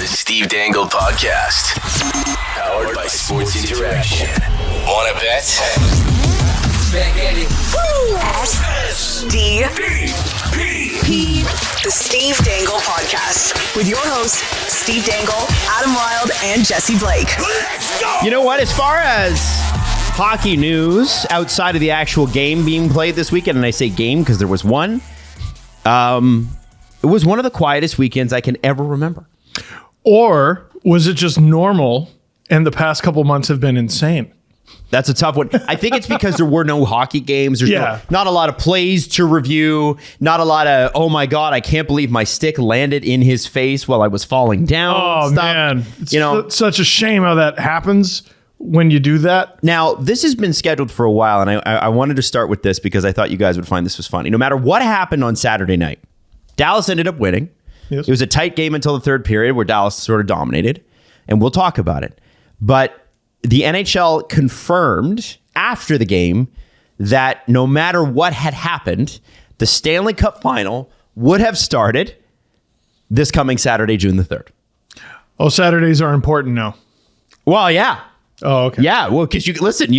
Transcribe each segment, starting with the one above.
The Steve Dangle Podcast. Powered by Sports Interaction. Want to bet? SDPP. The Steve Dangle Podcast. With your hosts, Steve Dangle, Adam Wilde, and Jesse Blake. Let's go! You know what? As far as hockey news outside of the actual game being played this weekend, and I say game because there was one, it was one of the quietest weekends I can ever remember. Or was it just normal and the past couple months have been insane? That's a tough one. I think it's because there were no hockey games. There's not a lot of plays to review. Not a lot of, oh my God, I can't believe my stick landed in his face while I was falling down. Oh, stuff. man. It's such a shame how that happens when you do that. Now, this has been scheduled for a while, and I wanted to start with this because I thought you guys would find this was funny. No matter what happened on Saturday night, Dallas ended up winning. Yes. It was a tight game until the third period where Dallas sort of dominated, and we'll talk about it. But the NHL confirmed after the game that no matter what had happened, the Stanley Cup final would have started this coming Saturday, June the 3rd. Oh, Saturdays are important now. Well, yeah. Oh, okay. Yeah, well, because you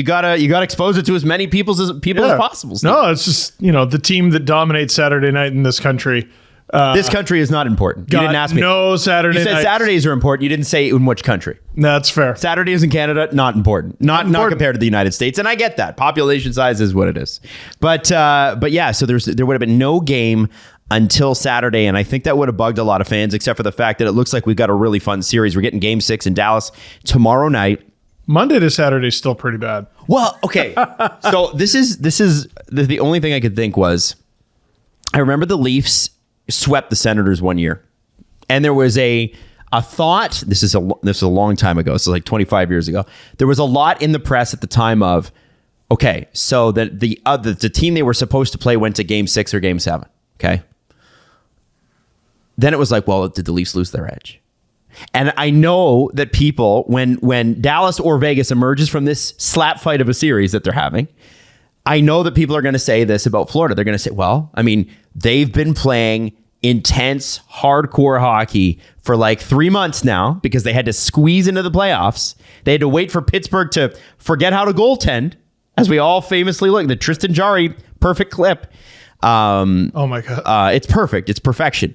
gotta expose it to as many people as possible. Steve. No, it's just, the team that dominates Saturday night in this country. This country is not important. You didn't ask me. No Saturday You said nights. Saturdays are important. You didn't say in which country. That's fair. Saturdays in Canada, not important. Not compared to the United States. And I get that. Population size is what it is. But yeah, so there would have been no game until Saturday, and I think that would have bugged a lot of fans, except for the fact that it looks like we've got a really fun series. We're getting Game 6 in Dallas tomorrow night. Monday to Saturday is still pretty bad. Well, okay. So this is the only thing I could think was, I remember the Leafs swept the Senators one year, and there was a thought. This is a long time ago. So like 25 years ago. There was a lot in the press at the time of, okay, so that the team they were supposed to play went to Game 6 or Game 7. Okay. Then it was like, well, did the Leafs lose their edge? And I know that people, when Dallas or Vegas emerges from this slap fight of a series that they're having, I know that people are going to say this about Florida. They're going to say, well, I mean, they've been playing intense, hardcore hockey for like 3 months now because they had to squeeze into the playoffs. They had to wait for Pittsburgh to forget how to goaltend, as we all famously look. The Tristan Jarry perfect clip. Oh my God. It's perfect. It's perfection.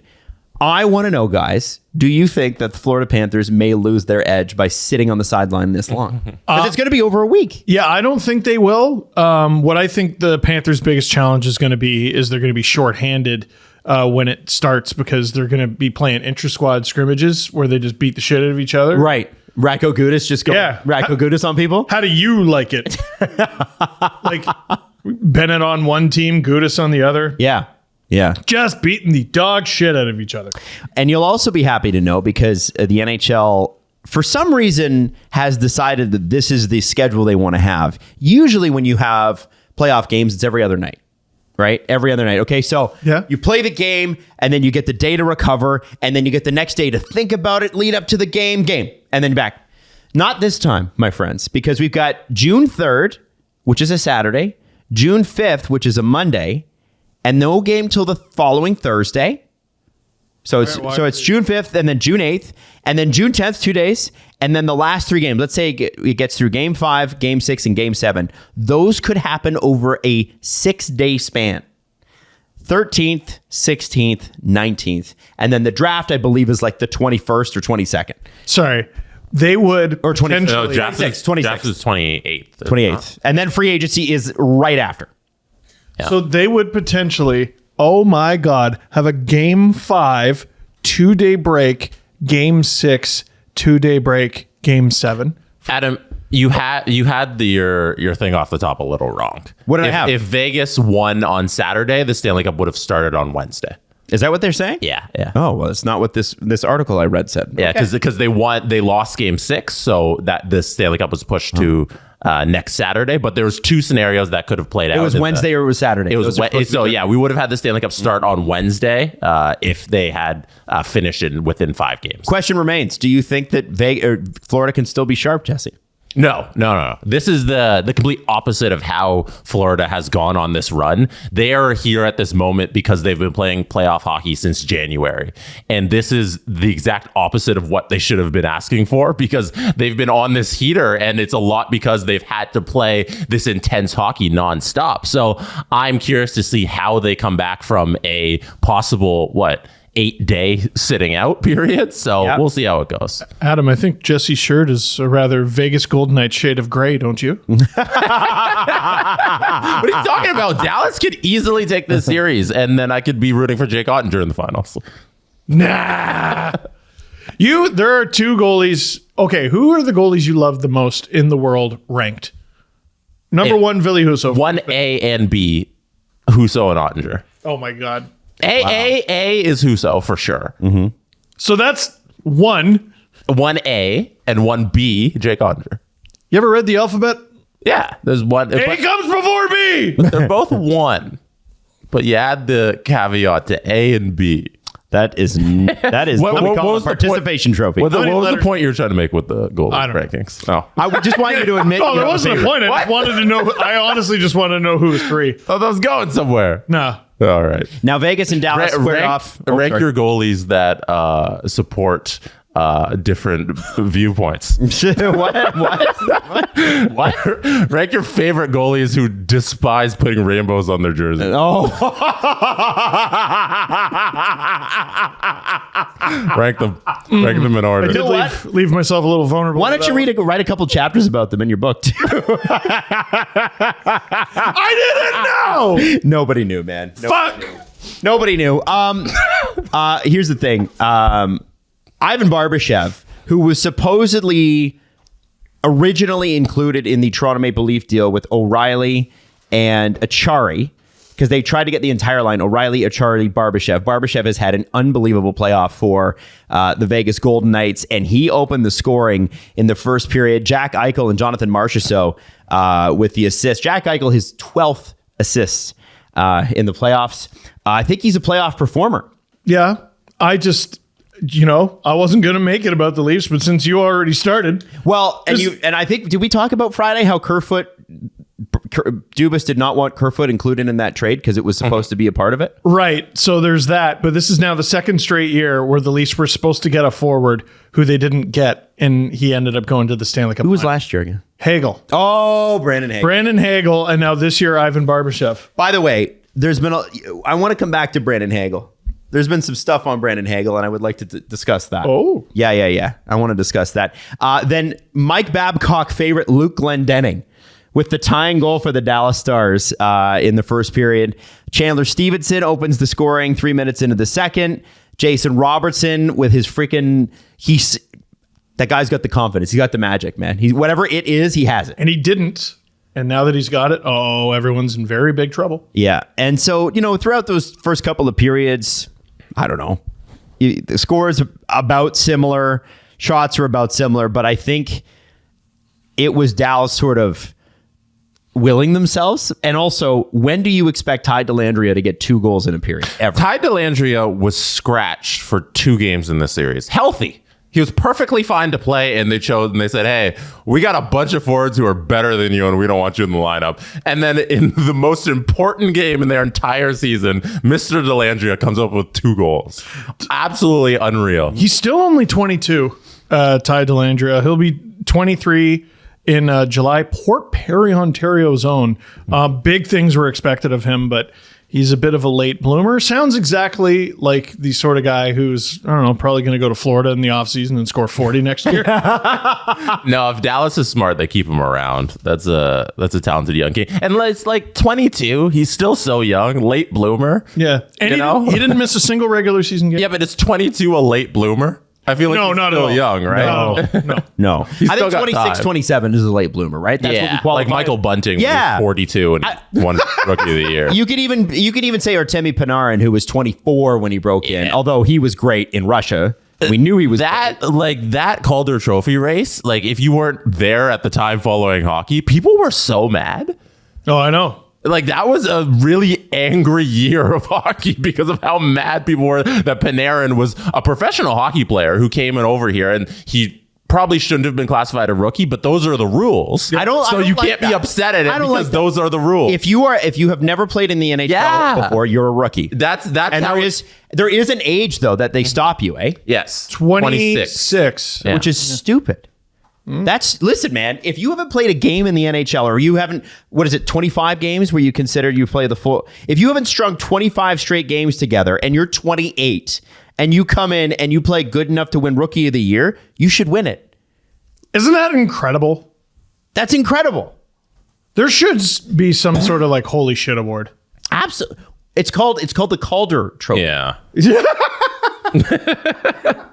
I want to know, guys, do you think that the Florida Panthers may lose their edge by sitting on the sideline this long? Because it's going to be over a week. Yeah, I don't think they will. What I think the Panthers' biggest challenge is going to be is they're going to be shorthanded when it starts, because they're going to be playing intra-squad scrimmages where they just beat the shit out of each other. Right. Racco Gudis just go Racco Gudis on people. How do you like it? Like Bennett on one team, Gudis on the other. Yeah. Yeah. Just beating the dog shit out of each other. And you'll also be happy to know, because the NHL, for some reason, has decided that this is the schedule they want to have. Usually when you have playoff games, it's every other night, right? Every other night. Okay, so you play the game, and then you get the day to recover, and then you get the next day to think about it, lead up to the game, and then back. Not this time, my friends, because we've got June 3rd, which is a Saturday, June 5th, which is a Monday, and no game till the following Thursday. So it's June 5th, and then June 8th, and then June 10th, 2 days, and then the last three games. Let's say it gets through Game 5, Game 6, and Game 7. Those could happen over a 6-day span. 13th, 16th, 19th, and then the draft, I believe, is like the 21st or 22nd. Sorry. They would... Or 20th. No, draft is 28th. 28th. And then free agency is right after. Yeah. So they would potentially, oh my God, have a Game 5, 2-day break, Game 6, 2-day break, Game 7. Adam, you had your thing off the top a little wrong. What did I have? If Vegas won on Saturday, the Stanley Cup would have started on Wednesday. Is that what they're saying? Yeah. Oh, well, it's not what this article I read said. Yeah, because they lost Game 6, so that the Stanley Cup was pushed to next Saturday. But there was two scenarios that could have played out. It was Wednesday or it was Saturday. It was so yeah, we would have had the Stanley Cup start on Wednesday if they had finished it within 5 games. Question remains: do you think that Florida can still be sharp, Jesse? No. This is the complete opposite of how Florida has gone on this run. They are here at this moment because they've been playing playoff hockey since January. And this is the exact opposite of what they should have been asking for, because they've been on this heater, and it's a lot because they've had to play this intense hockey nonstop. So I'm curious to see how they come back from a possible, 8-day sitting out period. So We'll see how it goes. Adam, I think Jesse's shirt is a rather Vegas Golden Knights shade of gray, don't you? What are you talking about? Dallas could easily take this series, and then I could be rooting for Jake Ottinger in the finals. Nah. There are two goalies. Okay, who are the goalies you love the most in the world ranked? Number one, Ville Husso. 1A and B, Husso and Ottinger. Oh my God. A is Husso for sure. Mm-hmm. So that's 1A and 1B, Jake Ottinger. You ever read the alphabet? Yeah, there's one. A comes before B. They're both 1, but you add the caveat to A and B. That is what we call a participation trophy. What was the point you were trying to make with the goal rankings? Oh. I would just want you to admit. There wasn't a point. I just wanted to know. I honestly just wanted to know who was 3. Oh, that was going somewhere. No. All right. Now Vegas and Dallas squared off. Rank your goalies that support different viewpoints. What? Rank your favorite goalies who despise putting rainbows on their jersey. Oh. Rank them in order. I did leave myself a little vulnerable. Why don't you write a couple chapters about them in your book too? I didn't know. Nobody knew, man. Fuck. Nobody knew. Here's the thing. Ivan Barbashev, who was supposedly originally included in the Toronto Maple Leaf deal with O'Reilly and Achari, because they tried to get the entire line, O'Reilly, Achari, Barbashev. Barbashev has had an unbelievable playoff for the Vegas Golden Knights, and he opened the scoring in the first period. Jack Eichel and Jonathan Marchessault with the assist. Jack Eichel, his 12th assist in the playoffs. I think he's a playoff performer. Yeah, I wasn't going to make it about the Leafs, but since you already started. Well, and I think, did we talk about Friday how Dubas did not want Kerfoot included in that trade because it was supposed to be a part of it? Right. So there's that. But this is now the second straight year where the Leafs were supposed to get a forward who they didn't get, and he ended up going to the Stanley Cup. Who was last year again? Hagel. Oh, Brandon Hagel. And now this year, Ivan Barbashev. By the way, I want to come back to Brandon Hagel. There's been some stuff on Brandon Hagel, and I would like to discuss that. Oh. Yeah. I want to discuss that. Then Mike Babcock favorite Luke Glendening with the tying goal for the Dallas Stars in the first period. Chandler Stevenson opens the scoring 3 minutes into the second. Jason Robertson with his that guy's got the confidence. He's got the magic, man. Whatever it is, he has it. And he didn't. And now that he's got it, everyone's in very big trouble. Yeah. And so, throughout those first couple of periods, I don't know. The score is about similar. Shots are about similar. But I think it was Dallas sort of willing themselves. And also, when do you expect Ty Dellandrea to get 2 goals in a period? Ever? Ty Dellandrea was scratched for 2 games in this series. Healthy. He was perfectly fine to play, and they said, hey, we got a bunch of forwards who are better than you, and we don't want you in the lineup. And then in the most important game in their entire season, Mr. Dellandrea comes up with 2 goals. Absolutely unreal. He's still only 22, Ty Dellandrea. He'll be 23 in July. Port Perry, Ontario's own. Big things were expected of him, but he's a bit of a late bloomer. Sounds exactly like the sort of guy who's, probably going to go to Florida in the offseason and score 40 next year. No, if Dallas is smart, they keep him around. That's a talented young kid. And it's like 22. He's still so young. Late bloomer. Yeah. And he didn't miss a single regular season game. Yeah, but is 22 a late bloomer? I feel like he's still young, right? No. I think 26, 27 is a late bloomer, right? That's what we qualify. Like Michael Bunting was 42 and won Rookie of the Year. You could even say Artemi Panarin, who was 24 when he broke in, although he was great in Russia. We knew he was that Calder Trophy race. Like, if you weren't there at the time following hockey, people were so mad. Oh, I know. Like, that was a really angry year of hockey because of how mad people were that Panarin was a professional hockey player who came in over here, and he probably shouldn't have been classified a rookie, but those are the rules. So I don't you like can't be that. upset at it I don't because like that. those are the rules. If you have never played in the NHL before, you're a rookie. That's And how there is an age though that they stop you, eh? yes, 26. Yeah. Which is stupid. Listen, man, if you haven't played a game in the NHL or you haven't, 25 games where you consider you play the full, if you haven't strung 25 straight games together and you're 28 and you come in and you play good enough to win Rookie of the Year, you should win it. Isn't that incredible? That's incredible. There should be some sort of like holy shit award. Absolutely. It's called the Calder Trophy. Yeah.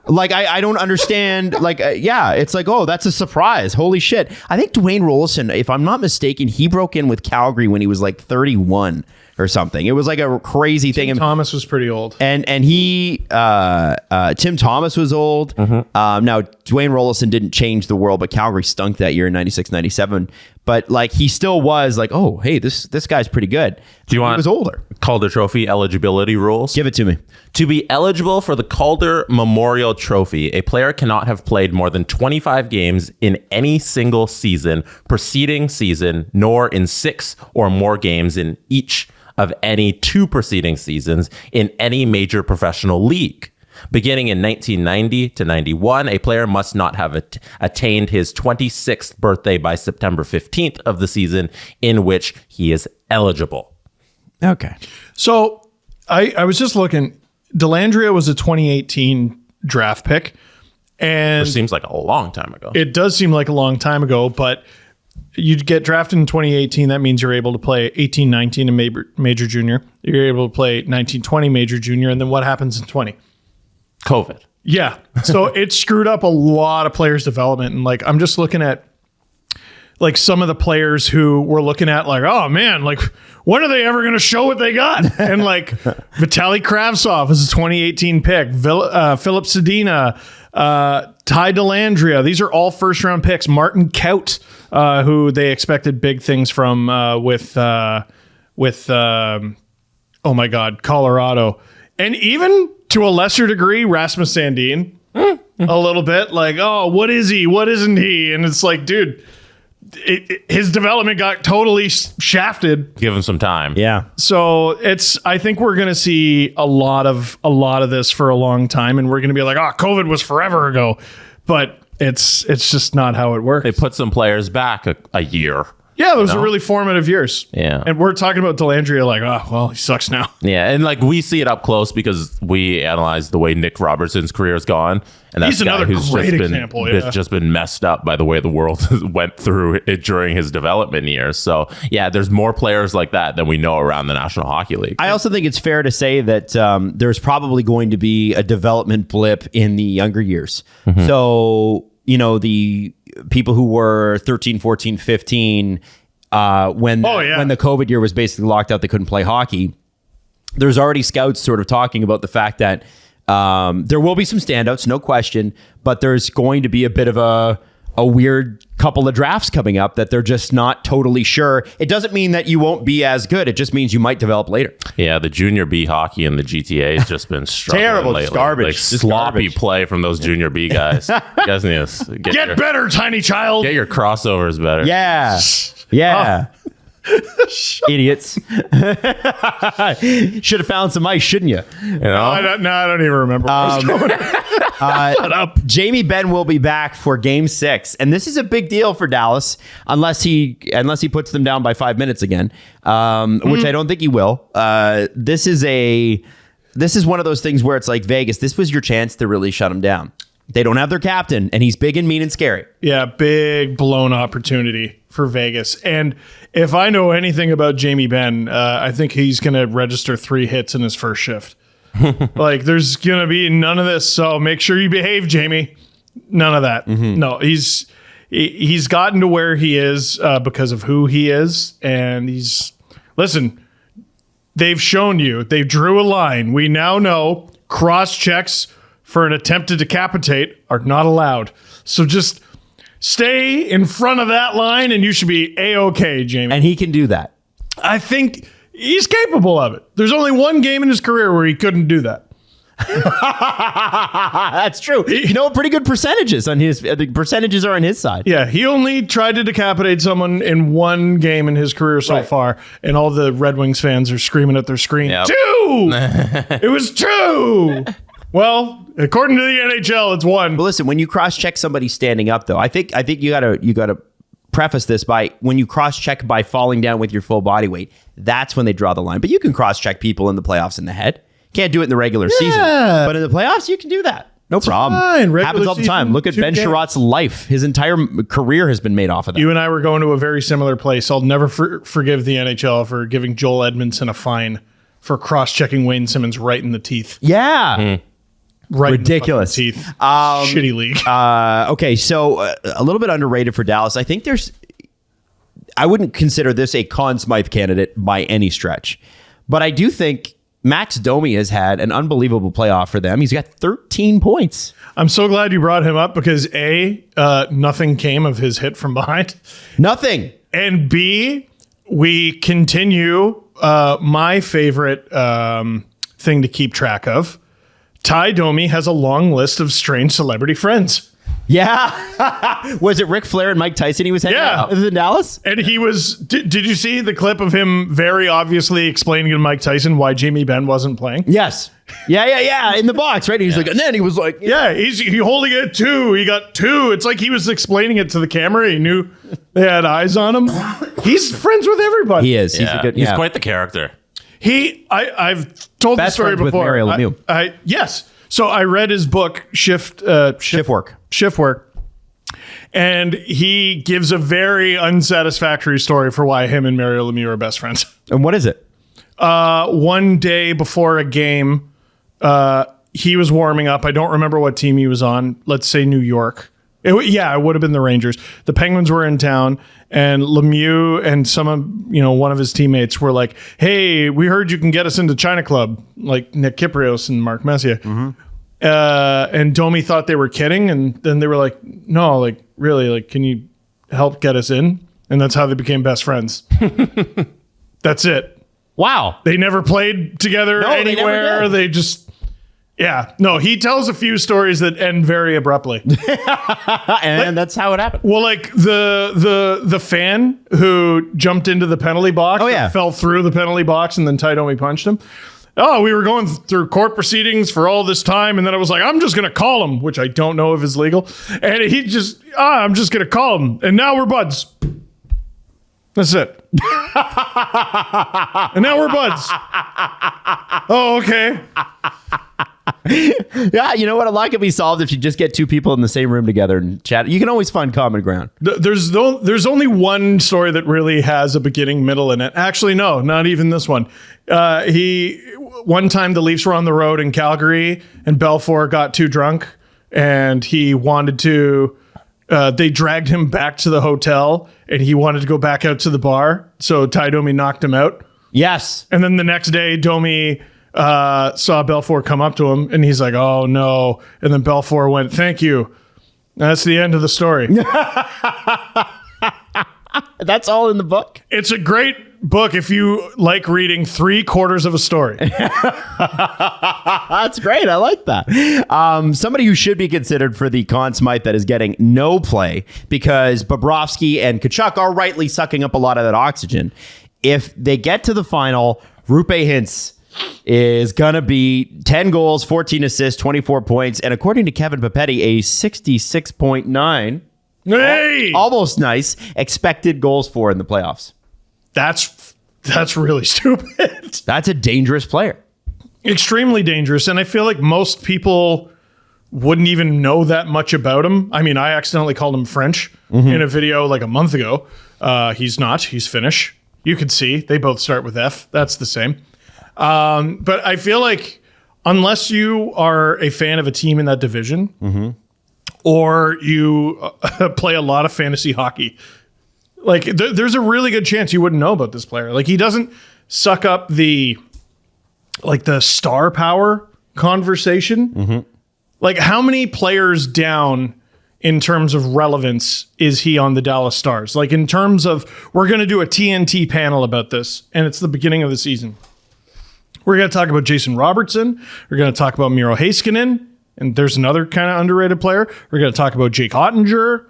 Like, I don't understand. Like, it's like, oh, that's a surprise. Holy shit. I think Dwayne Rollison, if I'm not mistaken, he broke in with Calgary when he was like 31 or something. It was like a crazy thing. Thomas was pretty old. And he, Tim Thomas was old. Now, Dwayne Rollison didn't change the world, but Calgary stunk that year in 96, 97. But like, he still was like, oh, hey, this guy's pretty good. Do you want He was older. Calder Trophy eligibility rules? Give it to me. To be eligible for the Calder Memorial Trophy, a player cannot have played more than 25 games in any single season, preceding season, nor in 6 or more games in each of any 2 preceding seasons in any major professional league. Beginning in 1990 to 91, a player must not have attained his 26th birthday by September 15th of the season in which he is eligible. Okay. So I was just looking. Dellandrea was a 2018 draft pick. And Which seems like a long time ago. it does seem like a long time ago, but you'd get drafted in 2018. That mees you're able to play 18-19 in major junior. You're able to play 19-20 major junior. And then what happens in 20? COVID. Yeah. So it screwed up a lot of players' development. And like, I'm just looking at like some of the players who we're looking at like, oh man, like when are they ever going to show what they got? And like Vitaly Kravtsov is a 2018 pick. Philip Sedina, Ty Dellandrea. These are all first round picks. Martin Kaut, who they expected big things from with oh my God, Colorado. And even to a lesser degree, Rasmus Sandin, a little bit like, oh, what is he? What isn't he? And it's like, dude, his development got totally shafted. Give him some time. Yeah. So I think we're going to see a lot of this for a long time. And we're going to be like, oh, COVID was forever ago. But it's just not how it works. They put some players back a year. Yeah, those are really formative years. Yeah. And we're talking about Dellandrea like, oh, well, he sucks now. Yeah, and like we see it up close because we analyze the way Nick Robertson's career has gone, and that's He's a guy another who's great just example, been yeah. just been messed up by the way the world went through it during his development years. So yeah, there's more players like that than we know around the National Hockey League. I also think it's fair to say that there's probably going to be a development blip in the younger years. So, the people who were 13, 14, 15, when the COVID year was basically locked out, they couldn't play hockey. There's already scouts sort of talking about the fact that there will be some standouts, no question, but there's going to be a bit of a weird couple of drafts coming up that they're just not totally sure. It doesn't mean that you won't be as good. It just means you might develop later. Yeah, the junior B hockey in the GTA has just been struggling Terrible. lately. It's garbage. Like Just sloppy garbage. play from those junior B guys. You guys need to Get better, tiny child. get your crossovers better. Yeah. Yeah. Idiots. Should have found some ice, shouldn't you? You know? I don't even remember. Shut up. Jamie Benn will be back for Game 6, and this is a big deal for Dallas, unless he puts them down by 5 minutes again, which I don't think he will. This is one of those things where it's like Vegas. This was your chance to really shut him down. They don't have their captain, and he's big and mean and scary. Yeah, big blown opportunity for Vegas. And if I know anything about Jamie Benn, I think he's going to register 3 hits in his first shift. Like, there's going to be none of this. So make sure you behave, Jamie. None of that. No, he's gotten to where he is because of who he is. And listen, they've shown you, they drew a line. We now know cross checks for an attempt to decapitate are not allowed. So just stay in front of that line and you should be A-okay, Jamie. And he can do that. I think he's capable of it. There's only one game in his career where he couldn't do that. That's true. You know, pretty good percentages on his. The percentages are on his side. Yeah, he only tried to decapitate someone in one game in his career so far, and all the Red Wings fans are screaming at their screen. Yep. 2! It was 2! Well, according to the NHL, it's 1. But listen, when you cross-check somebody standing up, though, I think you gotta preface this by when you cross-check by falling down with your full body weight. That's when they draw the line. But you can cross-check people in the playoffs in the head. Can't do it in the regular season, but in the playoffs you can do that. No problem. fine. Regular Happens all the time. season, Look at 2 Ben games. Sherratt's life. His entire career has been made off of that. You and I were going to a very similar place. I'll never forgive the NHL for giving Joel Edmondson a fine for cross-checking Wayne Simmons right in the teeth. Yeah. Right Ridiculous. in the fucking teeth. Shitty league. Okay, so a little bit underrated for Dallas. I think I wouldn't consider this a Conn Smythe candidate by any stretch, but I do think Max Domi has had an unbelievable playoff for them. He's got 13 points. I'm so glad you brought him up because A, nothing came of his hit from behind. Nothing. And B, we continue my favorite thing to keep track of. Ty Domi has a long list of strange celebrity friends. Yeah. Was it Ric Flair and Mike Tyson he was hanging out with in Dallas? And he was, did you see the clip of him very obviously explaining to Mike Tyson why Jamie Benn wasn't playing? Yes. Yeah. In the box, right? He's like, and then he was like, Yeah, he's holding it 2. He got 2. It's like he was explaining it to the camera. He knew they had eyes on him. He's friends with everybody. he is. He's a good. He's quite the character. I've told Best the story friends with before. Mario Lemieux. Yes. So I read his book, Shift Work. Shift Work. And he gives a very unsatisfactory story for why him and Mario Lemieux are best friends. And what is it? One day before a game, he was warming up. I don't remember what team he was on. Let's say New York. It would have been the Rangers. The Penguins were in town, and Lemieux and one of his teammates were like, "Hey, we heard you can get us into China Club," like Nick Kypreos and Mark Messier. And Domi thought they were kidding, and then they were like, "No, like really, like can you help get us in?" And that's how they became best friends. That's it. Wow. They never played together No, they never anywhere. did. They just. Yeah, no, he tells a few stories that end very abruptly. And that's how it happened. Well, like the fan who jumped into the penalty box, fell through the penalty box, and then Ty Domi punched him. Oh, we were going through court proceedings for all this time, and then I was like, I'm just gonna call him, which I don't know if is legal. And he just, I'm just gonna call him, and now we're buds. That's it. And now we're buds. Oh, okay. Yeah, you know what? A lot can be solved if you just get 2 people in the same room together and chat. You can always find common ground. There's only one story that really has a beginning, middle, and end. Actually, no, not even this one. One time the Leafs were on the road in Calgary, and Belfour got too drunk, and he wanted to. They dragged him back to the hotel, and he wanted to go back out to the bar. So Ty Domi knocked him out. Yes. And then the next day, Domi saw Belfour come up to him, and he's like, "Oh no!" And then Belfour went, "Thank you." That's the end of the story. That's all in the book. It's a great book if you like reading 3/4 of a story. That's great. I like that. Somebody who should be considered for the Conn Smythe that is getting no play because Bobrovsky and Tkachuk are rightly sucking up a lot of that oxygen. If they get to the final, Rupe Hintz is going to be 10 goals, 14 assists, 24 points, and according to Kevin Papetti, a 66.9. Hey! Almost nice expected goals for in the playoffs. That's really stupid. That's a dangerous player. Extremely dangerous. And I feel like most people wouldn't even know that much about him. I mean, I accidentally called him French in a video like a month ago. He's not. He's Finnish. You could see they both start with F. That's the same. But I feel like unless you are a fan of a team in that division or you play a lot of fantasy hockey, like there's a really good chance you wouldn't know about this player. Like he doesn't suck up the star power conversation. Like how many players down in terms of relevance is he on the Dallas Stars? Like in terms of, we're going to do a TNT panel about this and it's the beginning of the season. We're going to talk about Jason Robertson. We're going to talk about Miro Heiskanen. And there's another kind of underrated player. We're going to talk about Jake Ottinger.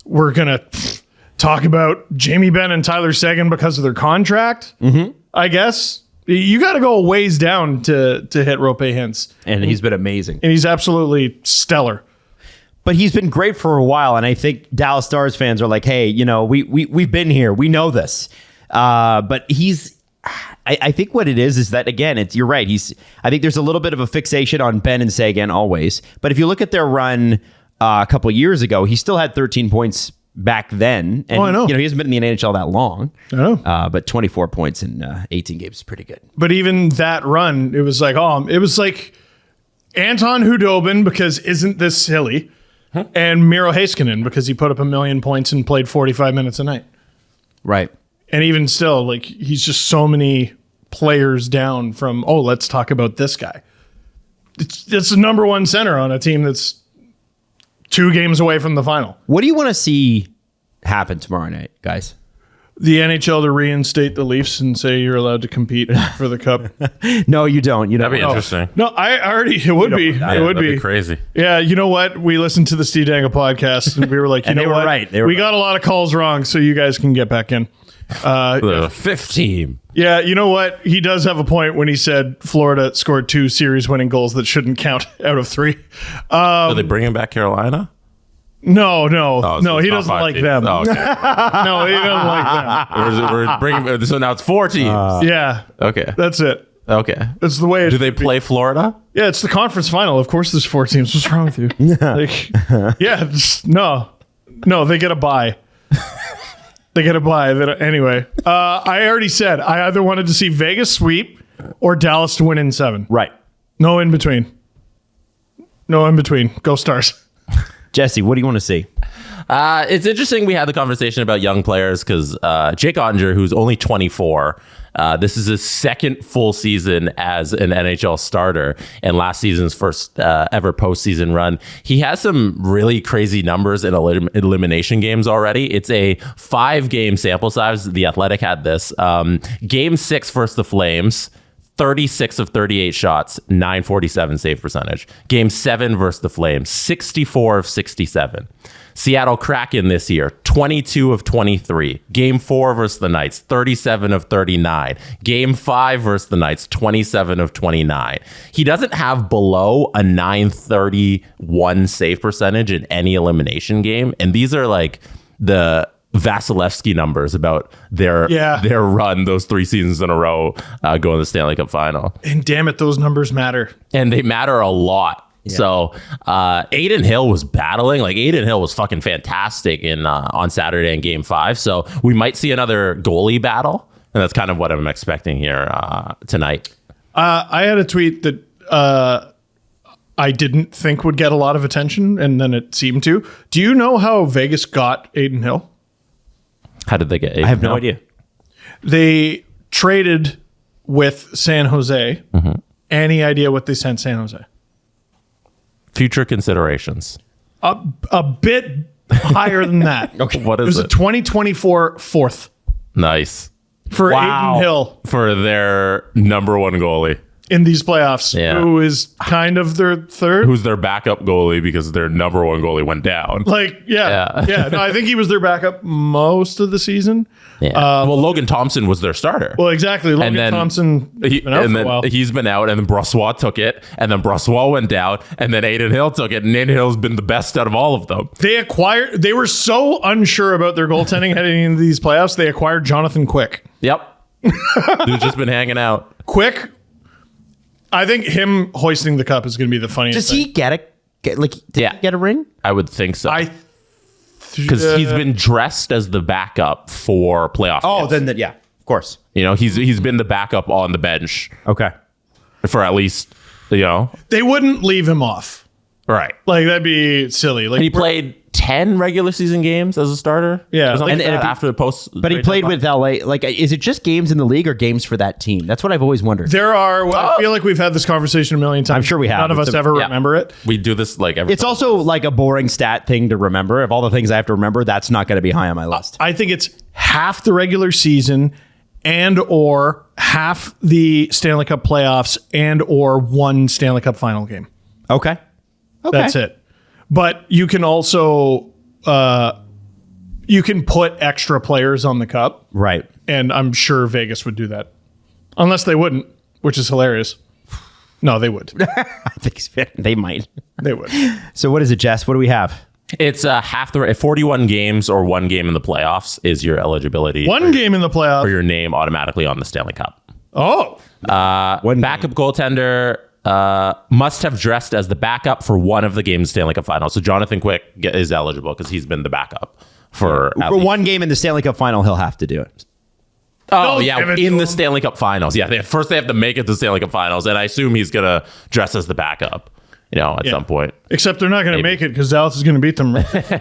We're going to talk about Jamie Benn and Tyler Seguin because of their contract, I guess. You got to go a ways down to hit Roope Hintz. And he's been amazing. And he's absolutely stellar. But he's been great for a while, and I think Dallas Stars fans are like, hey, we've been here. We know this. But I think what it is that, again, you're right. I think there's a little bit of a fixation on Ben and Seguin always. But if you look at their run a couple of years ago, he still had 13 points back then. And, I know. He hasn't been in the NHL that long. I know. But 24 points in 18 games is pretty good. But even that run, it was like Anton Hudobin, because isn't this silly? And Miro Heiskanen, because he put up 1 million points and played 45 minutes a night. Right. And even still, he's just so many players down from, let's talk about this guy. It's the number one center on a team that's 2 games away from the final. What do you want to see happen tomorrow night, guys? The NHL to reinstate the Leafs and say you're allowed to compete for the cup. No, you don't. That'd be interesting. No, it would be. It would be crazy. Yeah, you know what? We listened to the Steve Dangle podcast and we were like, And they were what? right. We got a lot of calls wrong, so you guys can get back in. The fifth team. Yeah, you know what? He does have a point when he said Florida scored 2 series-winning goals that shouldn't count out of 3. Are they bringing back Carolina? No, So he it's not doesn't 5 like teams. them. Oh, okay. No, he doesn't like them. We're bringing. So now it's 4 teams. Yeah, Okay. that's it. Okay. That's the way. Do they play Florida? Yeah, it's the conference final. Of course, there's 4 teams. What's wrong with you? No, they get a bye. They get a bye. Anyway, I already said I either wanted to see Vegas sweep or Dallas to win in 7. Right. No in between. Go Stars. Jesse, what do you want to see? It's interesting we had the conversation about young players because Jake Ottinger, who's only 24, this is his second full season as an NHL starter and last season's first ever postseason run. He has some really crazy numbers in elimination games already. It's a 5-game sample size. The Athletic had this. Game 6 versus the Flames, 36 of 38 shots, 947 save percentage. Game 7 versus the Flames, 64 of 67. Seattle Kraken this year, 22 of 23. Game 4 versus the Knights, 37 of 39. Game 5 versus the Knights, 27 of 29. He doesn't have below a 931 save percentage in any elimination game. And these are like the Vasilevsky numbers about their run those 3 seasons in a row going to the Stanley Cup final. And damn it, those numbers matter. And they matter a lot. Yeah. So Aiden Hill was battling. Aiden Hill was fucking fantastic on Saturday in Game 5. So we might see another goalie battle. And that's kind of what I'm expecting here tonight. I had a tweet that I didn't think would get a lot of attention, and then it seemed to. Do you know how Vegas got Aiden Hill? How did they get Aiden I have no Hill? idea. They traded with San Jose. Mm-hmm. Any idea what they sent San Jose? Future considerations. A bit higher than that. Okay. What is it? Was a 2024 fourth Nice. for Aiden Hill For their number 1 goalie. in these playoffs, Yeah. who is kind of their third. Who's their backup goalie because their number 1 goalie went down. Yeah. No, I think he was their backup most of the season. Yeah. Well, Logan Thompson was their starter. Well, exactly. Logan then Thompson has been out for a while. He's been out, and then Brossois took it, and then Brossois went down, and then Aiden Hill took it, and Aiden Hill's been the best out of all of them. They were so unsure about their goaltending heading into these playoffs, they acquired Jonathan Quick. Yep. Who's just been hanging out. Quick, I think him hoisting the cup is going to be the funniest Does thing. he get he get a ring? I would think so. I Because he's been dressed as the backup for playoff games. Then yeah, of course. He's been the backup on the bench Okay. for at least, they wouldn't leave him off. right. That'd be silly. He played 10 regular season games as a starter. Yeah. Or something And like that if he- after the post. But he played with LA. Is it just games in the league or games for that team? That's what I've always wondered. I feel like we've had this conversation a million times. I'm sure we have. None of us ever remember it. We do this every. It's also like a boring stat thing to remember. Of all the things I have to remember, that's not going to be high on my list. I think it's half the regular season and or half the Stanley Cup playoffs and or one Stanley Cup final game. Okay. That's it. But you can also you can put extra players on the cup. Right. And I'm sure Vegas would do that. Unless they wouldn't, which is hilarious. No, they would. I think they might. They would. So what is it, Jess? What do we have? It's half the 41 games or one game in the playoffs is your eligibility. One game in the playoffs. For your name automatically on the Stanley Cup. Oh. Backup goaltender must have dressed as the backup for one of the games Stanley Cup Finals. So Jonathan Quick is eligible because he's been the backup for one game in the Stanley Cup Final. He'll have to do it. Oh, yeah, in the Stanley Cup Finals. Yeah, first they have to make it to the Stanley Cup Finals, and I assume he's going to dress as the backup, at some point. Except they're not going to make it because Dallas is going to beat them.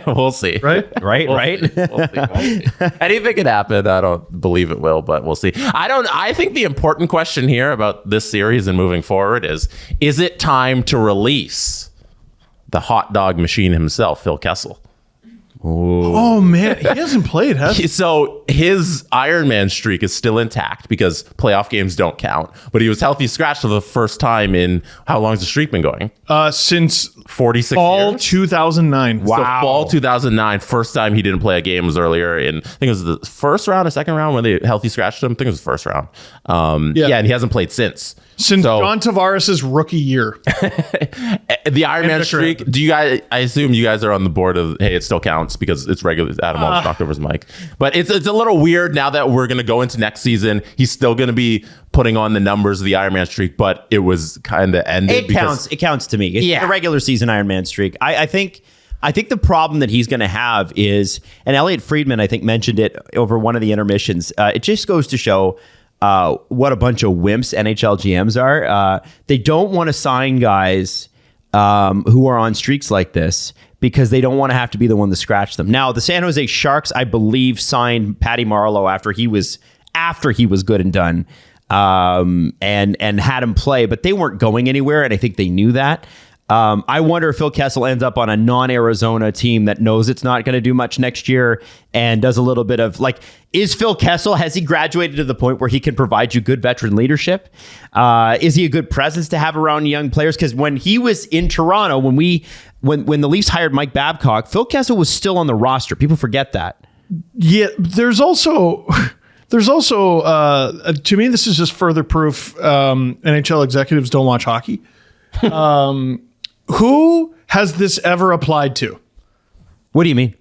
We'll see. Right? We'll see. Anything could happen. I don't believe it will, but we'll see. I think the important question here about this series and moving forward is it time to release the hot dog machine himself, Phil Kessel? Oh, man. He hasn't played, has he? So his Ironman streak is still intact because playoff games don't count. But he was healthy scratched for the first time in, how long has the streak been going? Since 46 fall years? 2009. Wow. So fall 2009, first time he didn't play a game was earlier in, I think it was the first round or second round when they healthy scratched him. I think it was the first round. And he hasn't played since. Since John Tavares' rookie year. The Ironman streak, I assume you guys are on the board of, hey, it still counts because it's regular. Adam almost knocked over his mic. But it's a little weird now that we're going to go into next season. He's still going to be putting on the numbers of the Ironman streak, but it was kind of ended. It counts to me. It's a regular season Ironman streak. I think the problem that he's going to have is, and Elliot Friedman, I think, mentioned it over one of the intermissions. It just goes to show what a bunch of wimps NHL GMs are. They don't want to sign guys who are on streaks like this because they don't want to have to be the one to scratch them. Now, the San Jose Sharks, I believe, signed Patty Marleau after he was good and done, and had him play, but they weren't going anywhere, and I think they knew that. I wonder if Phil Kessel ends up on a non-Arizona team that knows it's not going to do much next year and does a little bit of is Phil Kessel, has he graduated to the point where he can provide you good veteran leadership? Is he a good presence to have around young players? Because when he was in Toronto, when the Leafs hired Mike Babcock, Phil Kessel was still on the roster. People forget that. Yeah, there's also to me, this is just further proof NHL executives don't watch hockey. Who has this ever applied to? What do you mean?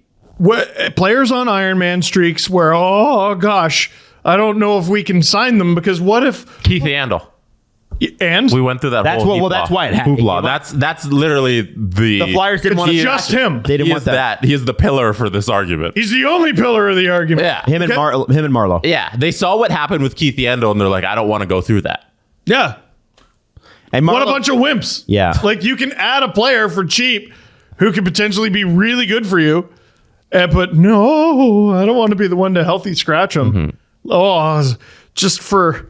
Players on Ironman streaks where, oh gosh, I don't know if we can sign them because what if Keith Yandel? And we went through that. That's why it happened. That's literally the Flyers didn't want to just him. They didn't want that. He is the pillar for this argument. He's the only pillar of the argument. Yeah, him and Marleau. Yeah, they saw what happened with Keith Yandel and they're like, I don't want to go through that. Yeah. And what a bunch of wimps. Yeah. You can add a player for cheap who could potentially be really good for you. But no, I don't want to be the one to healthy scratch him. Mm-hmm. Oh, just for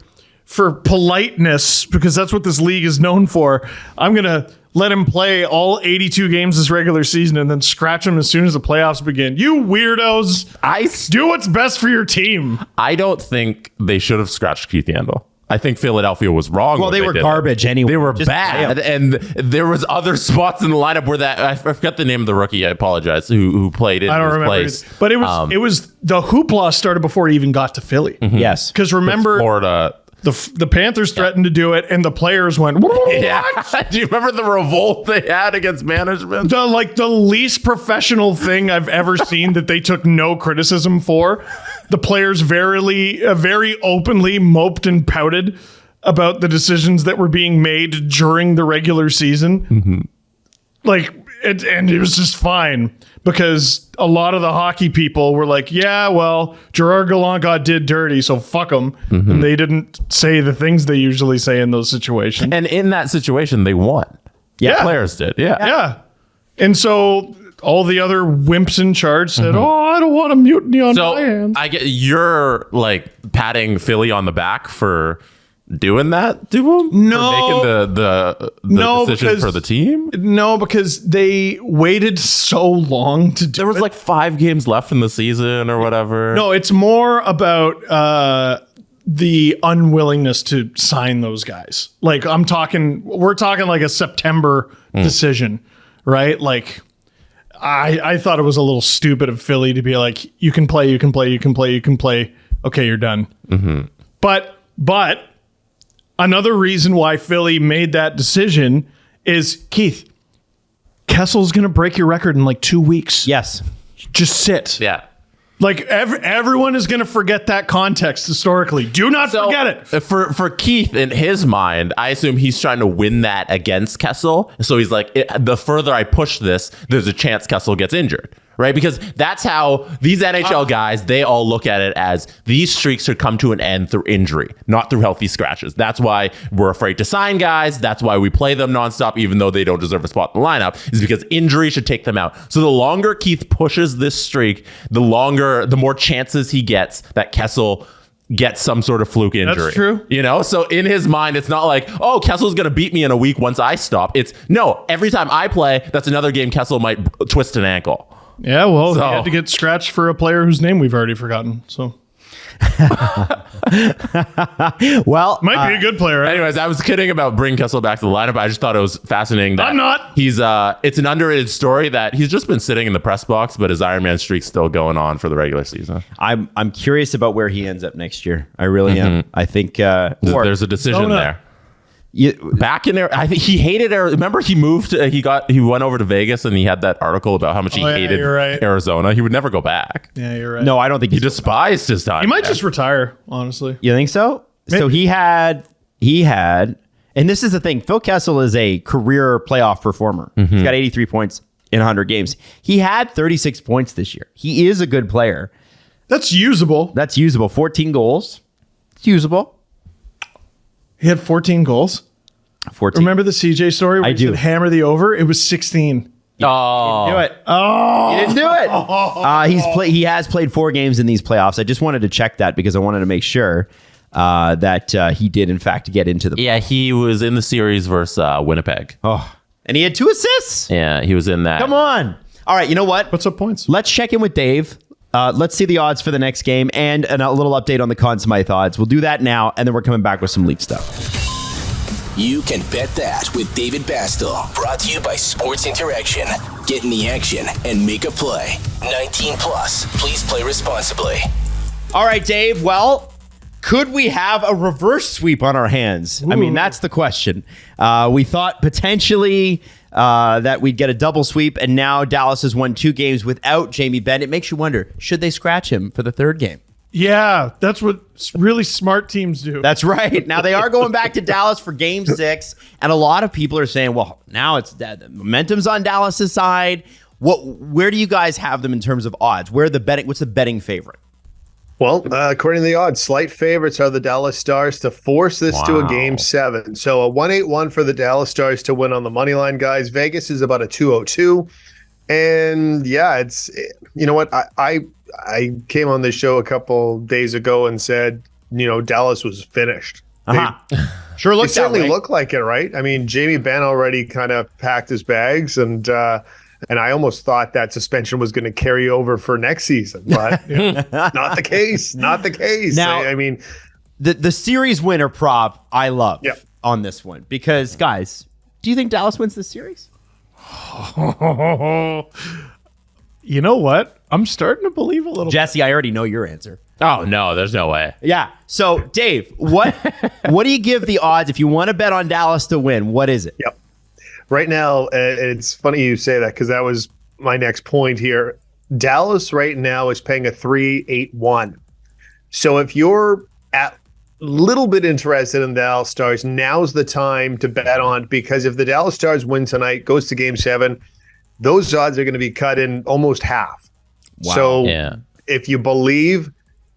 politeness, because that's what this league is known for. I'm going to let him play all 82 games this regular season and then scratch him as soon as the playoffs begin. You weirdos. Do what's best for your team. I don't think they should have scratched Keith Yandel. I think Philadelphia was wrong. Well, they were garbage anyway. They were bad, and there was other spots in the lineup where I forgot the name of the rookie. I apologize. Who played in his place? But it was the hoopla started before he even got to Philly. Mm-hmm. Yes, because remember Florida. The Panthers threatened to do it, and the players went, what? Yeah. Do you remember the revolt they had against management? The least professional thing I've ever seen that they took no criticism for. The players very openly moped and pouted about the decisions that were being made during the regular season. Mm-hmm. And it was just fine because a lot of the hockey people were like, yeah, well, Gerard Gallant got did dirty, so fuck them. Mm-hmm. And they didn't say the things they usually say in those situations. And in that situation, they won. Yeah. The players did. Yeah. And so all the other wimps in charge said, I don't want a mutiny on my hands. I get you're patting Philly on the back for doing that to him? No. For making the decision for the team? No, because they waited so long to do it. There was 5 games left in the season or whatever. No, it's more about the unwillingness to sign those guys. Like we're talking like a September decision, right? Like I thought it was a little stupid of Philly to be like, you can play. Okay, you're done. Mm-hmm. But another reason why Philly made that decision is, Keith, Kessel's going to break your record in like 2 weeks. Yes. Just sit. Yeah. Like everyone is going to forget that context historically. Do not forget it. For Keith, in his mind, I assume he's trying to win that against Kessel. So he's like, the further I push this, there's a chance Kessel gets injured. Right? Because that's how these NHL guys, they all look at it as these streaks should come to an end through injury, not through healthy scratches. That's why we're afraid to sign guys. That's why we play them nonstop, even though they don't deserve a spot in the lineup, is because injury should take them out. So the longer Keith pushes this streak, the more chances he gets that Kessel gets some sort of fluke injury. That's true. You know, so in his mind, it's not like, oh, Kessel's going to beat me in a week once I stop. It's no, every time I play, that's another game Kessel might twist an ankle. Yeah, well, he had to get scratched for a player whose name we've already forgotten. So, well, might be a good player. Anyways, I was kidding about bringing Kessel back to the lineup. I just thought it was fascinating that I'm not. He's it's an underrated story that he's just been sitting in the press box, but his Ironman streak's still going on for the regular season. I'm curious about where he ends up next year. I really am. I think there's a decision there. Back in there, I think he hated Arizona. Remember, he moved. He went over to Vegas, and he had that article about how much he hated Arizona. He would never go back. Yeah, you're right. No, I don't think he despised his time. He might just retire. Honestly, you think so? Maybe. So he had, and this is the thing. Phil Kessel is a career playoff performer. He's got 83 points in 100 games. He had 36 points this year. He is a good player. That's usable. 14 goals. It's usable. He had 14 goals. 14. Remember the CJ story where I he do. said hammer the over? It was 16. Oh, Do it. He didn't do it. He has played 4 games in these playoffs. I just wanted to check that because I wanted to make sure that he did in fact get into the. Yeah, he was in the series versus Winnipeg. Oh, and he had 2 assists. Yeah, he was in that. Come on. All right, you know what? What's up points? Let's check in with Dave. Let's see the odds for the next game and a little update on the Conn Smythe odds. We'll do that now, and then we're coming back with some Leaf stuff. You can bet that with David Bastel. Brought to you by Sports Interaction. Get in the action and make a play. 19 plus. Please play responsibly. All right, Dave. Well, could we have a reverse sweep on our hands? I mean, that's the question. We thought potentially that we'd get a double sweep, and now Dallas has won 2 games without Jamie Benn. It makes you wonder, should they scratch him for the 3rd game? Yeah, that's what really smart teams do. That's right. Now they are going back to Dallas for game 6, and a lot of people are saying, well, now it's the momentum's on Dallas's side. Where do you guys have them in terms of odds? What's the betting favorite? Well, according to the odds, slight favorites are the Dallas Stars to force this to a game 7. So a 181 for the Dallas Stars to win on the money line, guys. Vegas is about a 202. And yeah, it's, you know what? I came on this show a couple days ago and said, Dallas was finished. Sure looks that way. It certainly looked like it, right? I mean, Jamie Benn already kind of packed his bags, and I almost thought that suspension was going to carry over for next season, but not the case. Not the case. Now, I mean, the series winner prop I love on this one because, guys, do you think Dallas wins this series? You know what? I'm starting to believe a little. Jesse, I already know your answer. Oh, no, there's no way. Yeah. So, Dave, what do you give the odds if you want to bet on Dallas to win? What is it? Yep. Right now, it's funny you say that because that was my next point here. Dallas right now is paying a 3.81. So if you're at little bit interested in the Dallas Stars, now's the time to bet on, because if the Dallas Stars win tonight, goes to game 7, those odds are going to be cut in almost half. Wow. So if you believe,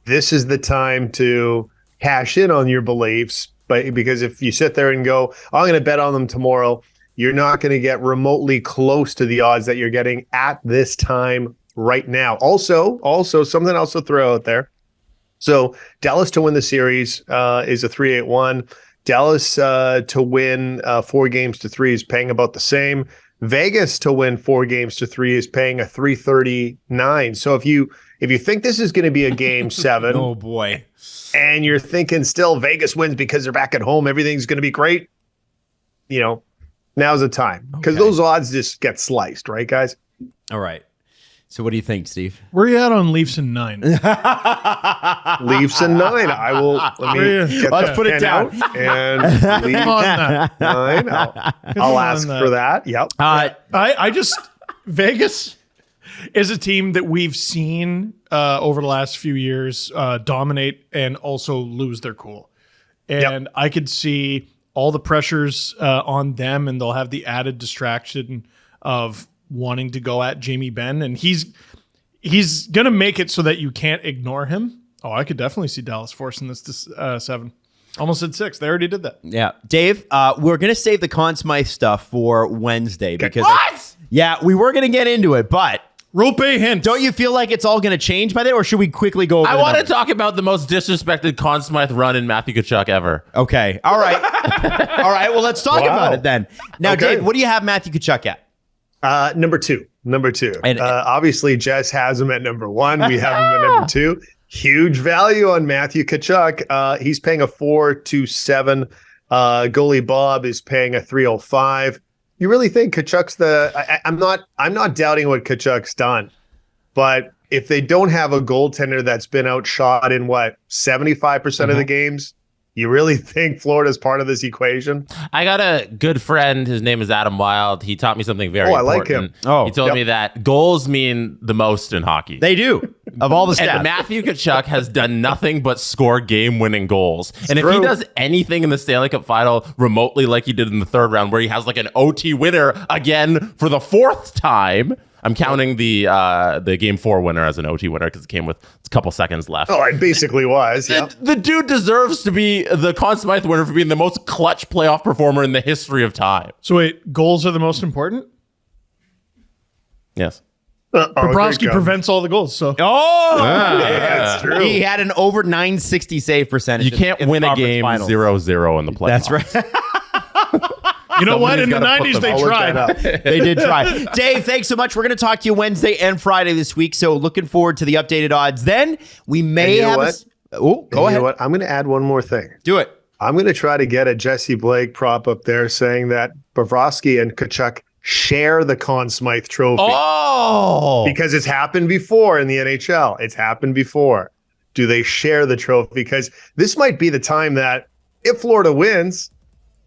this is the time to cash in on your beliefs. But because if you sit there and go, I'm going to bet on them tomorrow, you're not going to get remotely close to the odds that you're getting at this time right now. Also something else to throw out there. So Dallas to win the series is a 3.81. Dallas to win 4 games to 3 is paying about the same. Vegas to win 4-3 is paying a 339. So if you think this is going to be a game 7, Oh boy. and you're thinking still Vegas wins because they're back at home, everything's going to be great, now's the time, because those odds just get sliced, right, guys? All right. So what do you think, Steve? Where are you at on Leafs and 9? Leafs and 9. I will. Let's put it down. And Come Leafs on that. 9. I'll ask for that. Yep. I just Vegas is a team that we've seen over the last few years dominate and also lose their cool. And I could see all the pressures on them, and they'll have the added distraction of wanting to go at Jamie Benn, and he's gonna make it so that you can't ignore him. Oh, I could definitely see Dallas forcing this to 7. Almost at 6. They already did that. Yeah. Dave, we're going to save the Conn Smythe stuff for Wednesday because we were going to get into it, but Rope hint. don't you feel like it's all going to change by then, or should we quickly go over I the want to numbers? talk about the most disrespected Conn Smythe run in Matthew Tkachuk ever. Okay. All right. All right. Well, let's talk about it then. Now, Okay. Dave, what do you have Matthew Tkachuk at? Number two. And- Obviously, Jess has him at number 1. We have him at number 2. Huge value on Matthew Tkachuk. He's paying a 4.27. Goalie Bob is paying a 3.05. You really think Tkachuk's I'm not doubting what Tkachuk's done, but if they don't have a goaltender that's been outshot in 75% of the games, you really think Florida's part of this equation? I got a good friend. His name is Adam Wild. He taught me something very I important. like him. Oh, he told me that goals mean the most in hockey. They do. Of all the stats. And Matthew Tkachuk has done nothing but score game-winning goals. And if he true. does anything in the Stanley Cup final remotely like he did in the 3rd round, where he has like an OT winner again for the 4th time, I'm counting the Game 4 winner as an OT winner because it came with a couple seconds left. Oh, it basically was. Yep. The dude deserves to be the Conn Smythe winner for being the most clutch playoff performer in the history of time. So wait, goals are the most important? Yes. Bobrovsky prevents all the goals. So That's true. He had an over 960 save percentage. You can't in the win a conference game finals. 0-0 in the playoffs. That's right. you know what? In the Somebody's 90s, gotta put they them- tried. They did try. Dave, thanks so much. We're going to talk to you Wednesday and Friday this week. So looking forward to the updated odds. Then we may you know have what? go You ahead. know what? I'm going to add one more thing. Do it. I'm going to try to get a Jesse Blake prop up there saying that Bobrovsky and Tkachuk share the Conn Smythe trophy. Oh. Because it's happened before in the NHL. It's happened before. Do they share the trophy? Because this might be the time that if Florida wins,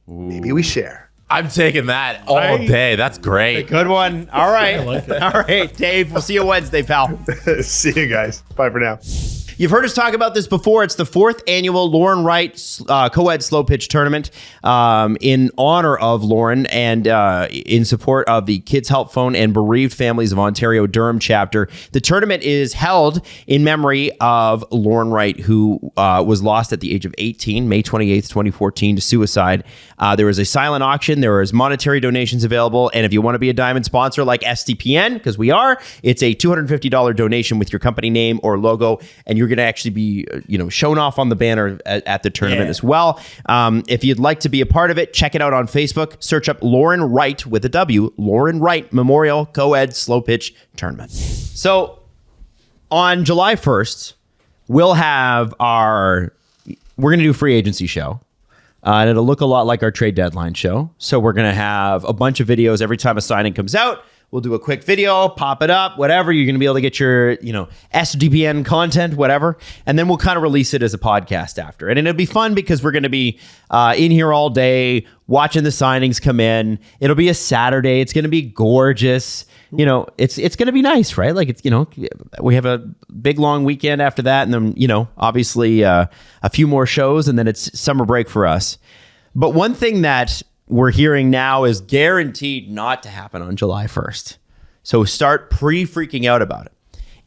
maybe we share. I'm taking that all day. That's great. Good one. All right. All right, Dave. We'll see you Wednesday, pal. See you guys. Bye for now. You've heard us talk about this before. It's the 4th annual Lauren Wright co-ed slow pitch tournament in honor of Lauren and in support of the Kids Help Phone and Bereaved Families of Ontario Durham chapter. The tournament is held in memory of Lauren Wright, who was lost at the age of 18, May 28th, 2014, to suicide. There was a silent auction. There was monetary donations available. And if you want to be a diamond sponsor like SDPN, because we are, it's a $250 donation with your company name or logo. And you're going to actually be, shown off on the banner at the tournament as well. If you'd like to be a part of it, check it out on Facebook. Search up Lauren Wright with a W, Lauren Wright Memorial Co-ed Slow Pitch Tournament. So on July 1st, we'll have we're going to do a free agency show. And it'll look a lot like our trade deadline show. So we're going to have a bunch of videos every time a signing comes out. We'll do a quick video, pop it up, whatever. You're going to be able to get your, SDPN content, whatever. And then we'll kind of release it as a podcast after. And it'll be fun because we're going to be in here all day watching the signings come in. It'll be a Saturday. It's going to be gorgeous. It's going to be nice, right? Like, we have a big long weekend after that. And then, obviously a few more shows, and then it's summer break for us. But one thing that we're hearing now is guaranteed not to happen on July 1st. So start pre-freaking out about it.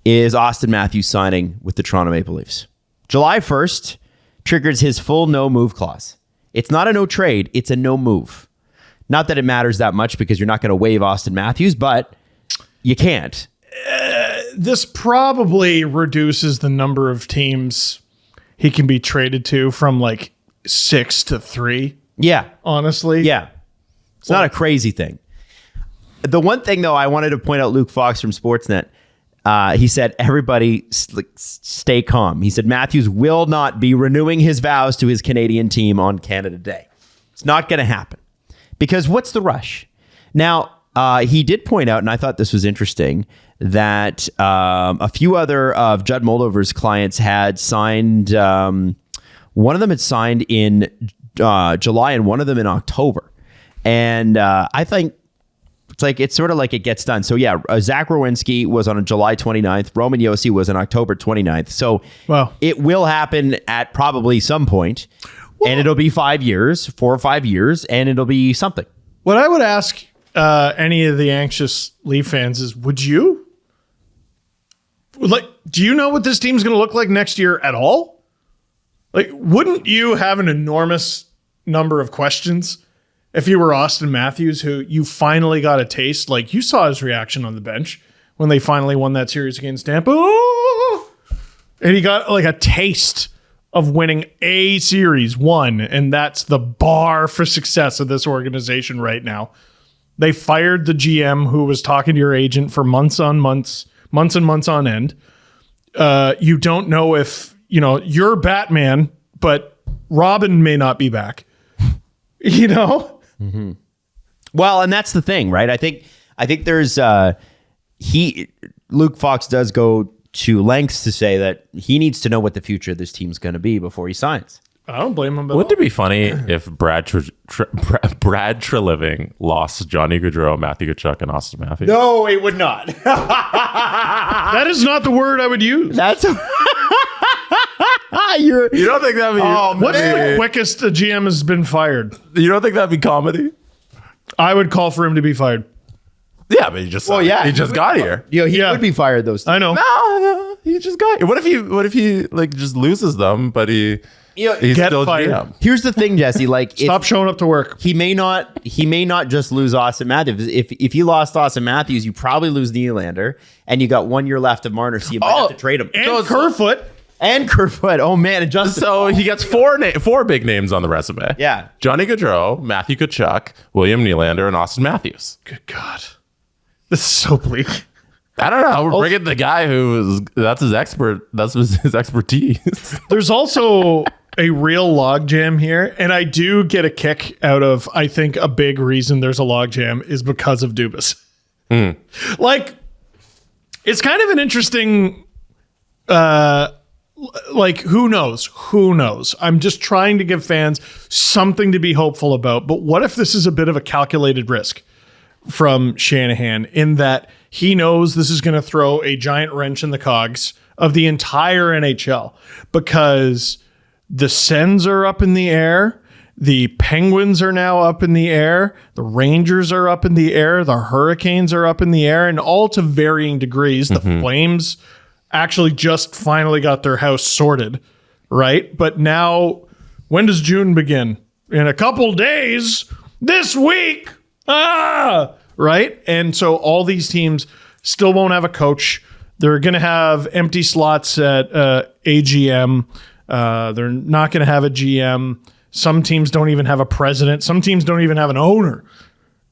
Is Auston Matthews signing with the Toronto Maple Leafs? July 1st triggers his full no move clause. It's not a no trade, it's a no move. Not that it matters that much because you're not going to waive Auston Matthews, but you can't. This probably reduces the number of teams he can be traded to from 6 to 3. Yeah. Honestly. Yeah. It's not a crazy thing. The one thing, though, I wanted to point out, Luke Fox from Sportsnet, he said, everybody stay calm. He said Matthews will not be renewing his vows to his Canadian team on Canada Day. It's not going to happen. Because what's the rush? Now, he did point out, and I thought this was interesting, that a few other of Judd Moldover's clients had signed, one of them had signed in July and one of them in October. And I think it's sort of like it gets done. So yeah, Zach Rowinski was on July 29th. Roman Josi was on October 29th. So it will happen at probably some point. And it'll be 5 years, 4 or 5 years, and it'll be something. What I would ask any of the anxious Leaf fans is, would you? Do you know what this team's going to look like next year at all? Wouldn't you have an enormous number of questions if you were Auston Matthews, who you finally got a taste? You saw his reaction on the bench when they finally won that series against Tampa. Oh! And he got a taste of winning a series, one, and that's the bar for success of this organization right now. They fired the GM who was talking to your agent for months and months on end. You don't know if, you're Batman, but Robin may not be back. Mm-hmm. Well, and that's the thing, right? I think there's Luke Fox does go to lengths to say that he needs to know what the future of this team's going to be before he signs. I don't blame him. Wouldn't it be funny if Brad Treliving lost Johnny Gaudreau, Matthew Tkachuk, and Auston Matthews? No, it would not. That is not the word I would use. That's you don't think that'd be? What's the quickest a GM has been fired? You don't think that'd be comedy? I would call for him to be fired. Yeah, but he just got here. He would be fired. Those I know. No, he just got here. What if he just loses them, but he's still fired. GM? Here's the thing, Jesse. Stop showing up to work. He may not just lose Auston Matthews. If you lost Auston Matthews, you probably lose Nylander, and you got 1 year left of Marner, so you might have to trade him. And Kerfoot. Oh man, it just so he gets four big names on the resume. Yeah, Johnny Gaudreau, Matthew Tkachuk, William Nylander, and Auston Matthews. Good God, this is so bleak. I don't know. We're bringing the guy that's his expertise. There's also a real logjam here, and I do get a kick out of. I think a big reason there's a logjam is because of Dubas. It's kind of an interesting. Who knows? I'm just trying to give fans something to be hopeful about. But what if this is a bit of a calculated risk from Shanahan in that he knows this is going to throw a giant wrench in the cogs of the entire NHL because the Sens are up in the air. The Penguins are now up in the air. The Rangers are up in the air. The Hurricanes are up in the air, and all to varying degrees. The Flames actually just finally got their house sorted, right? But now, when does June begin? In a couple days, this week, right? And so all these teams still won't have a coach. They're going to have empty slots at AGM. They're not going to have a GM. Some teams don't even have a president. Some teams don't even have an owner,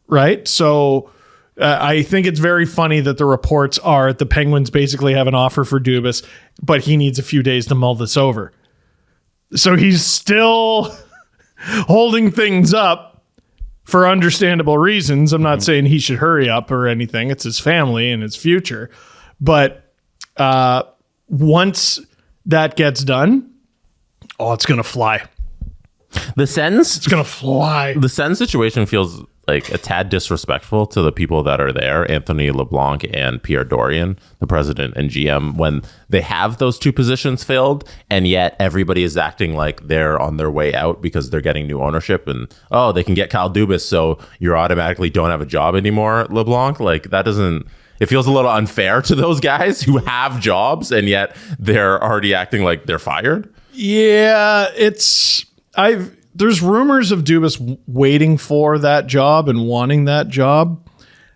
right? So I think it's very funny that the reports are the Penguins basically have an offer for Dubas, but he needs a few days to mull this over. So he's still holding things up for understandable reasons. I'm not saying he should hurry up or anything. It's his family and his future. But once that gets done, it's going to fly. It's going to fly. The Sens situation feels like a tad disrespectful to the people that are there, Anthony LeBlanc and Pierre Dorian, the president and GM, when they have those two positions filled, and yet everybody is acting like they're on their way out because they're getting new ownership and, they can get Kyle Dubas, so you automatically don't have a job anymore, LeBlanc. It feels a little unfair to those guys who have jobs, and yet they're already acting like they're fired. Yeah, there's rumors of Dubas waiting for that job and wanting that job.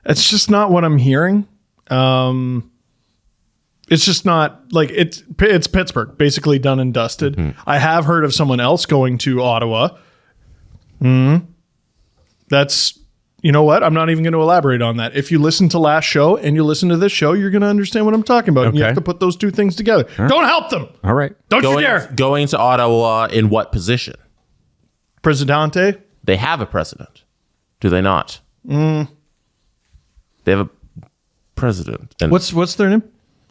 It's just not what I'm hearing. It's just not it's Pittsburgh, basically done and dusted. Mm-hmm. I have heard of someone else going to Ottawa. That's you know what? I'm not even going to elaborate on that. If you listen to last show and you listen to this show, you're going to understand what I'm talking about. And you Okay. have to put those two things together. Don't help them. All right. Don't you dare. Going to Ottawa in what position? Presidente. They have a president, do they not? They have a president. And What's their name?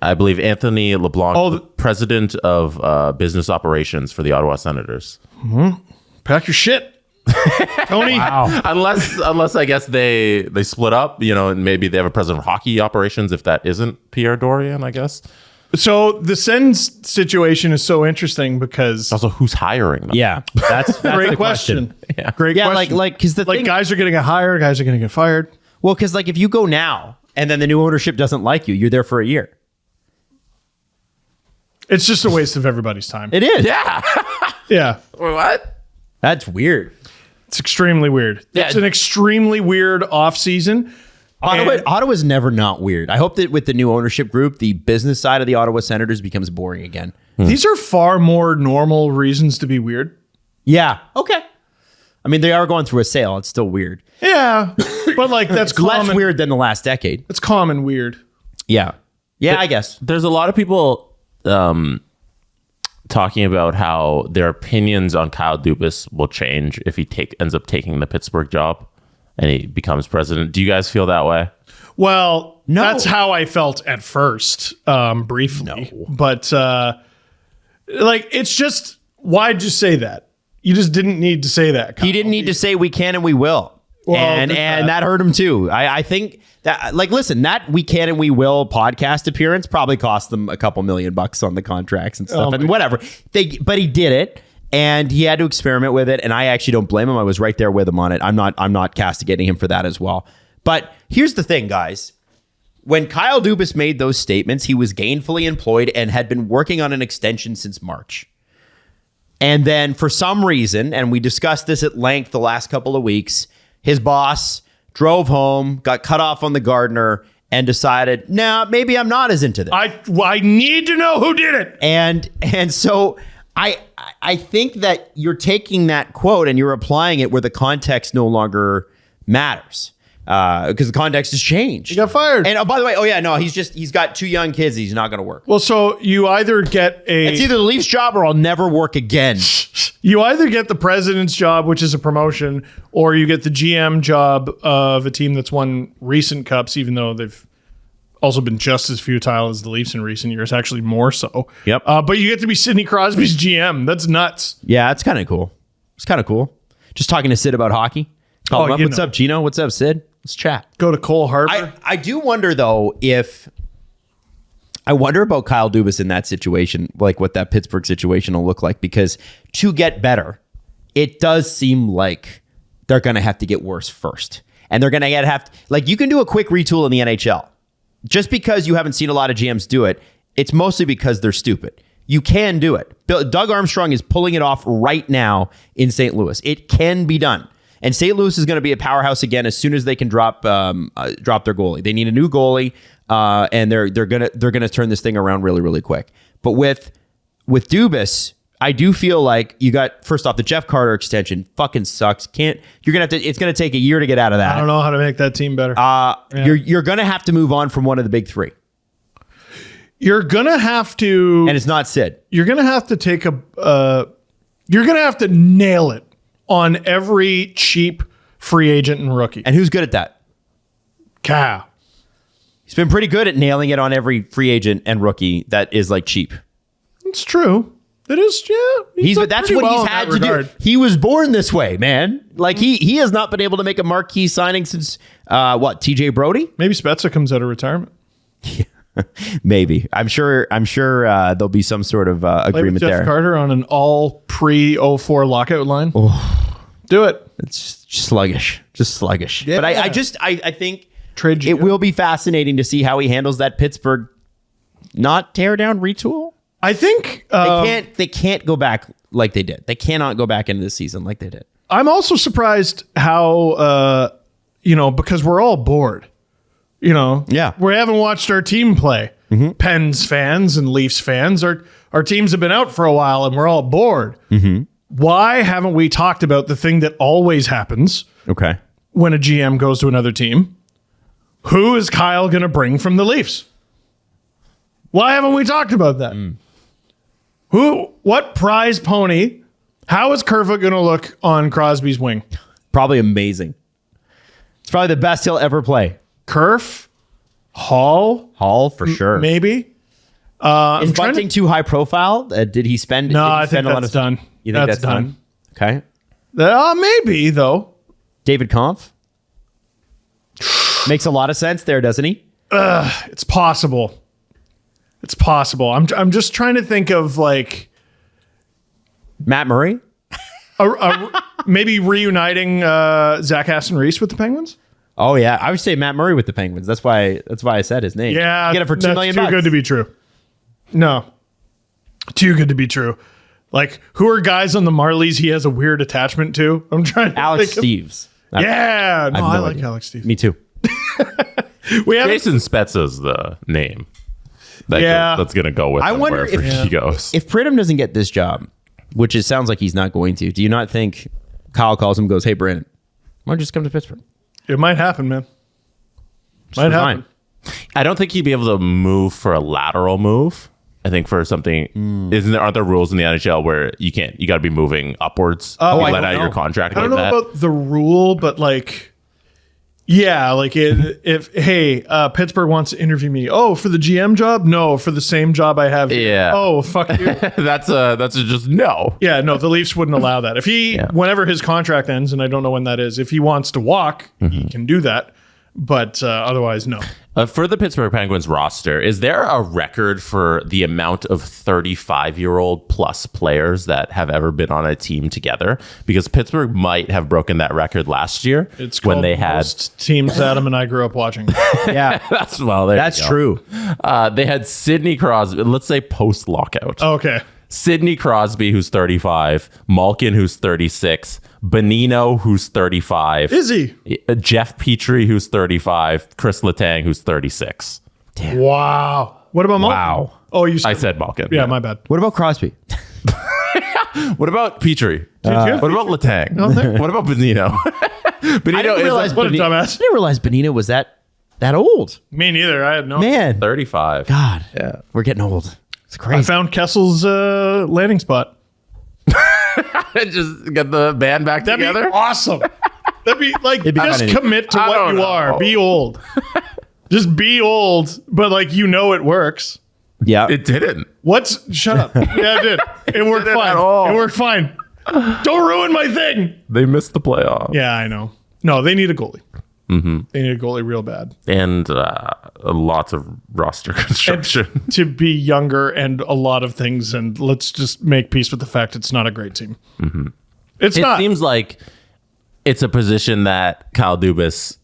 I believe Anthony LeBlanc, Oh, the president of business operations for the Ottawa Senators. Pack your shit. Tony. Wow. Unless I guess they split up, and maybe they have a president of hockey operations if that isn't Pierre Dorian, I guess. So the Sens situation is so interesting because Also, who's hiring them? Yeah. That's great the question. Yeah. Great Yeah, question. because the Like thing, guys are going to get hired, guys are going to get fired. well, because like if you go now and then the new ownership doesn't like you, you're there for a year. It's just a waste of everybody's time. It is. Yeah. Yeah. What? That's weird. It's extremely weird. Yeah. It's an extremely weird offseason. Ottawa's never not weird. I hope that with the new ownership group, the business side of the Ottawa Senators becomes boring again. These are far more normal reasons to be weird. Yeah. Okay. I mean, they are going through a sale. It's still weird. Yeah. But like that's It's less common. weird than the last decade. It's common weird. Yeah. Yeah, I guess. There's a lot of people talking about how their opinions on Kyle Dubas will change if he ends up taking the Pittsburgh job and he becomes president. Do you guys feel that way? Well, No. that's how I felt at first, briefly. No. But like it's just why'd you say that? You just didn't need to say that. He didn't need to say we can and we will. Well, and there's that hurt him too. I think that, like, listen, that we can and we will podcast appearance probably cost them a couple $1 million on the contracts and stuff Oh and my whatever. But he did it and he had to experiment with it. And I actually don't blame him. I was right there with him on it. I'm not castigating him for that as well. But here's the thing, guys. When Kyle Dubas made those statements, he was gainfully employed and had been working on an extension since March. And then for some reason, and we discussed this at length the last couple of weeks, his boss drove home, got cut off on the gardener, and decided, nah, maybe I'm not as into this. I need to know who did it. And so I think that you're taking that quote and you're applying it where the context no longer matters. Because the context has changed. He got fired. And by the way, he's got 2 young kids. He's not going to work. Well, so you either get It's either the Leafs job or I'll never work again. you either get the president's job, which is a promotion, or you get the GM job of a team that's won recent cups, even though they've also been just as futile as the Leafs in recent years, actually more so. Yep. But you get to be Sidney Crosby's GM. That's nuts. Yeah, it's kind of cool. It's kind of cool. Just talking to Sid about hockey. Call him up. you What's know. up, Gino? What's up, Sid? Let's chat. Go to Cole Harbour. I do wonder, though, I wonder about Kyle Dubas in that situation, like what that Pittsburgh situation will look like, because to get better, it does seem like they're going to have to get worse first. And they're going to like, you can do a quick retool in the NHL. Just because you haven't seen a lot of GMs do it, it's mostly because they're stupid. You can do it. Doug Armstrong is pulling it off right now in St. Louis. It can be done. And St. Louis is going to be a powerhouse again as soon as they can drop their goalie. They need a new goalie, and they're gonna turn this thing around really, really quick. But with Dubas, I do feel like you got, first off, the Jeff Carter extension fucking sucks. It's gonna take a year to get out of that. I don't know how to make that team better. You're gonna have to move on from one of the big 3, You're gonna have to, and it's not Sid. you're gonna have to take you're gonna have to nail it on every cheap free agent and rookie. And who's good at that? Cow. He's been pretty good at nailing it on every free agent and rookie that is like cheap. It's true. It is, yeah. That's what he's had to do. He was born this way, man. Like he has not been able to make a marquee signing since TJ Brody? Maybe Spezza comes out of retirement. Maybe. I'm sure there'll be some sort of Play with agreement Jeff there. Carter on an all pre-04 lockout line. Do it. It's just sluggish. Yeah. But I think Trade it GM. will be fascinating to see how he handles that Pittsburgh not tear down retool. I think They can't go back like they did. They cannot go back into the season like they did. I'm also surprised how because we're all bored. Yeah. We haven't watched our team play. Pens fans and Leafs fans, our teams have been out for a while and we're all bored. Why haven't we talked about the thing that always happens, Okay. when a GM goes to another team, who is Kyle going to bring from the Leafs? Why haven't we talked about that? What prize pony? How is Kerfoot going to look on Crosby's wing? Probably amazing. It's probably the best he'll ever play. Kerf, Hall for sure. maybe. Is Bunting too high profile? Did he spend? No, did he I think spend a lot that's of, done. You think that's done? Okay. Maybe though. David Kampf makes a lot of sense there, doesn't he? It's possible. It's possible. I'm just trying to think of like Matt Murray. Maybe reuniting Zach Aston Reese with the Penguins. Oh yeah, I would say Matt Murray with the Penguins. That's why I said his name. Yeah, you get it for $2 million. Too good to be true. No, too good to be true. Like, who are guys on the Marlies he has a weird attachment to? I'm trying to Alex think of- Steves. Yeah, no, I like idea. Alex Steves. Me too. We have Jason Spezza's the name. That's going to go with I him wonder wherever he goes. If Pridham doesn't get this job, which it sounds like he's not going to, do you not think Kyle calls him and goes, "Hey, Brandon, why don't you just come to Pittsburgh?" It might happen, man. Might happen. I don't think he'd be able to move for a lateral move. I think for something, aren't there rules in the NHL where you got to be moving upwards? I let don't out your know. contract I don't like know that. about the rule, but like, yeah, like if Pittsburgh wants to interview me, for the GM job, no, for the same job I have here. Yeah. Oh, fuck you. That's just no. Yeah, no, the Leafs wouldn't allow that. If whenever his contract ends, and I don't know when that is, if he wants to walk, he can do that. But otherwise, no. For the Pittsburgh Penguins roster, is there a record for the amount of 35-year-old plus players that have ever been on a team together? Because Pittsburgh might have broken that record last year It's when called they had most teams Adam and I grew up watching. Yeah, that's true. They had Sidney Crosby. Let's say post lockout. Okay. Sidney Crosby, who's 35, Malkin, who's 36, Bonino, who's 35, Is he? Jeff Petrie, who's 35, Chris Letang, who's 36. Wow. What about Malkin? Wow. Oh, you I said Malkin. Yeah, my bad. What about Crosby? What about Petrie? you have What about Letang? What about Bonino? Bonino is What a dumbass. I didn't realize Bonino was that old. Me neither. I had no. Man, 35. God, Yeah. we're getting old. It's I crazy. found Kessel's landing spot. Just get the band back That'd together. be awesome. That'd be like, be just kinda neat. commit to I what don't you know. are. Be old. Just be old, but like it works. Yeah, It didn't. Shut up. Yeah, it did. It worked didn't fine. at all. It worked fine. Don't ruin my thing. They missed the playoff. Yeah, I know. No, they need a goalie. Mm-hmm. They need a goalie real bad. And lots of roster construction. To be younger and a lot of things, and let's just make peace with the fact it's not a great team. Mm-hmm. It's It not. seems like it's a position that Kyle Dubas,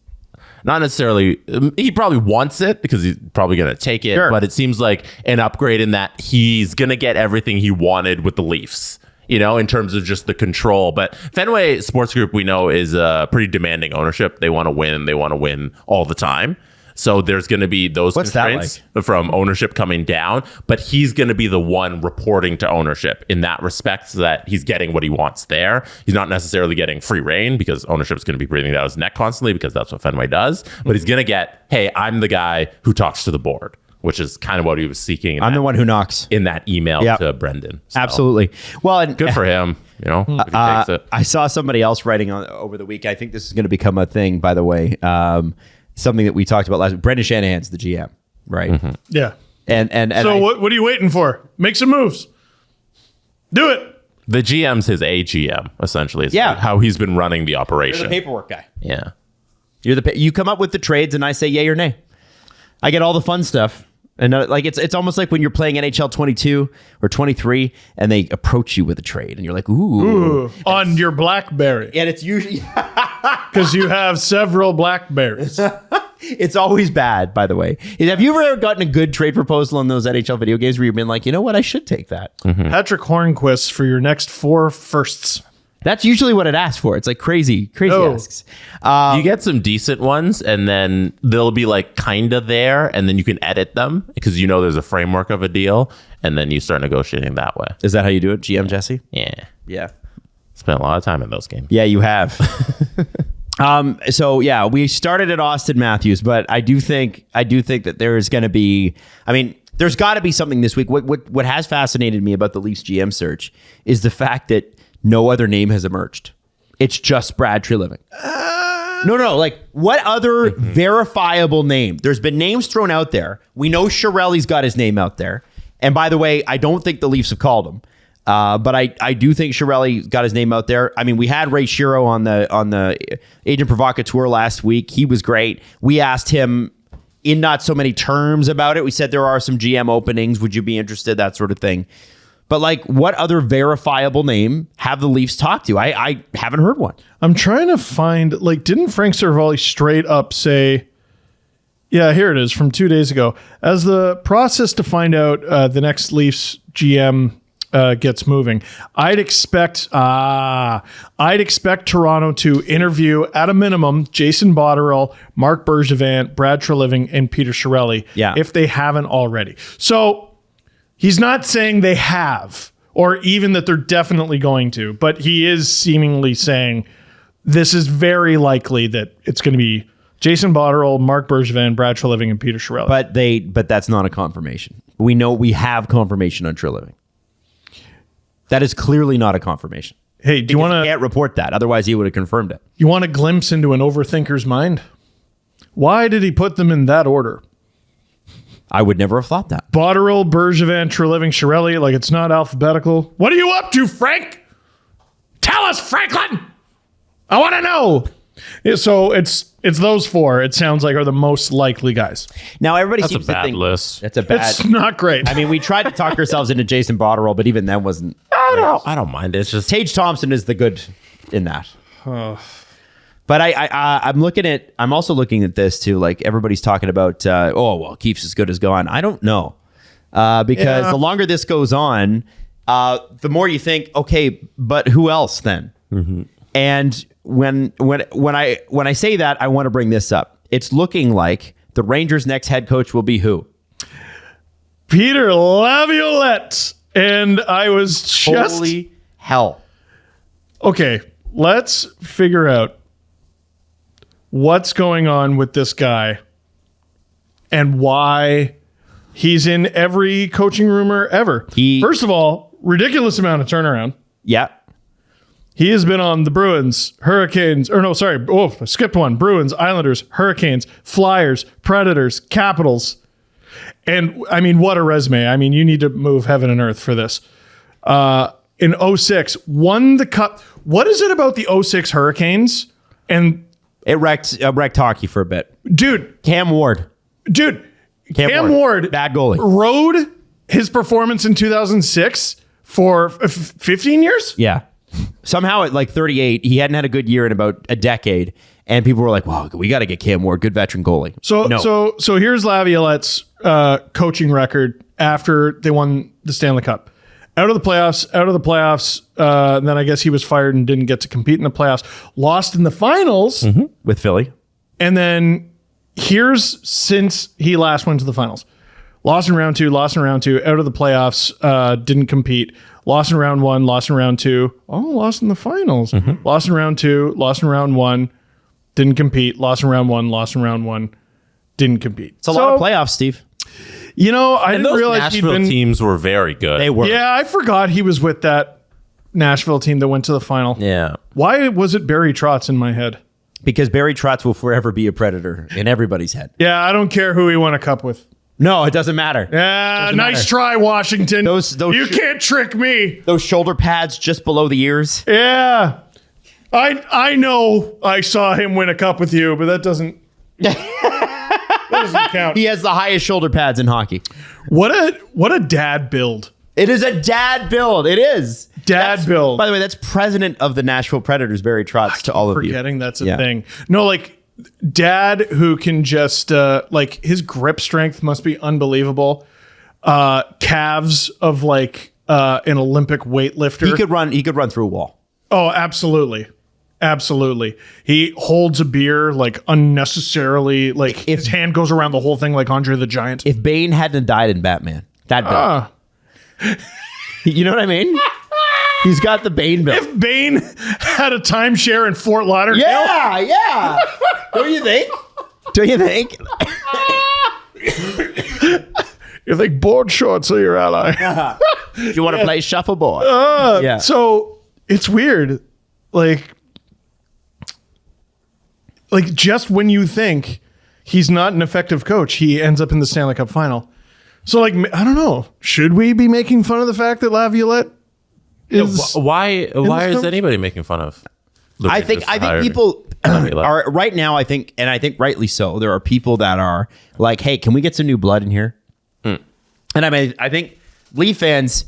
not necessarily, he probably wants it because he's probably going to take it, Sure. but it seems like an upgrade in that he's going to get everything he wanted with the Leafs, in terms of just the control. But Fenway Sports Group, we know, is pretty demanding ownership. They want to win. They want to win all the time. So there's going to be those What's that constraints from ownership coming down, but he's going to be the one reporting to ownership in that respect, so that he's getting what he wants there. He's not necessarily getting free reign because ownership's going to be breathing down his neck constantly because that's what Fenway does. But he's going to get, hey, I'm the guy who talks to the board, which is kind of what he was seeking. I'm the one who knocks. in that email Yep. to Brendan. So, Absolutely. Well, and good for him. If he takes it. I saw somebody else writing on over the week. I think this is going to become a thing, by the way. Something that we talked about last week. Brendan Shanahan's the GM, right? Mm-hmm. yeah. And So what are you waiting for? Make some moves. Do it. The GM's his AGM, essentially. Is Yeah. how he's been running the you're operation. the paperwork guy. Yeah. You come up with the trades, and I say yay or nay. I get all the fun stuff. And it's almost like when you're playing NHL 22 or 23 and they approach you with a trade and you're like, ooh. On your BlackBerry. And it's usually, Because you have several BlackBerries. it's always bad, by the way. Have you ever gotten a good trade proposal on those NHL video games where you've been like, you know what, I should take that? Patrick Hornquist for your next 4 firsts. That's usually what it asks for. It's like crazy No. asks. You get some decent ones, and then they'll be like kind of there, and then you can edit them because there's a framework of a deal, and then you start negotiating that way. Is that how you do it, GM Jesse? Yeah. Yeah. Spent a lot of time in those games. Yeah, you have. So yeah, we started at Auston Matthews, but I do think that there is going to be. I mean, there's got to be something this week. What has fascinated me about the Leafs GM search is the fact that no other name has emerged. It's just Brad Treliving. No. Like, what other verifiable name? There's been names thrown out there. We know Chiarelli's got his name out there. And by the way, I don't think the Leafs have called him. But I do think Chiarelli got his name out there. I mean, we had Ray Shero on the Agent Provocateur last week. He was great. We asked him in not so many terms about it. We said there are some GM openings. Would you be interested? That sort of thing. But like, what other verifiable name have the Leafs talked to? I haven't heard one. I'm trying to find, like, didn't Frank Cervalli straight up say, yeah, here it is from 2 days ago. As the process to find out the next Leafs GM gets moving, I'd expect Toronto to interview at a minimum Jason Botterill, Marc Bergevin, Brad Treliving, and Peter Chiarelli. Yeah. If they haven't already. So he's not saying they have, or even that they're definitely going to, but he is seemingly saying this is very likely that it's going to be Jason Botterill, Marc Bergevin, Brad Treliving, and Peter Chiarelli. But that's not a confirmation. We know we have confirmation on Treliving. That is clearly not a confirmation. Hey, do you want to? Can't report that. Otherwise, he would have confirmed it. You want a glimpse into an overthinker's mind? Why did he put them in that order? I would never have thought that. Botterill, Bergevin, Treliving, Chiarelli. Like, it's not alphabetical. What are you up to, Frank? Tell us, Franklin. I want to know. Yeah, so it's those four. It sounds like are the most likely guys. Now everybody That's seems a bad to think list. That's a bad. It's not great. I mean, we tried to talk ourselves into Jason Botterill, but even that wasn't. I don't mind. It's just Tage Thompson is the good in that. But I'm also looking at this too. Like, everybody's talking about, Keefe's as good as gone. I don't know, because the longer this goes on, the more you think, okay, but who else then? Mm-hmm. And when I say that, I want to bring this up. It's looking like the Rangers' next head coach will be who? Peter Laviolette. And I was just... Holy hell. Okay, let's figure out what's going on with this guy and why he's in every coaching rumor ever. First of all, ridiculous amount of turnaround. Yeah. He has been on the Bruins, Hurricanes, I skipped one. Bruins, Islanders, Hurricanes, Flyers, Predators, Capitals. And, I mean, what a resume. I mean, you need to move heaven and earth for this. In 2006, won the Cup. What is it about the 2006 Hurricanes? And it wrecked hockey for a bit. Dude. Cam Ward. Cam Ward. Bad goalie. Rode his performance in 2006 for 15 years? Yeah. Somehow at like 38, he hadn't had a good year in about a decade, and people were like, "Wow, we got to get Cam Ward, good veteran goalie." So here's Laviolette's coaching record after they won the Stanley Cup. Out of the playoffs. Then I guess he was fired and didn't get to compete in the playoffs. Lost in the finals with Philly, and then here's since he last went to the finals. Lost in round two. Out of the playoffs. Didn't compete. Lost in round one, lost in round two. Oh, lost in the finals. Lost in round two, lost in round one. Didn't compete. Lost in round one. Didn't compete. It's a lot of playoffs, Steve. You know, I didn't realize Nashville teams were very good. They were. Yeah, I forgot he was with that Nashville team that went to the final. Yeah. Why was it Barry Trotz in my head? Because Barry Trotz will forever be a Predator in everybody's head. Yeah, I don't care who he won a cup with. No, it doesn't matter. Yeah, nice try, Washington. You can't trick me. Those shoulder pads just below the ears. Yeah. I know I saw him win a cup with you, but that doesn't count. He has the highest shoulder pads in hockey. What a dad build. It is a dad build. It is. Build. By the way, that's president of the Nashville Predators, Barry Trotz, to all of you. Forgetting that's a thing. No, like, dad who can just like, his grip strength must be unbelievable. Calves of like an Olympic weightlifter. He could run through a wall. Oh, absolutely. He holds a beer like unnecessarily, like if his hand goes around the whole thing like Andre the Giant. If Bane hadn't died in Batman, that build. You know what I mean? He's got the Bain bill. If Bain had a timeshare in Fort Lauderdale. Yeah. Don't you think? You think board shorts are your ally. Do you want to play shuffleboard? Yeah. So it's weird. Like just when you think he's not an effective coach, he ends up in the Stanley Cup final. So like, I don't know. Should we be making fun of the fact that Laviolette is... Why is anybody making fun of the I Rangers think to hire people Laviolette? are right now. I think rightly so. There are people that are like, "Hey, can we get some new blood in here?" And I think Leaf fans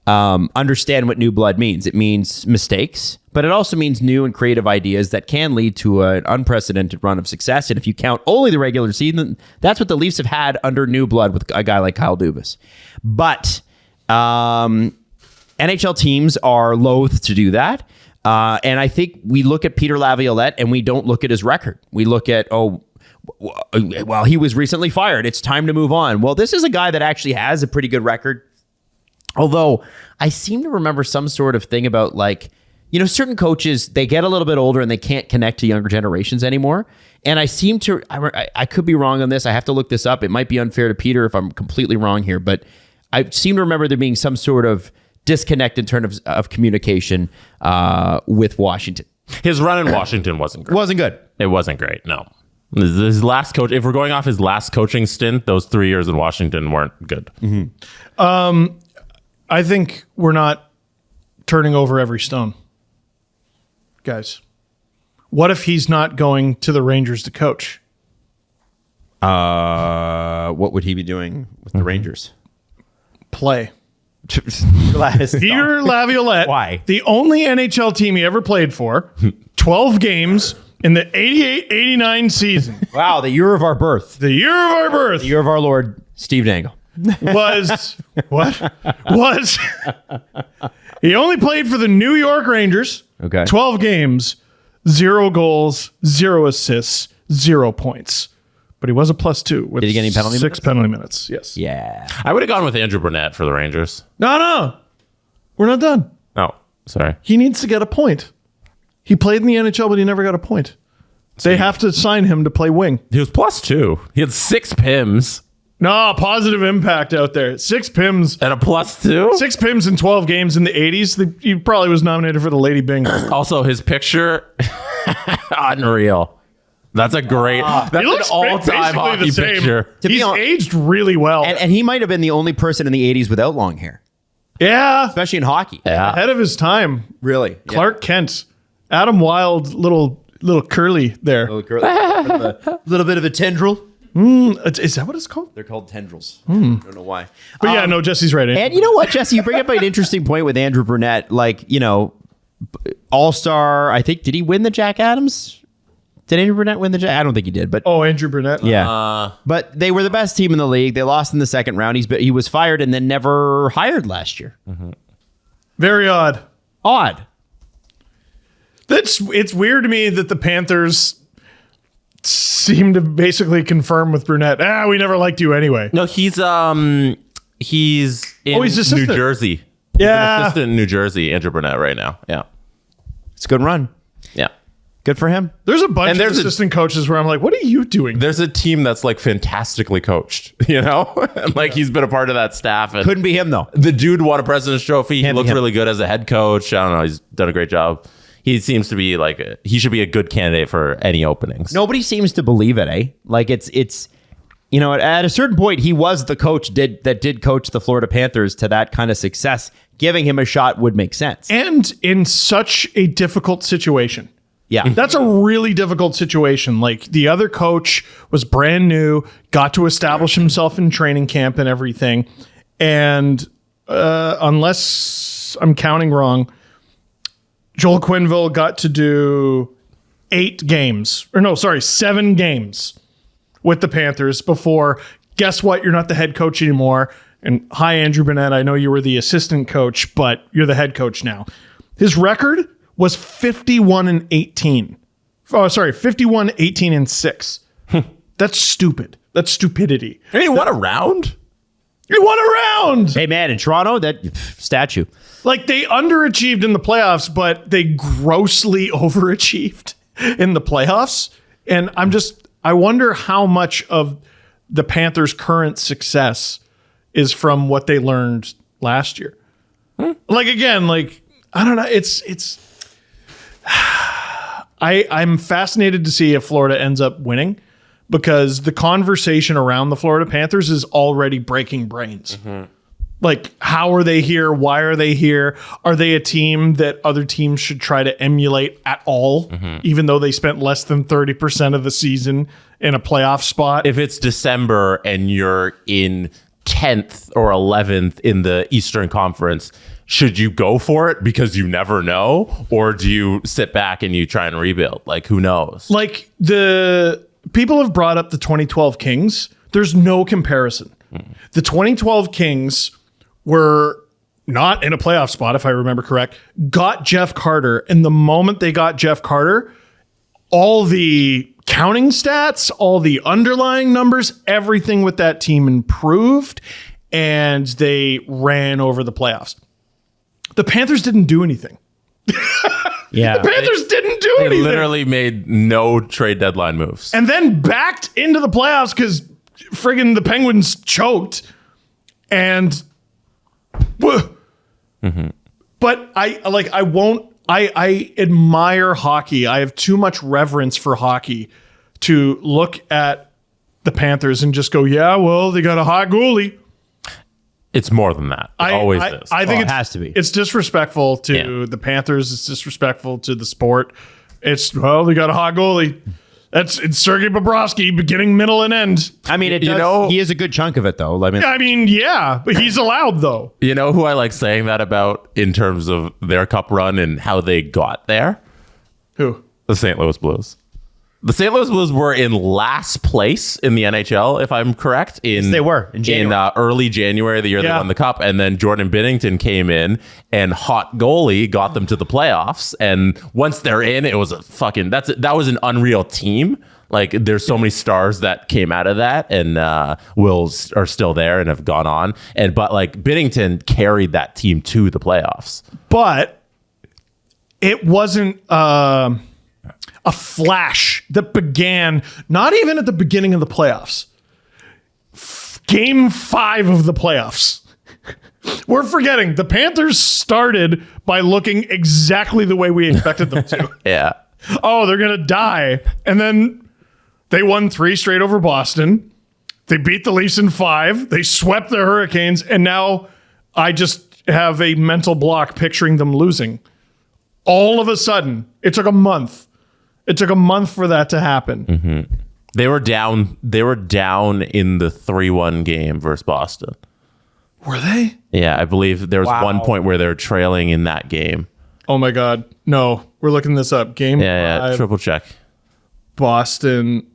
understand what new blood means. It means mistakes, but it also means new and creative ideas that can lead to an unprecedented run of success. And if you count only the regular season, that's what the Leafs have had under new blood with a guy like Kyle Dubas. But NHL teams are loath to do that. And I think we look at Peter Laviolette and we don't look at his record. We look at, well, he was recently fired. It's time to move on. Well, this is a guy that actually has a pretty good record. Although I seem to remember some sort of thing about certain coaches, they get a little bit older and they can't connect to younger generations anymore. And I seem to, I could be wrong on this. I have to look this up. It might be unfair to Peter if I'm completely wrong here, but I seem to remember there being some sort of disconnect in terms of communication with Washington. His run in Washington wasn't great. Wasn't good. It wasn't great. No. His last coach, if we're going off his last coaching stint, those 3 years in Washington weren't good. I think we're not turning over every stone. Guys, what if he's not going to the Rangers to coach? What would he be doing with the Rangers? Play. Gladys, Peter Laviolette. Why? The only NHL team he ever played for, 12 games in the 88-89 season. Wow, the year of our birth. The year of our birth. The year of our Lord, Steve Dangle. Was he only played for the New York Rangers. Okay. 12 games, 0 goals, 0 assists, 0 points. But he was a +2 with Did he get any penalty 6 minutes? penalty minutes. Yes. Yeah. I would have gone with Andrew Burnett for the Rangers. No. We're not done. Oh, sorry. He needs to get a point. He played in the NHL, but he never got a point. They have to sign him to play wing. He was +2. He had 6 PIMs No, positive impact out there. 6 PIMs. and a +2. 6 PIMs in 12 games in the 80s. He probably was nominated for the Lady Byng. Also, his picture, unreal. That's a great, that's an all-time basically hockey the same. picture. He's aged really well. And he might have been the only person in the 80s without long hair, yeah. especially in hockey. Yeah. Ahead of his time. Really. Clark Kent. Adam Wilde, little curly there. A little bit of a tendril. Is that what it's called? They're called tendrils. I don't know why. But yeah, no, Jesse's right. And you know what, Jesse? You bring up an interesting point with Andrew Burnett. All-Star, I think, did he win the Jack Adams? Did Andrew Burnett win the Jack? I don't think he did, but Andrew Burnett. yeah. But they were the best team in the league. They lost in the second round. He was fired and then never hired last year. Mm-hmm. Very odd. Odd. It's weird to me that the Panthers seem to basically confirm with Burnett. We never liked you anyway. No, he's in he's New assistant. Jersey. He's Yeah. an assistant in New Jersey, Andrew Burnett right now. Yeah. It's a good run. Yeah. Good for him. There's a bunch And of there's a- assistant coaches where I'm like, what are you doing? There's a team that's fantastically coached, and he's been a part of that staff. And Couldn't be him, though. the dude won a President's Trophy. He Can't be looked him. really good as a head coach. I don't know. He's done a great job. He seems to be he should be a good candidate for any openings. Nobody seems to believe it, eh? It's at a certain point, he was the coach that did coach the Florida Panthers to that kind of success. Giving him a shot would make sense. And in such a difficult situation. Yeah. That's a really difficult situation. Like, the other coach was brand new, got to establish himself in training camp and everything. And unless I'm counting wrong, Joel Quenneville got to do 7 games with the Panthers before, guess what? You're not the head coach anymore. And hi, Andrew Burnett. I know you were the assistant coach, but you're the head coach now. His record was 51-18. Oh, sorry, 51-18-6. That's stupid. That's stupidity. I mean, he won a round. You won a round. Hey, man, in Toronto, that statue. Like, they underachieved in the playoffs, but they grossly overachieved in the playoffs. And I wonder how much of the Panthers' current success is from what they learned last year. Like, again, like, I don't know. I'm fascinated to see if Florida ends up winning, because the conversation around the Florida Panthers is already breaking brains. Like, how are they here? Why are they here? Are they a team that other teams should try to emulate at all, even though they spent less than 30% of the season in a playoff spot? If it's December and you're in 10th or 11th in the Eastern Conference, should you go for it because you never know? Or do you sit back and you try and rebuild? Like, who knows? Like, the people have brought up the 2012 Kings. There's no comparison. The 2012 Kings were not in a playoff spot, if I remember correct, got Jeff Carter. And the moment they got Jeff Carter, all the counting stats, all the underlying numbers, everything with that team improved, and they ran over the playoffs. The Panthers didn't do anything. Yeah. The Panthers didn't do They anything. literally made no trade deadline moves. And then backed into the playoffs because friggin' the Penguins choked. And but I admire hockey. I have too much reverence for hockey to look at the Panthers and just go, yeah, well, they got a hot goalie. It's more than that. It always is. I think it has to be. It's disrespectful to the Panthers. It's disrespectful to the sport. They got a hot goalie. It's Sergei Bobrovsky, beginning, middle, and end. I mean, he is a good chunk of it, though. I mean, yeah, but he's allowed, though. You know who I like saying that about in terms of their cup run and how they got there? Who? The St. Louis Blues. The St. Louis Blues were in last place in the NHL, if I'm correct. Yes, they were in January. In early January, the year they won the cup, and then Jordan Binnington came in, and hot goalie got them to the playoffs. And once they're in, it was that was an unreal team. Like, there's so many stars that came out of that, and are still there and have gone on. But like, Binnington carried that team to the playoffs. But it wasn't a flash that began not even at the beginning of the playoffs. Game 5 of the playoffs. We're forgetting the Panthers started by looking exactly the way we expected them to. Yeah. Oh, they're going to die. And then they won 3 straight over Boston. They beat the Leafs in 5. They swept the Hurricanes. And now I just have a mental block picturing them losing. All of a sudden, it took a month. It took a month for that to happen. Mm-hmm. They were down in the 3-1 game versus Boston. Were they? Yeah, I believe there was one point where they were trailing in that game. Oh my God. No, we're looking this up. Game 5, triple check. Boston,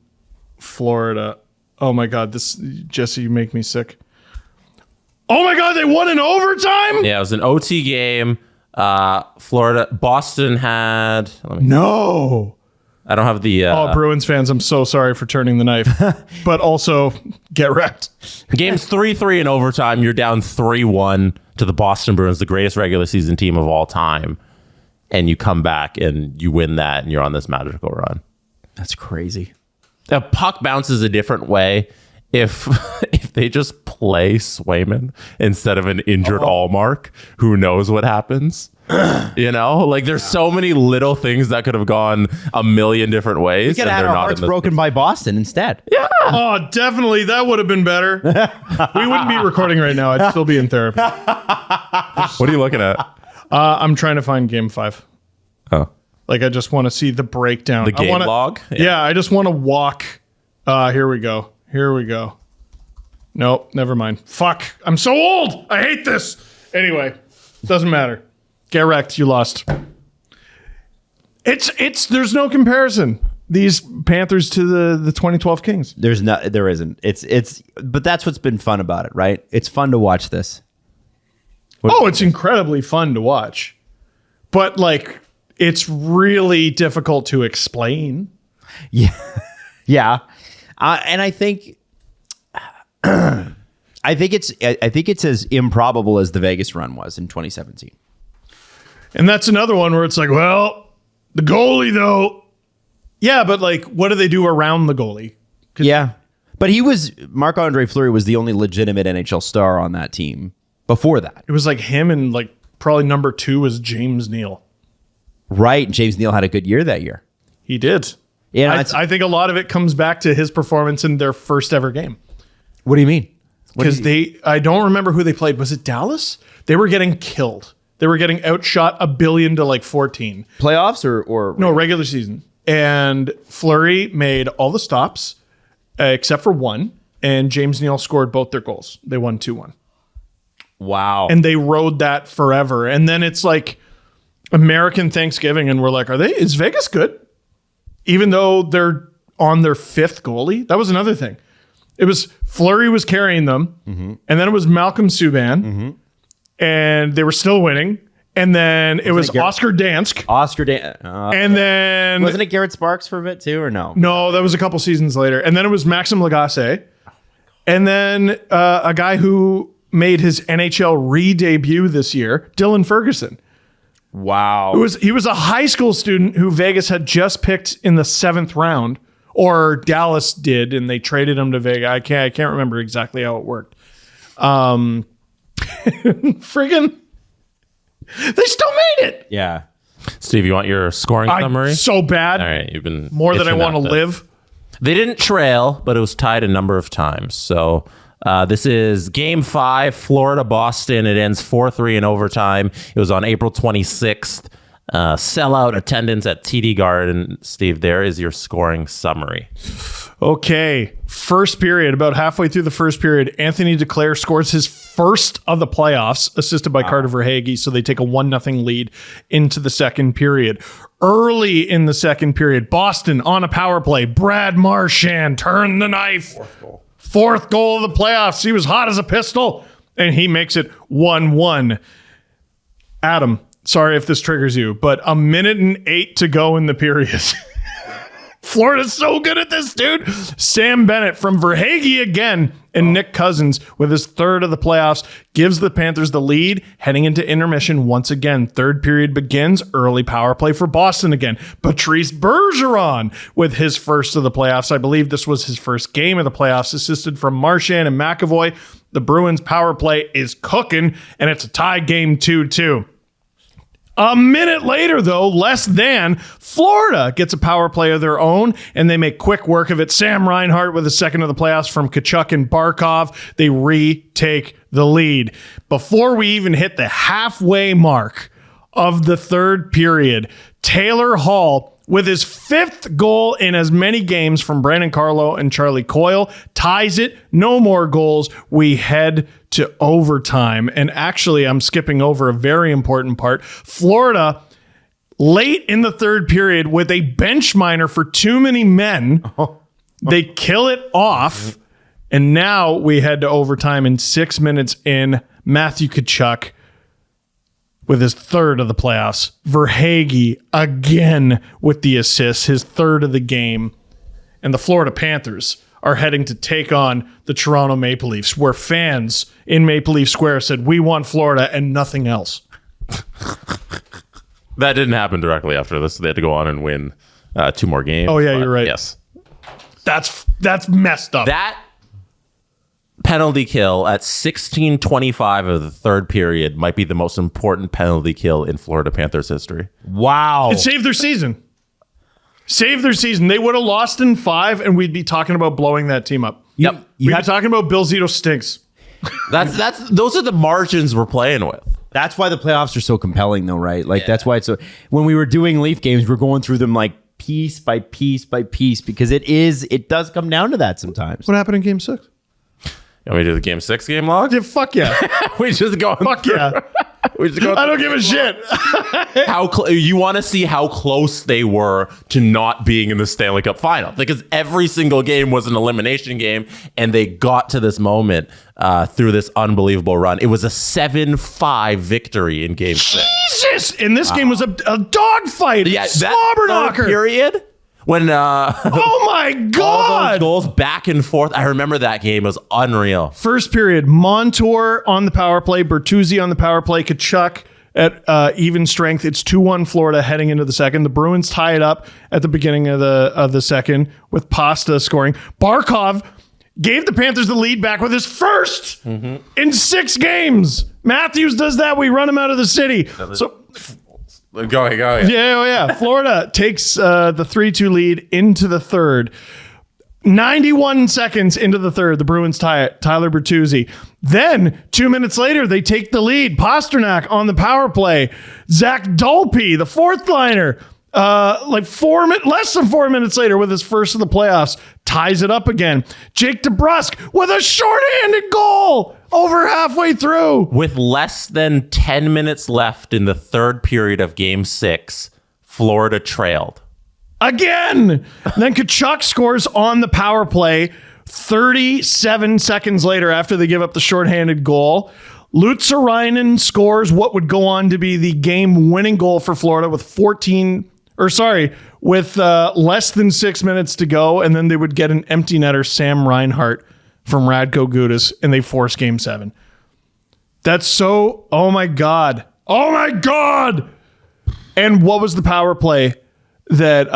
Florida. Oh my God. Jesse, you make me sick. Oh my God, they won in overtime? Yeah, it was an OT game. Boston had... No. I don't have the... Bruins fans, I'm so sorry for turning the knife. But also, get wrecked. Game's 3-3 in overtime. You're down 3-1 to the Boston Bruins, the greatest regular season team of all time. And you come back and you win that, and you're on this magical run. That's crazy. The puck bounces a different way if they just play Swayman instead of an injured Allmark. Who knows what happens? You know, like, there's so many little things that could have gone a million different ways. We could have had our hearts broken by Boston instead. Yeah. Oh, definitely. That would have been better. We wouldn't be recording right now. I'd still be in therapy. What are you looking at? I'm trying to find game 5. Oh. Like, I just want to see the breakdown. The game log? Yeah, I just want to walk. Here we go. Nope, never mind. Fuck. I'm so old. I hate this. Anyway, doesn't matter. Get wrecked. You lost. There's no comparison. These Panthers to the 2012 Kings. There isn't. But that's what's been fun about it, right? It's fun to watch this. It's incredibly fun to watch. But like, it's really difficult to explain. Yeah. Yeah. And I think I think it's as improbable as the Vegas run was in 2017. And that's another one where it's like, well, the goalie though. Yeah, but like, what do they do around the goalie? Yeah. But Marc-Andre Fleury was the only legitimate NHL star on that team before that. It was like him and like probably number 2 was James Neal. Right. James Neal had a good year that year. He did. Yeah, I think a lot of it comes back to his performance in their first ever game. What do you mean? Because I don't remember who they played. Was it Dallas? They were getting killed. They were getting outshot 1 billion to like 14. Playoffs or No, regular season. And Fleury made all the stops except for one. And James Neal scored both their goals. They won 2-1. Wow. And they rode that forever. And then it's like American Thanksgiving. And we're like, is Vegas good? Even though they're on their 5th goalie. That was another thing. It was Fleury was carrying them. Mm-hmm. And then it was Malcolm Subban. Mm-hmm. And they were still winning. And then it was Oscar Dansk. And then... Wasn't it Garrett Sparks for a bit too, or no? No, that was a couple seasons later. And then it was Maxime Lagacé. And then a guy who made his NHL re-debut this year, Dylan Ferguson. Wow. He was a high school student who Vegas had just picked in the 7th round. Or Dallas did, and they traded him to Vegas. I can't remember exactly how it worked. Friggin'... They still made it. Yeah. Steve, you want your scoring summary? So bad. All right, you've been more than I want to live. They didn't trail, but it was tied a number of times. So this is Game 5, Florida-Boston. It ends 4-3 in overtime. It was on April 26th. Sellout attendance at TD Garden. Steve, there is your scoring summary. Okay. First period, about halfway through the first period, Anthony Duclair scores his first of the playoffs, assisted by Carter Verhaeghe, so they take a 1-0 lead into the second period. Early in the second period, Boston on a power play. Brad Marchand turned the knife. Fourth goal of the playoffs. He was hot as a pistol, and he makes it 1-1. Adam, sorry if this triggers you, but 1:08 to go in the period. Florida's so good at this, dude. Sam Bennett from Verhaeghe again, and Nick Cousins with his 3rd of the playoffs gives the Panthers the lead heading into intermission once again. Third period begins. Early power play for Boston again. Patrice Bergeron with his 1st of the playoffs. I believe this was his first game of the playoffs, assisted from Marchand and McAvoy. The Bruins power play is cooking, and it's a tie game 2-2. A minute later, though, less than, Florida gets a power play of their own, and they make quick work of it. Sam Reinhart with a 2nd of the playoffs from Tkachuk and Barkov. They retake the lead. Before we even hit the halfway mark of the 3rd period, Taylor Hall, with his 5th goal in as many games from Brandon Carlo and Charlie Coyle, ties it. No more goals. We head to overtime. And actually, I'm skipping over a very important part. Florida, late in the 3rd period, with a bench minor for too many men, they kill it off. And now we head to overtime in 6 minutes in. Matthew Tkachuk with his 3rd of the playoffs. Verhaeghe again with the assist, his 3rd of the game. And the Florida Panthers are heading to take on the Toronto Maple Leafs, where fans in Maple Leaf Square said, we want Florida and nothing else. That didn't happen directly after this. They had to go on and win 2 more games. Oh, yeah, you're right. Yes. That's messed up. That penalty kill at 16:25 of the 3rd period might be the most important penalty kill in Florida Panthers history. Wow. It saved their season. They would have lost in 5, and we'd be talking about blowing that team up. Yep. We'd be talking about Bill Zito stinks. Those are the margins we're playing with. That's why the playoffs are so compelling, though, right? Like, that's why it's so... When we were doing Leaf games, we're going through them like piece by piece by piece, because it does come down to that sometimes. What happened in Game 6? You want me to do the Game 6 game log? Yeah, fuck yeah. We just go. Fuck yeah. I don't give a shit. You want to see how close they were to not being in the Stanley Cup final, because every single game was an elimination game, and they got to this moment through this unbelievable run. It was a 7-5 victory in Game 6. Jesus! And this game was a dogfight. Yeah, Slobber that knocker. period When Oh my all God. those goals back and forth. I remember that game. It was unreal. First period, Montour on the power play, Bertuzzi on the power play, Kachuk at even strength. It's 2-1 Florida heading into the second. The Bruins tie it up at the beginning of the second with Pasta scoring. Barkov gave the Panthers the lead back with his first in 6 games. Matthews does that. We run him out of the city. So Go ahead. yeah. Florida takes the 3-2 lead into the third. 91 seconds into the third, the Bruins tie it. Tyler Bertuzzi. Then 2 minutes later, they take the lead. Pasternak on the power play. Zach Dolpe, the fourth liner, less than 4 minutes later, with his first of the playoffs, ties it up again. Jake DeBrusk with a shorthanded goal over halfway through. With less than 10 minutes left in the third period of Game 6, Florida trailed. Again. Then Kachuk scores on the power play 37 seconds later after they give up the shorthanded goal. Lutzerainen scores what would go on to be the game-winning goal for Florida with less than 6 minutes to go, and then they would get an empty netter, Sam Reinhart, from Radko Gudas, and they force Game 7. That's so... Oh, my God. Oh, my God! And what was the power play that...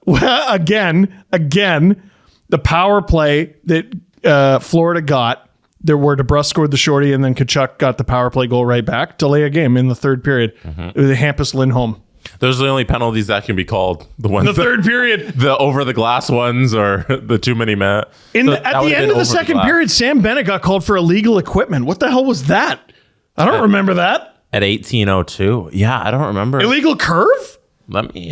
again, the power play that Florida got, there were DeBrusk scored the shorty, and then Kachuk got the power play goal right back. Delay a game in the third period. It was the Hampus Lindholm. Those are the only penalties that can be called. The ones The third period. The over the glass ones or the too many men. At the end of the second period, Sam Bennett got called for illegal equipment. What the hell was that? I don't remember that. At 18:02. Yeah, I don't remember. Illegal curve? Let me He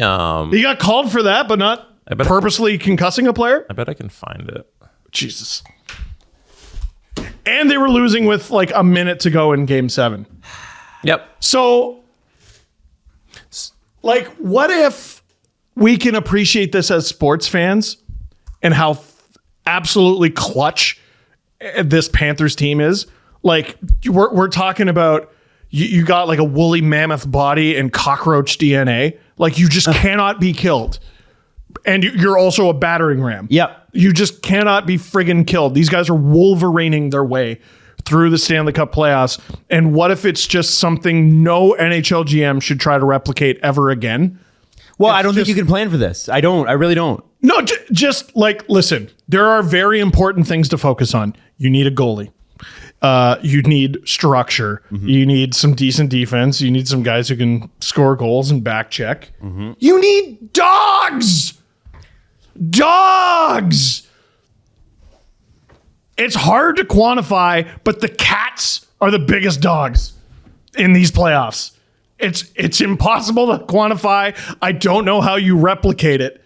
got called for that, but not purposely concussing a player? I bet I can find it. Jesus. And they were losing with like a minute to go in Game 7. Yep. So, like, what if we can appreciate this as sports fans and how absolutely clutch this Panthers team is? Like, we're talking about you got like a woolly mammoth body and cockroach DNA. Like, you just cannot be killed. And you're also a battering ram. Yep. You just cannot be friggin' killed. These guys are Wolverining their way through the Stanley Cup playoffs. And what if it's just something no NHL GM should try to replicate ever again? Well, I don't think you can plan for this. I really don't. No, just like, listen, there are very important things to focus on. You need a goalie. You need structure. You need some decent defense. You need some guys who can score goals and back check. You need dogs. Dogs. It's hard to quantify, but the Cats are the biggest dogs in these playoffs. It's impossible to quantify. I don't know how you replicate it.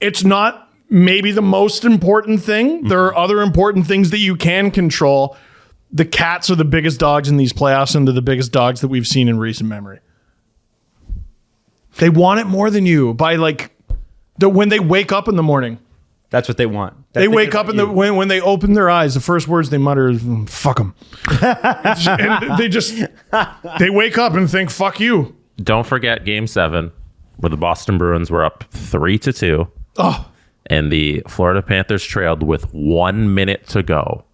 It's not maybe the most important thing. There are other important things that you can control. The Cats are the biggest dogs in these playoffs, and they're the biggest dogs that we've seen in recent memory. They want it more than you by when they wake up in the morning. That's what they want. They wake up when they open their eyes, the first words they mutter is "fuck them," and they wake up and think "fuck you." Don't forget Game 7, where the Boston Bruins were up 3-2. Oh, And the Florida Panthers trailed with 1 minute to go.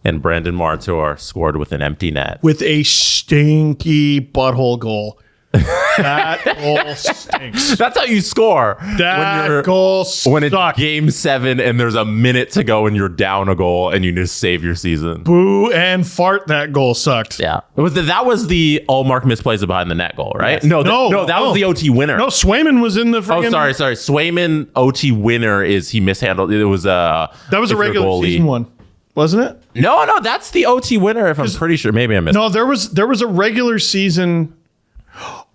And Brandon Montour scored with an empty net. with a stinky butthole goal. That goal stinks. That's how you score. That goal When it's sucked. Game 7 and there's a minute to go and you're down a goal and you just save your season. Boo and fart. That goal sucked. Yeah. That was the Allmark misplays behind the net goal, right? Yes. No, that was the OT winner. No, Swayman was in the. Oh, sorry. Swayman OT winner is he mishandled. It was a. That was a regular season one, wasn't it? No, that's the OT winner. If I'm pretty sure, maybe I missed. No, there was a regular season.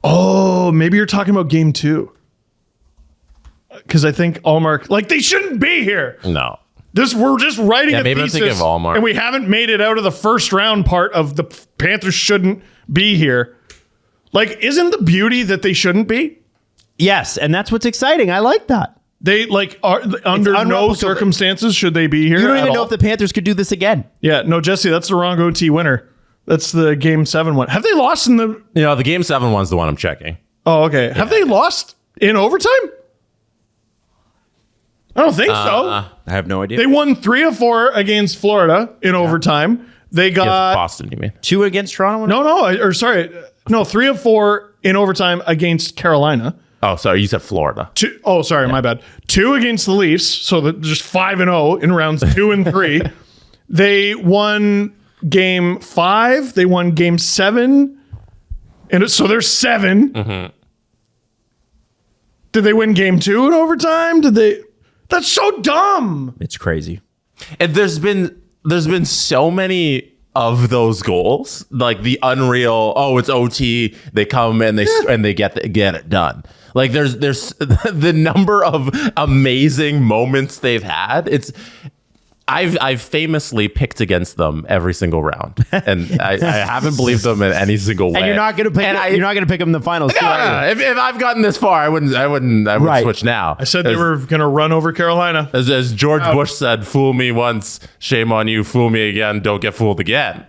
Oh, maybe you're talking about Game 2. Because I think Allmark, they shouldn't be here. No. We're just writing a maybe I'm thesis, thinking of Allmark. and we haven't made it out of the first round part of the Panthers shouldn't be here. Isn't the beauty that they shouldn't be? Yes, and that's what's exciting. I like that. They are under no circumstances should they be here. You don't at even know all. if the Panthers could do this again. Yeah, no, Jesse, that's the wrong OT winner. That's the Game 7 one. Have they lost in the? The Game 7 one's the one I'm checking. Oh, okay. Have they lost in overtime? I don't think so. I have no idea. They won 3 of 4 against Florida in overtime. They got Boston, you mean? 2 against Toronto? No, 3 of 4 in overtime against Carolina. Oh, sorry. You said Florida. My bad. 2 against the Leafs, so that just 5-0 in rounds 2 and 3. They won game 5. They won game 7, and so there's 7. Mm-hmm. Did they win game 2 in overtime? Did they? That's so dumb. It's crazy. And there's been so many of those goals, like the unreal. Oh, it's OT. They come and they get it done. Like there's the number of amazing moments they've had. I've famously picked against them every single round, and I haven't believed them in any single way. And you're not going to pick. You're not going to pick them in the finals. No. If I've gotten this far, I would switch now. I said they were going to run over Carolina. As George Bush said, "Fool me once, shame on you. Fool me again, don't get fooled again."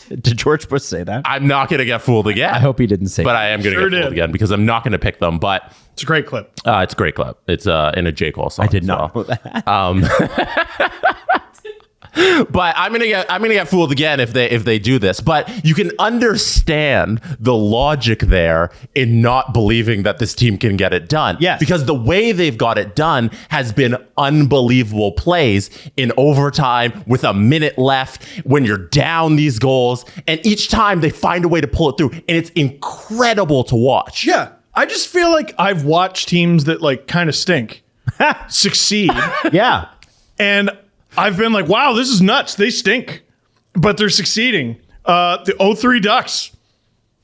Did George Bush say that? I'm not going to get fooled again. I hope he didn't say but that. I am going to get fooled again because I'm not going to pick them. But it's a great clip. It's a great clip. It's in a J. Cole song. I did not know that. But I'm gonna get fooled again if they do this. But you can understand the logic there in not believing that this team can get it done. Yes. Because the way they've got it done has been unbelievable plays in overtime with a minute left when you're down these goals. And each time they find a way to pull it through. And it's incredible to watch. Yeah. I just feel like I've watched teams that like kind of stink succeed. Yeah. And I've been like, wow, this is nuts. They stink, but they're succeeding. The 0-3 Ducks,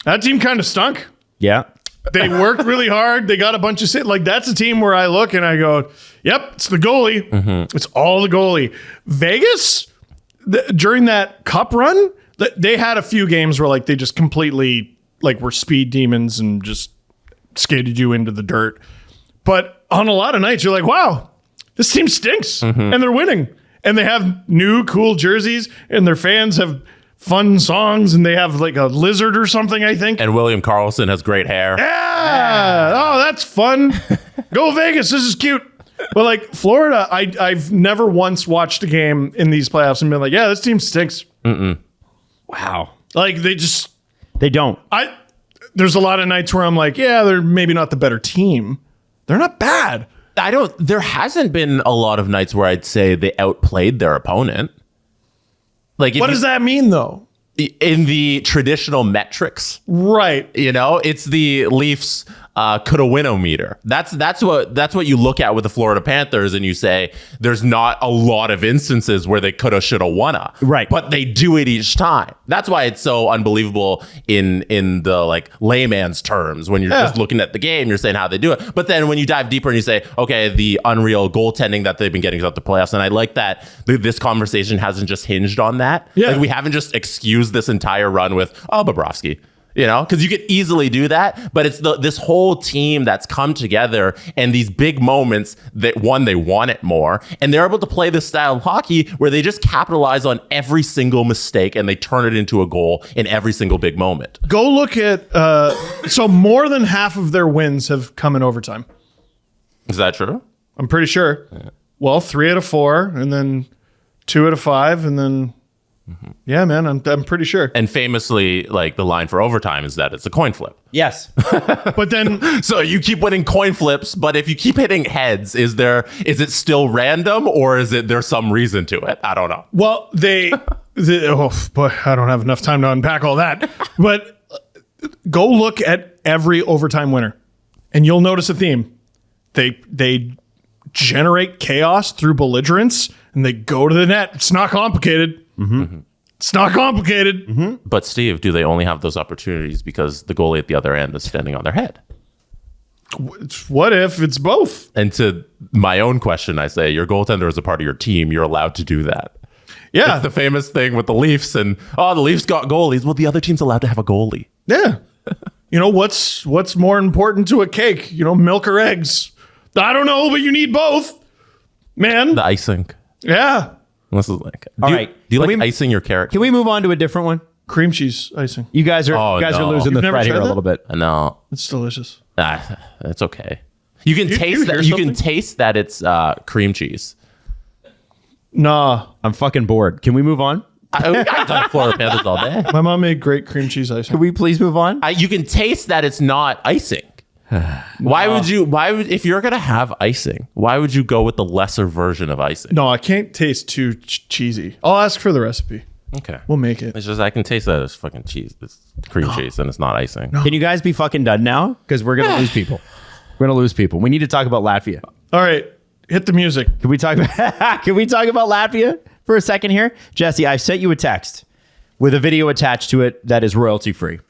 that team kind of stunk. Yeah. They worked really hard. They got a bunch of like that's a team where I look and I go, yep, it's the goalie. Mm-hmm. It's all the goalie. Vegas, during that cup run, they had a few games where like they just completely like were speed demons and just skated you into the dirt. But on a lot of nights, you're like, wow, this team stinks, and they're winning. And they have new cool jerseys, and their fans have fun songs, and they have like a lizard or something, I think. And William Karlsson has great hair. Yeah. Oh, that's fun. Go Vegas. This is cute. But like Florida, I've never once watched a game in these playoffs and been like, yeah, this team stinks. Wow. Like They don't. There's a lot of nights where I'm like, yeah, they're maybe not the better team. They're not bad. There hasn't been a lot of nights where I'd say they outplayed their opponent. Like, What does that mean though? In the traditional metrics, Right. it's the Leafs coulda winnow meter. That's what you look at with the Florida Panthers, and you say there's not a lot of instances where they coulda, shoulda, woulda. Right. But they do it each time. That's why it's so unbelievable in the like layman's terms. When you're just looking at the game, you're saying how they do it. But then when you dive deeper and you say, okay, the unreal goaltending that they've been getting throughout the playoffs, and I like that this conversation hasn't just hinged on that. Yeah. Like, we haven't just excused this entire run with Bobrovsky. Because you could easily do that, but it's this whole team that's come together, and these big moments that they want it more, and they're able to play this style of hockey where they just capitalize on every single mistake and they turn it into a goal in every single big moment. Go look at so more than half of their wins have come in overtime. Is that true? I'm pretty sure. Yeah. Well, 3 out of 4, and then 2 out of 5, and then yeah, man, I'm pretty sure. And famously, like, the line for overtime is that it's a coin flip. Yes. But then so you keep winning coin flips, but if you keep hitting heads, is it still random, or is there some reason to it? I don't know. Well, oh boy, I don't have enough time to unpack all that. But go look at every overtime winner, and you'll notice a theme. They generate chaos through belligerence, and they go to the net. It's not complicated. It's not complicated. But Steve, do they only have those opportunities because the goalie at the other end is standing on their head? What if it's both? And to my own question, I say your goaltender is a part of your team. You're allowed to do that. Yeah. It's the famous thing with the Leafs, and the Leafs got goalies. Well, the other team's allowed to have a goalie. Yeah. What's more important to a cake? Milk or eggs? I don't know, but you need both, man. The icing. Yeah. This is like. All right. Do you like icing your character? Can we move on to a different one? Cream cheese icing. You guys are no. losing the never thread here tried a that? little bit. No. It's delicious. It's okay. You can taste that. You can taste that it's cream cheese. Nah. I'm fucking bored. Can we move on? I can talk Florida Panthers all day. My mom made great cream cheese icing. Can we please move on? You can taste that it's not icing. Why would if you're gonna have icing, why would you go with the lesser version of icing? No, I can't taste too cheesy. I'll ask for the recipe. Okay. We'll make it. It's just I can taste that it's fucking cheese. It's cream cheese and it's not icing. Can you guys be fucking done now? Because we're gonna lose people. We're gonna lose people. We need to talk about Latvia. All right. Hit the music. Can we talk about Latvia for a second here? Jesse, I sent you a text with a video attached to it that is royalty free.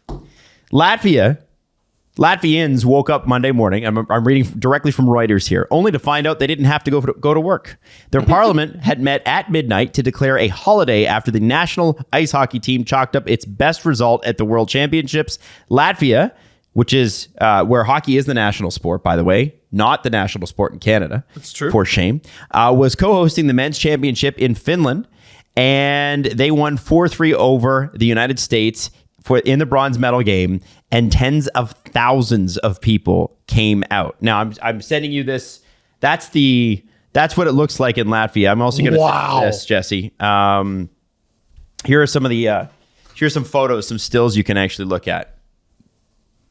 Latvians woke up Monday morning. I'm reading directly from Reuters here, only to find out they didn't have to go to work. Their parliament had met at midnight to declare a holiday after the national ice hockey team chalked up its best result at the World Championships. Latvia, which is where hockey is the national sport, by the way, not the national sport in Canada. That's true. For shame. Was co-hosting the men's championship in Finland, and they won 4-3 over the United States in the bronze medal game, and tens of thousands of people came out. Now, I'm sending you this. That's what it looks like in Latvia. I'm also going to send you this, Jesse. Here are some of the here's some photos, some stills you can actually look at.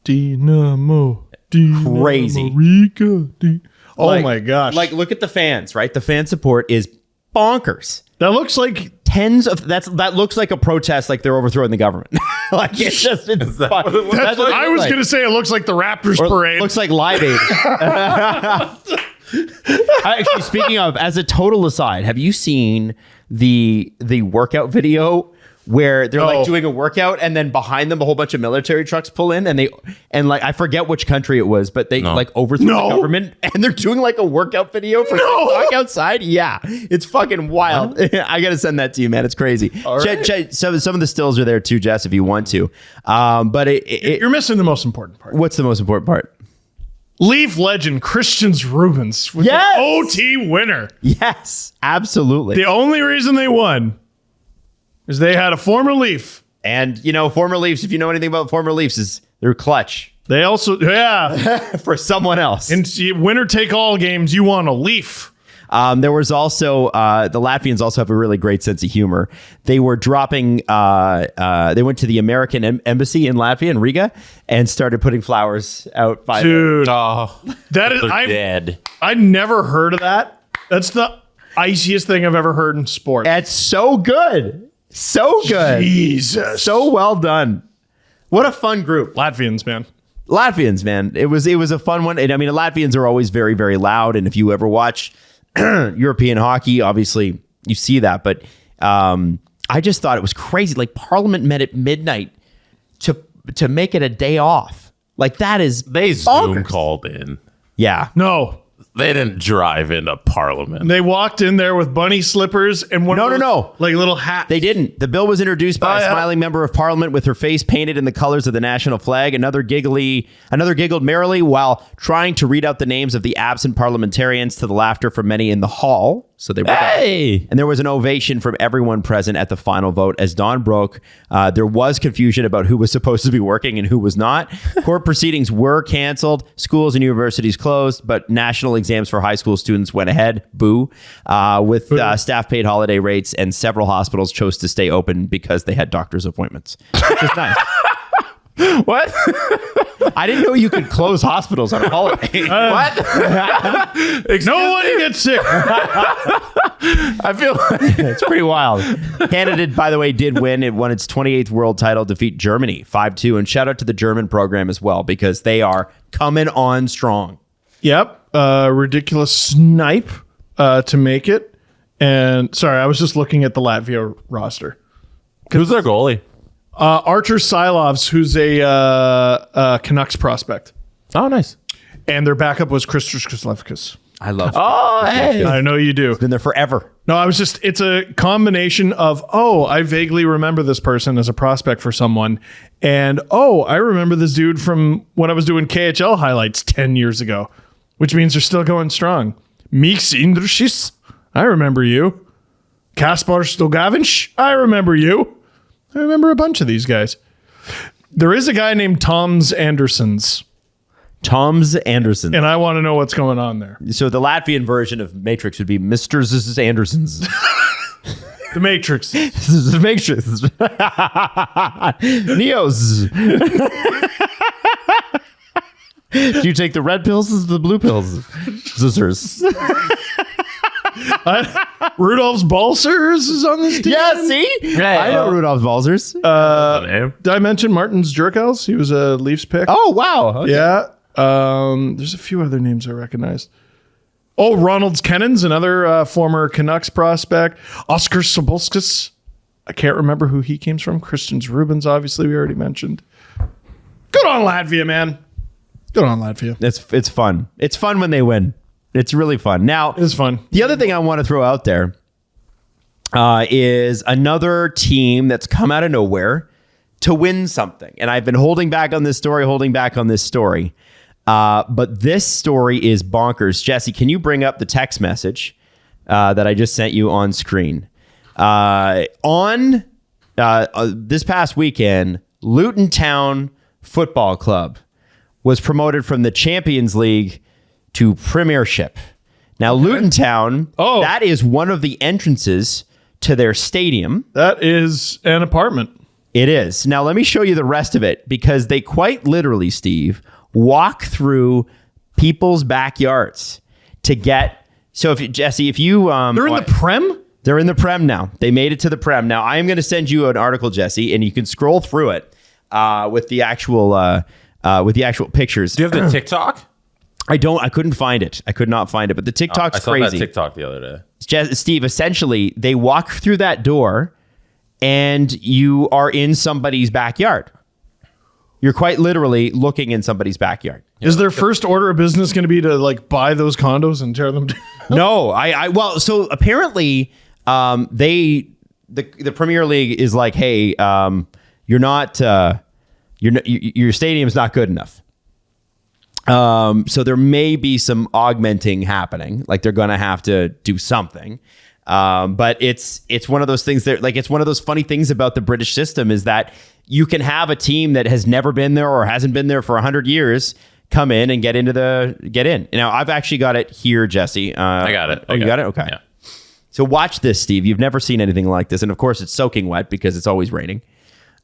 Dynamo. Crazy. Rica. Oh my gosh. Like, look at the fans, right? The fan support is bonkers. That looks like that looks like a protest, like they're overthrowing the government. Like it's I was going to say it looks like the Raptors parade. Looks like Live Aid. Actually, speaking of, as a total aside, have you seen the workout video where they're like doing a workout and then behind them a whole bunch of military trucks pull in and like I forget which country it was, but they like overthrew the government and they're doing like a workout video for TikTok outside? Yeah, it's fucking wild. I gotta send that to you, man. It's crazy. Check, some of the stills are there too, Jess, if you want to. But you're missing the most important part. What's the most important part? Leaf legend Christians Rubens with the OT winner. Yes, absolutely. The only reason they won is they had a former Leaf. And, former Leafs, if you know anything about former Leafs, is they're clutch. They also, for someone else. In winner-take-all games, you want a Leaf. There was also, the Latvians also have a really great sense of humor. They were dropping, they went to the American embassy in Latvia, in Riga, and started putting flowers out by Dude, that is dead. I never heard of that. That's the iciest thing I've ever heard in sport. It's so good. So good. Jesus. So well done. What a fun group. Latvians, man. It was a fun one. And I mean, Latvians are always very, very loud. And if you ever watch European hockey, obviously you see that. But I just thought it was crazy. Like Parliament met at midnight to make it a day off. Like that is they Zoom called in. Yeah. No. They didn't drive into Parliament. They walked in there with bunny slippers and one like little hats. They didn't. The bill was introduced by a smiling member of Parliament with her face painted in the colors of the national flag. Another giggled merrily while trying to read out the names of the absent parliamentarians, to the laughter from many in the hall. So they were hey! And there was an ovation from everyone present at the final vote. As dawn broke, there was confusion about who was supposed to be working and who was not. Court proceedings were canceled. Schools and universities closed, but national exams for high school students went ahead. Boo. With staff paid holiday rates, and several hospitals chose to stay open because they had doctor's appointments. Which is nice. What? I didn't know you could close hospitals on a holiday. What? No one gets sick. I feel like it's pretty wild. Canada, by the way, did win. It won its 28th world title, defeat Germany 5-2. And shout out to the German program as well, because they are coming on strong. Yep. Ridiculous snipe to make it. And sorry, I was just looking at the Latvia roster. Who's their goalie? Archer Silovs, who's a Canucks prospect. Oh, nice. And their backup was Christos Kuzlevskis. I love it. Oh, hey. I know you do. Been there forever. No, it's a combination of, I vaguely remember this person as a prospect for someone. And, I remember this dude from when I was doing KHL highlights 10 years ago, which means they're still going strong. Miks Indrushis, I remember you. Kaspar Stogavinch, I remember you. I remember a bunch of these guys. There is a guy named Toms Andersons. Tom's Anderson. And I want to know what's going on there. So the Latvian version of Matrix would be Mr. Andersons. The Matrix. This is the Matrix. Neos. Do you take the red pills or the blue pills? Scissors. Rudolph's Balsers is on this team. Yeah, see? I know Rudolph's Balsers. Did I mention Martin's Jerkels? He was a Leafs pick. Oh, wow. Okay. Yeah. There's a few other names I recognized. Oh, Ronald Kennan's another former Canucks prospect. Oscar Sobolskis. I can't remember who he came from. Christians Rubens, obviously, we already mentioned. Good on Latvia, man. Good on Latvia. It's fun. It's fun when they win. It's really fun. Now, It's fun. the other thing I want to throw out there is another team that's come out of nowhere to win something. And I've been holding back on this story. But this story is bonkers. Jesse, can you bring up the text message that I just sent you on screen? On this past weekend, Luton Town Football Club was promoted from the Champions League to Premiership. Now, Luton Town, that is one of the entrances to their stadium. That is an apartment. It is. Now, let me show you the rest of it, because they quite literally, Steve, walk through people's backyards to get. So, if Jesse, if you They're in the Prem? They're in the Prem now. They made it to the Prem. Now, I am going to send you an article, Jesse, and you can scroll through it with the actual pictures. Do you have the TikTok? I don't. I couldn't find it. I could not find it. But the TikTok's I saw crazy. that TikTok the other day. Steve, essentially, they walk through that door, and you are in somebody's backyard. You're quite literally looking in somebody's backyard. Is their first order of business going to be to like buy those condos and tear them down? No, well, so apparently, the Premier League is like, hey, your stadium's not good enough. So there may be some augmenting happening. Like they're going to have to do something. But it's one of those things that, like, it's one of those funny things about the British system is that you can have a team that has never been there or hasn't been there for 100 years come in and get in. Now, I've actually got it here, Jesse. I got it. You got it? Okay. Yeah. So watch this, Steve. You've never seen anything like this. And of course, it's soaking wet because it's always raining.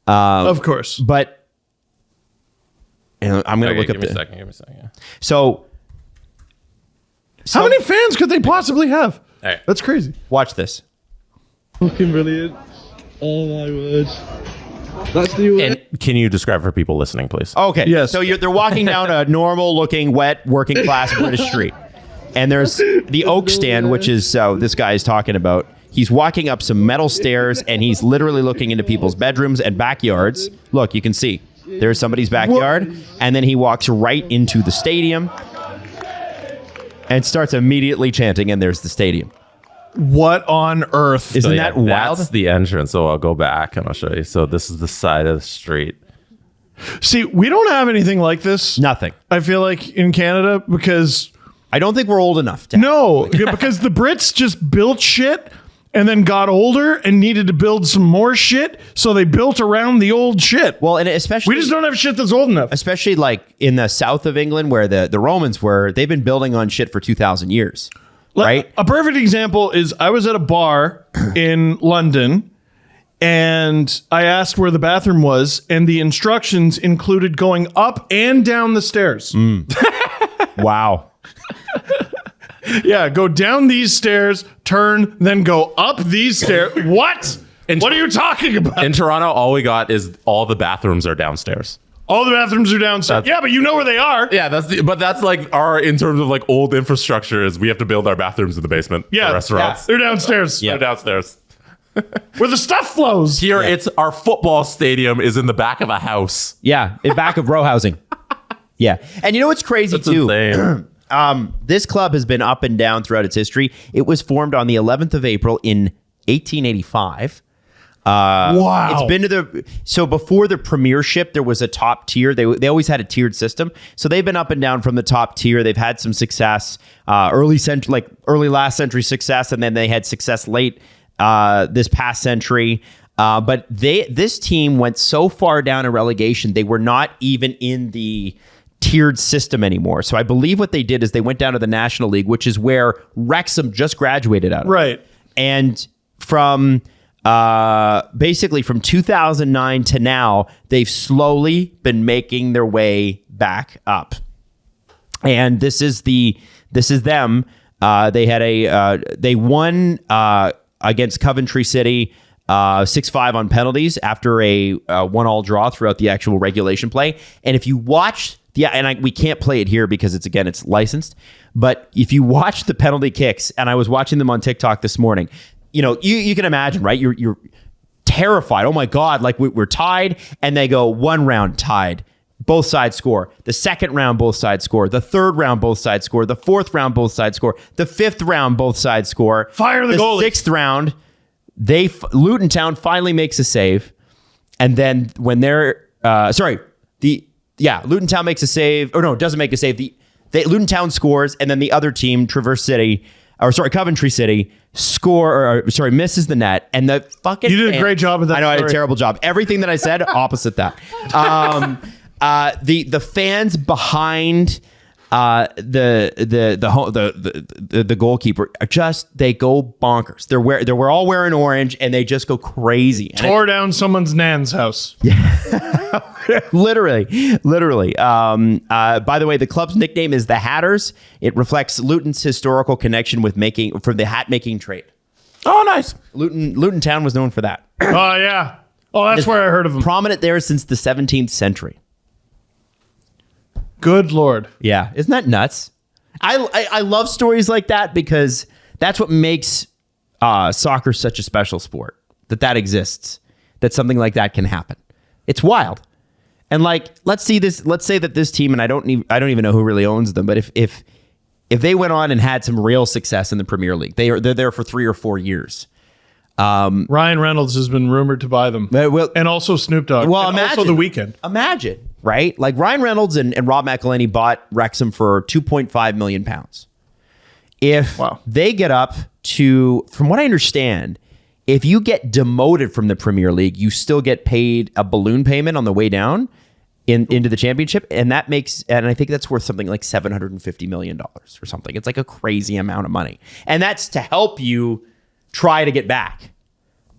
Of course. But I'm going to look up Give me a second. Yeah. So how many fans could they possibly have? All right. That's crazy. watch this. Fucking brilliant. Oh my word. That's the way. And can you describe for people listening, please? Okay. Yes. So they're walking down a normal looking, wet, working class British street. And there's the oak stand, which is this guy is talking about. He's walking up some metal stairs and he's literally looking into people's bedrooms and backyards. Look, you can see there's somebody's backyard. And then he walks right into the stadium and starts immediately chanting, and there's the stadium. What on earth? Isn't So, that wild? That's the entrance. So I'll go back and I'll show you. So this is the side of the street. See, we don't have anything like this. Nothing. I feel like in Canada because I don't think we're old enough to. no, because the Brits just built shit and then got older and needed to build some more shit, so they built around the old shit. Well, and especially We just don't have shit that's old enough. especially like in the south of England where the Romans were, they've been building on shit for 2,000 years. Right? A perfect example is I was at a bar in London and I asked where the bathroom was, and the instructions included going up and down the stairs. Wow. Yeah, go down these stairs, turn, then go up these stairs. What? What are you talking about? In Toronto, all we got is all the bathrooms are downstairs. All the bathrooms are downstairs. Yeah, but you know where they are. Yeah, that's like our, in terms of like old infrastructure, is we have to build our bathrooms in the basement. Yeah, for restaurants. they're downstairs. They're downstairs. Where the stuff flows. Here, it's our football stadium is in the back of a house. Yeah, in back of row housing. Yeah. And you know what's crazy That's too? insane. This club has been up and down throughout its history. It was formed on the 11th of April in 1885. Wow. It's been so before the Premiership, there was a top tier. They always had a tiered system. So they've been up and down from the top tier. They've had some success, early last century success, and then they had success late this past century. But this team went so far down in relegation, they were not even in the tiered system anymore. So I believe what they did is they went down to the National League, which is where Wrexham just graduated out of. Right. And from basically from 2009 to now, they've slowly been making their way back up. And this is them. They won against Coventry City 6-5 on penalties after a 1-1 draw throughout the actual regulation play. And if you watch we can't play it here because it's licensed. But if you watch the penalty kicks, and I was watching them on TikTok this morning, you can imagine, right? You're terrified. Oh my God, like we're tied, and they go 1 round tied. Both sides score. The second round, both sides score. The third round, both sides score. The fourth round, both sides score. The fifth round, both sides score. Fire the goalie. Sixth round, Luton Town finally makes a save, and then when they're Luton Town makes a save. Or no, doesn't make a save. Luton Town scores, and then the other team, Coventry City, misses the net, and the fucking. You did a great job of that. I know I did a terrible job. Everything that I said, opposite that. The fans behind the goalkeeper they go bonkers. They're all wearing orange, and they just go crazy. Tore down someone's nan's house. Literally. By the way, the club's nickname is the Hatters. It reflects Luton's historical connection with the hat making trade. Oh, nice. Luton Town was known for that. Oh yeah. Oh, that's where I heard of them. Prominent there since the 17th century. Good Lord. Yeah, isn't that nuts? I love stories like that because that's what makes soccer such a special sport. That exists. That something like that can happen. It's wild. And let's say that this team, and I don't even know who really owns them, but if they went on and had some real success in the Premier League, they're there for 3 or 4 years. Ryan Reynolds has been rumored to buy them, and also Snoop Dogg. Well, and also The Weeknd. Imagine, right? Like Ryan Reynolds and Rob McElhenney bought Wrexham for £2.5 million. If they get up to, from what I understand, if you get demoted from the Premier League, you still get paid a balloon payment on the way down into the championship, and I think that's worth something like $750 million or something. It's like a crazy amount of money, and that's to help you try to get back,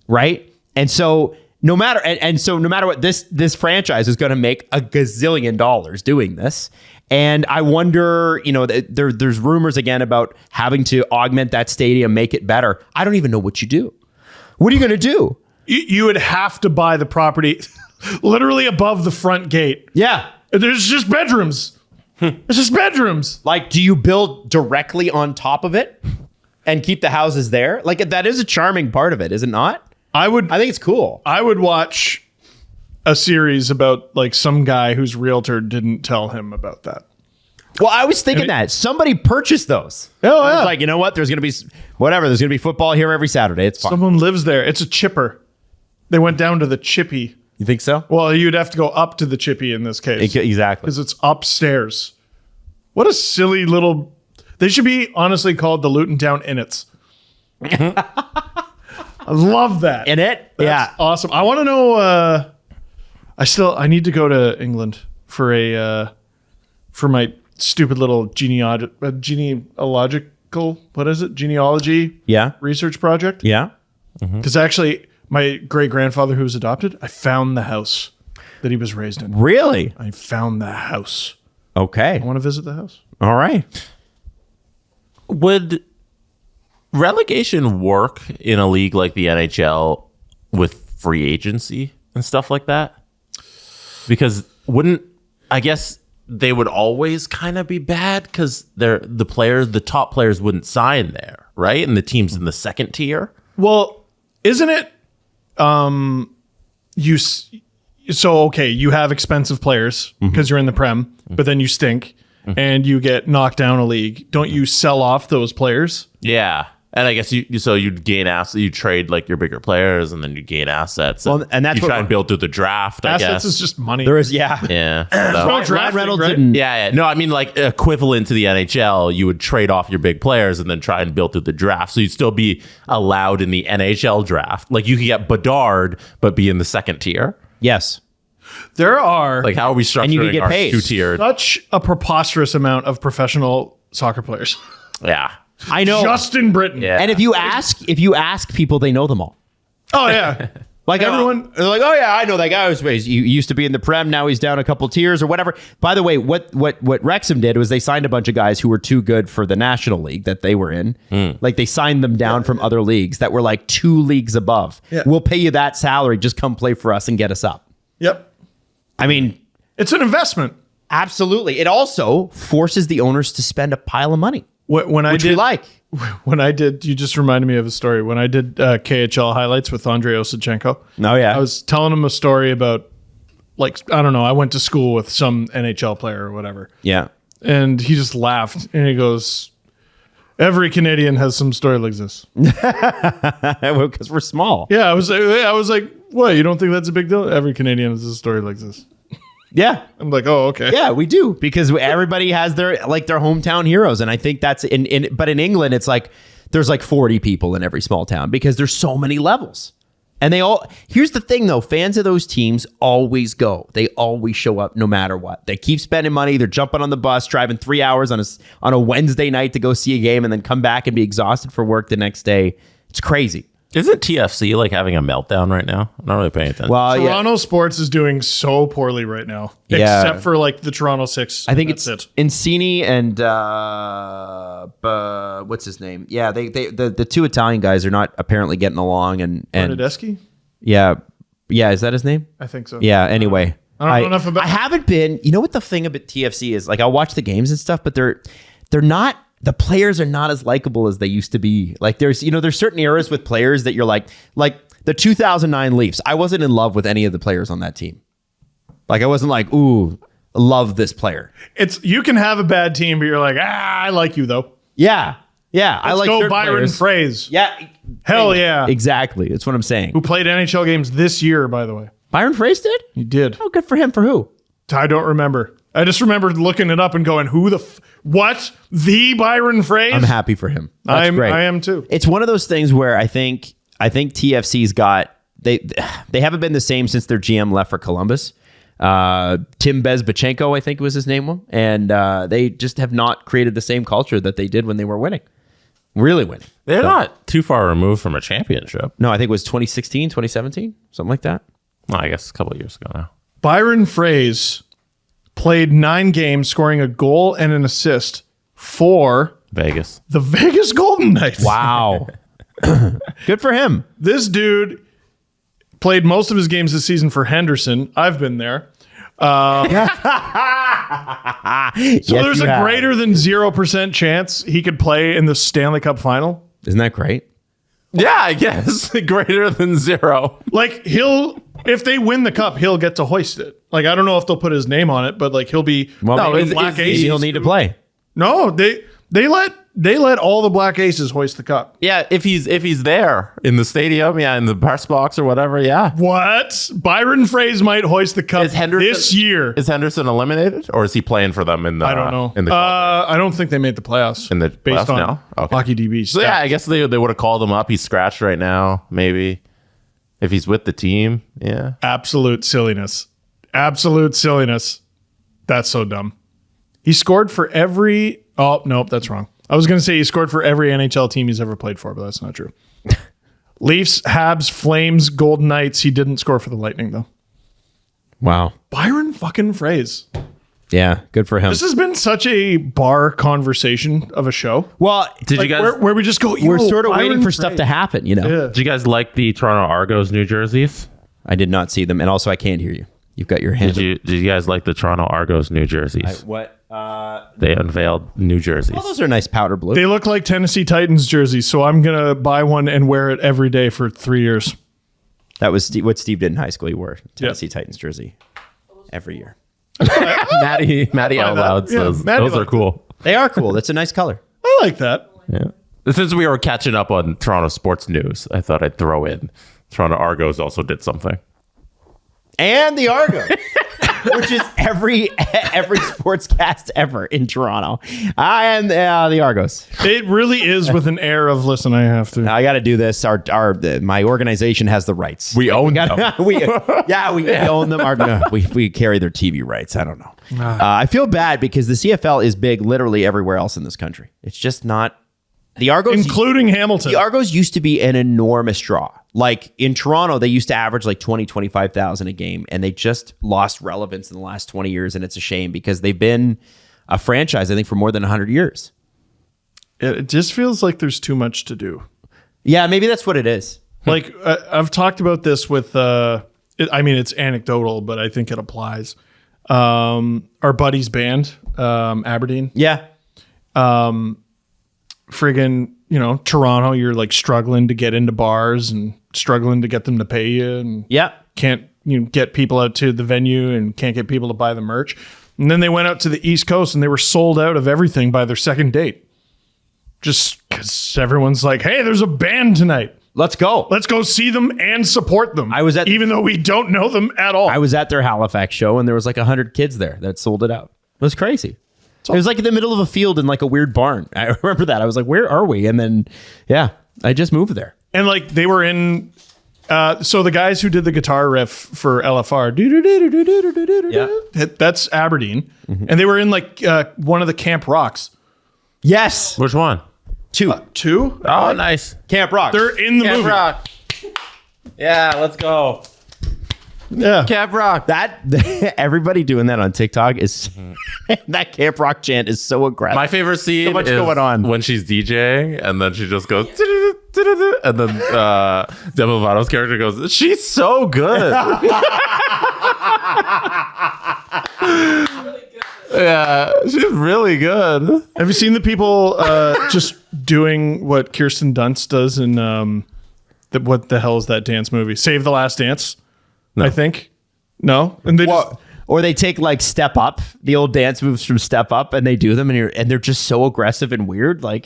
right? And so no matter what, this franchise is going to make $1 gazillion doing this. And I wonder, there's rumors again about having to augment that stadium, make it better. I don't even know what you do. What are you going to do? You would have to buy the property literally above the front gate. Yeah. There's just bedrooms. It's just bedrooms. Like, do you build directly on top of it and keep the houses there? Like, that is a charming part of it, is it not? I think it's cool. I would watch a series about like some guy whose realtor didn't tell him about that. Well, I was thinking that somebody purchased those. Oh, yeah. It's like, you know what? There's going to be whatever. There's going to be football here every Saturday. It's fine. Someone lives there. It's a chipper. They went down to the chippy. You think so? Well, you'd have to go up to the chippy in this case. Exactly. Because it's upstairs. What a silly little... They should be honestly called the Luton Town Innits. I love that. That's awesome. I want to know... I need to go to England for my stupid little genealogical, what is it? Genealogy research project. Yeah. Because actually, my great-grandfather who was adopted, I found the house that he was raised in. Really? I found the house. Okay. I want to visit the house. All right. Would relegation work in a league like the NHL with free agency and stuff like that? Because I guess they would always kind of be bad because the top players wouldn't sign there, right? And the team's in the second tier. Well, isn't it? You have expensive players because you're in the Prem, but then you stink and you get knocked down a league. Don't you sell off those players? Yeah. And I guess you'd gain assets, you trade like your bigger players, and then you gain assets. Well, and that's you try and build through the draft. I guess assets is just money. There is, yeah. No drafting, Reynolds right? didn't. Yeah. No, I mean like equivalent to the NHL, you would trade off your big players and then try and build through the draft. So you'd still be allowed in the NHL draft. Like you could get Bedard, but be in the second tier. Yes. There are Like, how are we And you can structuring get our paid. two-tiered? such a preposterous amount of professional soccer players. Yeah. I know. Just in Britain. Yeah. And if you ask people, they know them all. Oh, yeah. Like everyone, they're like, oh yeah, I know that guy. He used to be in the Prem, now he's down a couple tiers or whatever. By the way, what Wrexham did was they signed a bunch of guys who were too good for the National League that they were in. Like they signed them down from other leagues that were like 2 leagues above. Yeah. We'll pay you that salary. Just come play for us and get us up. Yep. I mean, It's an investment. absolutely. It also forces the owners to spend a pile of money, When I which did, we like. When I did, you just reminded me of a story. When I did KHL highlights with Andrei Osachenko, Oh yeah, I was telling him a story about, like, I don't know, I went to school with some NHL player or whatever. yeah. And he just laughed and he goes, every Canadian has some story like this. Because we're small. Yeah, I was like, what? You don't think that's a big deal? Every Canadian has a story like this. Yeah. I'm like, oh, okay. Yeah, we do, because everybody has their hometown heroes, and I think that's but in England it's like there's like 40 people in every small town because there's so many levels. And here's the thing though, fans of those teams always go. They always show up no matter what. They keep spending money, they're jumping on the bus, driving 3 hours on a Wednesday night to go see a game and then come back and be exhausted for work the next day. It's crazy. Isn't TFC like having a meltdown right now? I'm not really paying attention. Well, yeah. Toronto sports is doing so poorly right now, Yeah. except for like the Toronto 6. I think That's it's it. Insigne and what's his name? Yeah, the 2 Italian guys are not apparently getting along, and Bernadeschi? yeah, is that his name? I think so. Yeah. Anyway, I don't know enough about. I haven't been. You know what the thing about TFC is? Like, I'll watch the games and stuff, but they're not. The players are not as likable as they used to be. Like, there's certain eras with players that you're like the 2009 Leafs. I wasn't in love with any of the players on that team. Like, I wasn't like, ooh, love this player. It's you can have a bad team, but you're like, I like you though. Yeah. I Let's like go certain Byron players. Fraze. Yeah. Hell yeah. Exactly. That's what I'm saying. Who played NHL games this year, by the way? Byron Fraze did? He did. Oh, good for him. For who? I don't remember. I just remembered looking it up and going, what? The Byron Fraze? I'm happy for him. That's great. I am too. It's one of those things where I think TFC's got they haven't been the same since their GM left for Columbus. Tim Bezbachenko, I think was his name, and they just have not created the same culture that they did when they were winning, really winning. They're not too far removed from a championship. No, I think it was 2016, 2017, something like that. Well, I guess a couple of years ago now. Byron Fraze played 9 games, scoring a goal and an assist for Vegas. the Vegas Golden Knights. Wow, good for him. This dude played most of his games this season for Henderson. I've been there. So there's a greater than 0% chance he could play in the Stanley Cup final. Isn't that great? Yeah, I guess. Greater than 0. Like, if they win the cup, he'll get to hoist it. Like, I don't know if they'll put his name on it, but like he'll be Well, Black maybe Aces. he'll need to play. No, they let all the Black Aces hoist the cup. Yeah, if he's there in the stadium, in the press box or whatever, yeah. What? Byron Fraze might hoist the cup this year. Is Henderson eliminated, or is he playing for them in the? I don't know. In the I don't think they made the playoffs. In the based playoffs on now? Okay. Hockey DB. So yeah, I guess they would have called him up. He's scratched right now, maybe. If he's with the team, yeah. Absolute silliness. Absolute silliness. That's so dumb. He scored for every. Oh, nope, that's wrong. I was going to say he scored for every NHL team he's ever played for, but that's not true. Leafs, Habs, Flames, Golden Knights. He didn't score for the Lightning, though. Wow. Byron fucking Fraze. Yeah, good for him. This has been such a bar conversation of a show. Well, Did you guys? Where we just go, we're sort of Byron waiting for Fraze. stuff to happen, you know. Yeah. Did you guys like the Toronto Argos New Jerseys? I did not see them, and also I can't hear you. You've got your hand. Did you guys like the Toronto Argos New Jerseys? What? They unveiled New Jerseys. Well, those are nice powder blue. They look like Tennessee Titans jerseys, so I'm going to buy one and wear it every day for 3 years. That was what Steve did in high school. He wore Tennessee Titans jersey every year. Maddie out loud Yeah, says Maddie those are liked cool. They are cool. That's a nice color. I like that. Yeah. Since we were catching up on Toronto sports news, I thought I'd throw in Toronto Argos also did something. And the Argos. which is every sportscast ever in Toronto. I am the Argos. It really is with an air of, listen, I have to. I got to do this. My organization has the rights. We own them. we own them. We carry their TV rights. I don't know. I feel bad because the CFL is big literally everywhere else in this country. It's just not. The Argos, including Hamilton. The Argos used to be an enormous draw. Like in Toronto, they used to average like 20, 25,000 a game, and they just lost relevance in the last 20 years. And it's a shame because they've been a franchise, I think, for more than 100 years. It just feels like there's too much to do. Yeah, maybe that's what it is. Like I've talked about this with, it's anecdotal, but I think it applies. Our buddy's band, Aberdeen. Yeah. Friggin', Toronto, you're like struggling to get into bars and struggling to get them to pay you, and can't get people out to the venue and can't get people to buy the merch. And then they went out to the East Coast and they were sold out of everything by their second date. Just because everyone's like, hey, there's a band tonight. Let's go. Let's go see them and support them. Even though we don't know them at all. I was at their Halifax show and there was like 100 kids there that sold it out. It was crazy. It was like in the middle of a field in like a weird barn. I remember that. I was like, where are we? And then, I just moved there. And like they were in, so the guys who did the guitar riff for LFR, that's Aberdeen. Mm-hmm. And they were in like one of the Camp Rocks. Yes. Which one? Two. Oh, nice. Camp Rock. They're in the movie. Rock. Yeah, let's go. Yeah. Camp Rock. That everybody doing that on TikTok is that Camp Rock chant is so aggressive. My favorite scene so much is going on when she's DJing and then she just goes and then Demi Lovato's character goes, she's so good. Yeah, she's really good. Have you seen the people just doing what Kirsten Dunst does in what the hell is that dance movie? Save the Last Dance. No. I think. No? And they or they take like Step Up, the old dance moves from Step Up, and they do them and they're just so aggressive and weird. Like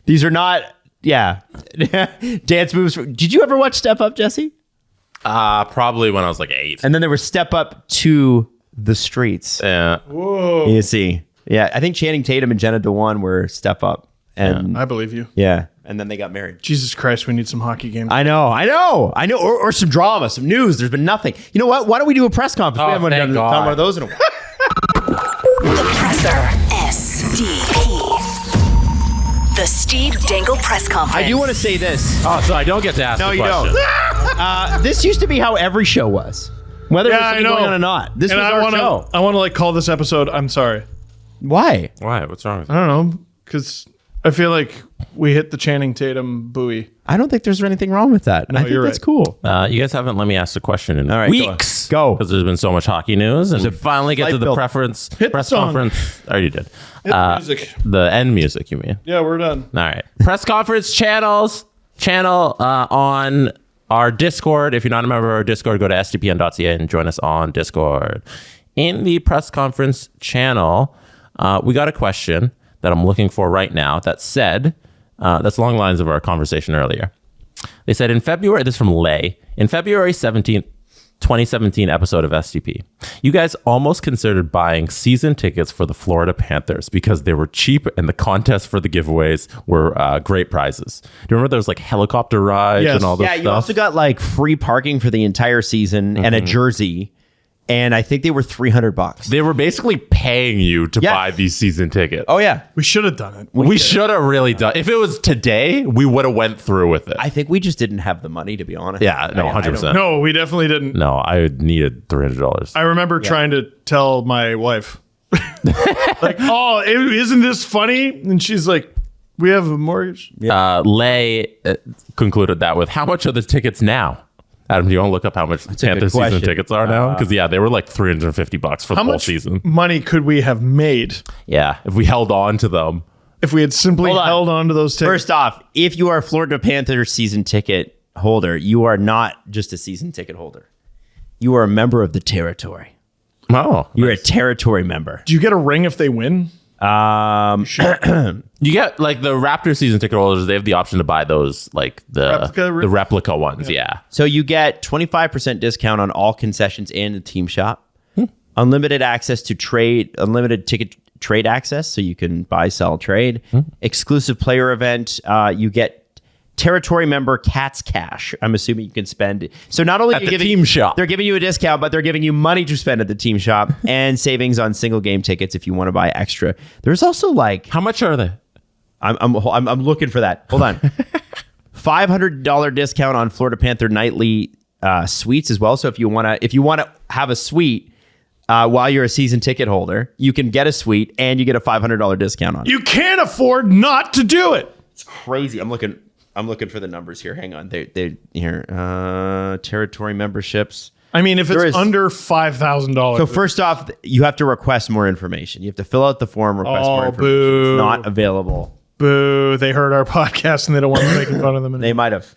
these are not dance moves. Did you ever watch Step Up, Jesse? Probably when I was like 8. And then there was Step Up to the Streets. Yeah. Whoa. You see. Yeah, I think Channing Tatum and Jenna Dewan were Step Up. And I believe you. Yeah. And then they got married. Jesus Christ, we need some hockey games. I know. Or some drama, some news. There's been nothing. You know what? Why don't we do a press conference? We haven't done one of those in a while. The Presser. SDP. The Steve Dangle Press Conference. I do want to say this. Oh, so I don't get to ask the question. No, you don't. This used to be how every show was. Whether it was something going on or not. This was our show. I want to call this episode, I'm sorry. Why? What's wrong with I don't know. Because I feel like we hit the Channing Tatum buoy. I don't think there's anything wrong with that. No, I think that's cool. You guys haven't let me ask the question in weeks. Go. Because there's been so much hockey news. And finally get to the press conference. I already did. Hit the music. The end music, you mean? Yeah, we're done. All right. Press conference channel on our Discord. If you're not a member of our Discord, go to sdpn.ca and join us on Discord. In the press conference channel, we got a question that I'm looking for right now that said, that's along the lines of our conversation earlier. They said in February, this is from Lay, in February 17th, 2017 episode of SDP, you guys almost considered buying season tickets for the Florida Panthers because they were cheap and the contest for the giveaways were great prizes. Do you remember there was like helicopter rides and all those stuff? Yeah, you also got like free parking for the entire season and a jersey. And I think they were $300. They were basically paying you to buy these season tickets. Oh, yeah. We should have done it. We should have really done it. If it was today, we would have went through with it. I think we just didn't have the money, to be honest. Yeah, no, 100%. No, we definitely didn't. No, I needed $300. I remember trying to tell my wife, like, oh, isn't this funny? And she's like, we have a mortgage. Lay concluded that with, how much are the tickets now? Adam, do you want to look up how much Panthers season tickets are now? Because they were like $350 for the whole season. Money could we have made? Yeah, if we held on to them. If we had simply held on to those tickets. First off, if you are a Florida Panthers season ticket holder, you are not just a season ticket holder. You are a member of the territory. Oh, you're a territory member. Do you get a ring if they win? You get like the Raptor season ticket holders. They have the option to buy those, like the replica ones. Yeah. So you get 25% discount on all concessions in the team shop. unlimited access to trade, unlimited ticket trade access, so you can buy, sell, trade. Exclusive player event. You get territory member Cats Cash. I'm assuming you can spend. So not only At the team shop. they're giving you a discount, but they're giving you money to spend at the team shop and savings on single game tickets if you want to buy extra. There's also like, How much are they? I'm looking for that. Hold on. $500 discount on Florida Panther nightly suites as well. So if you want to have a suite while you're a season ticket holder, you can get a suite and you get a $500 discount on it. You can't afford not to do it. It's crazy. I'm looking for the numbers here. Hang on. They here. Territory memberships. I mean, if it's under $5,000. So first off, you have to request more information. You have to fill out the form, request more information. Boo. It's not available. Boo. They heard our podcast and they don't want us making fun of them anymore. They might have.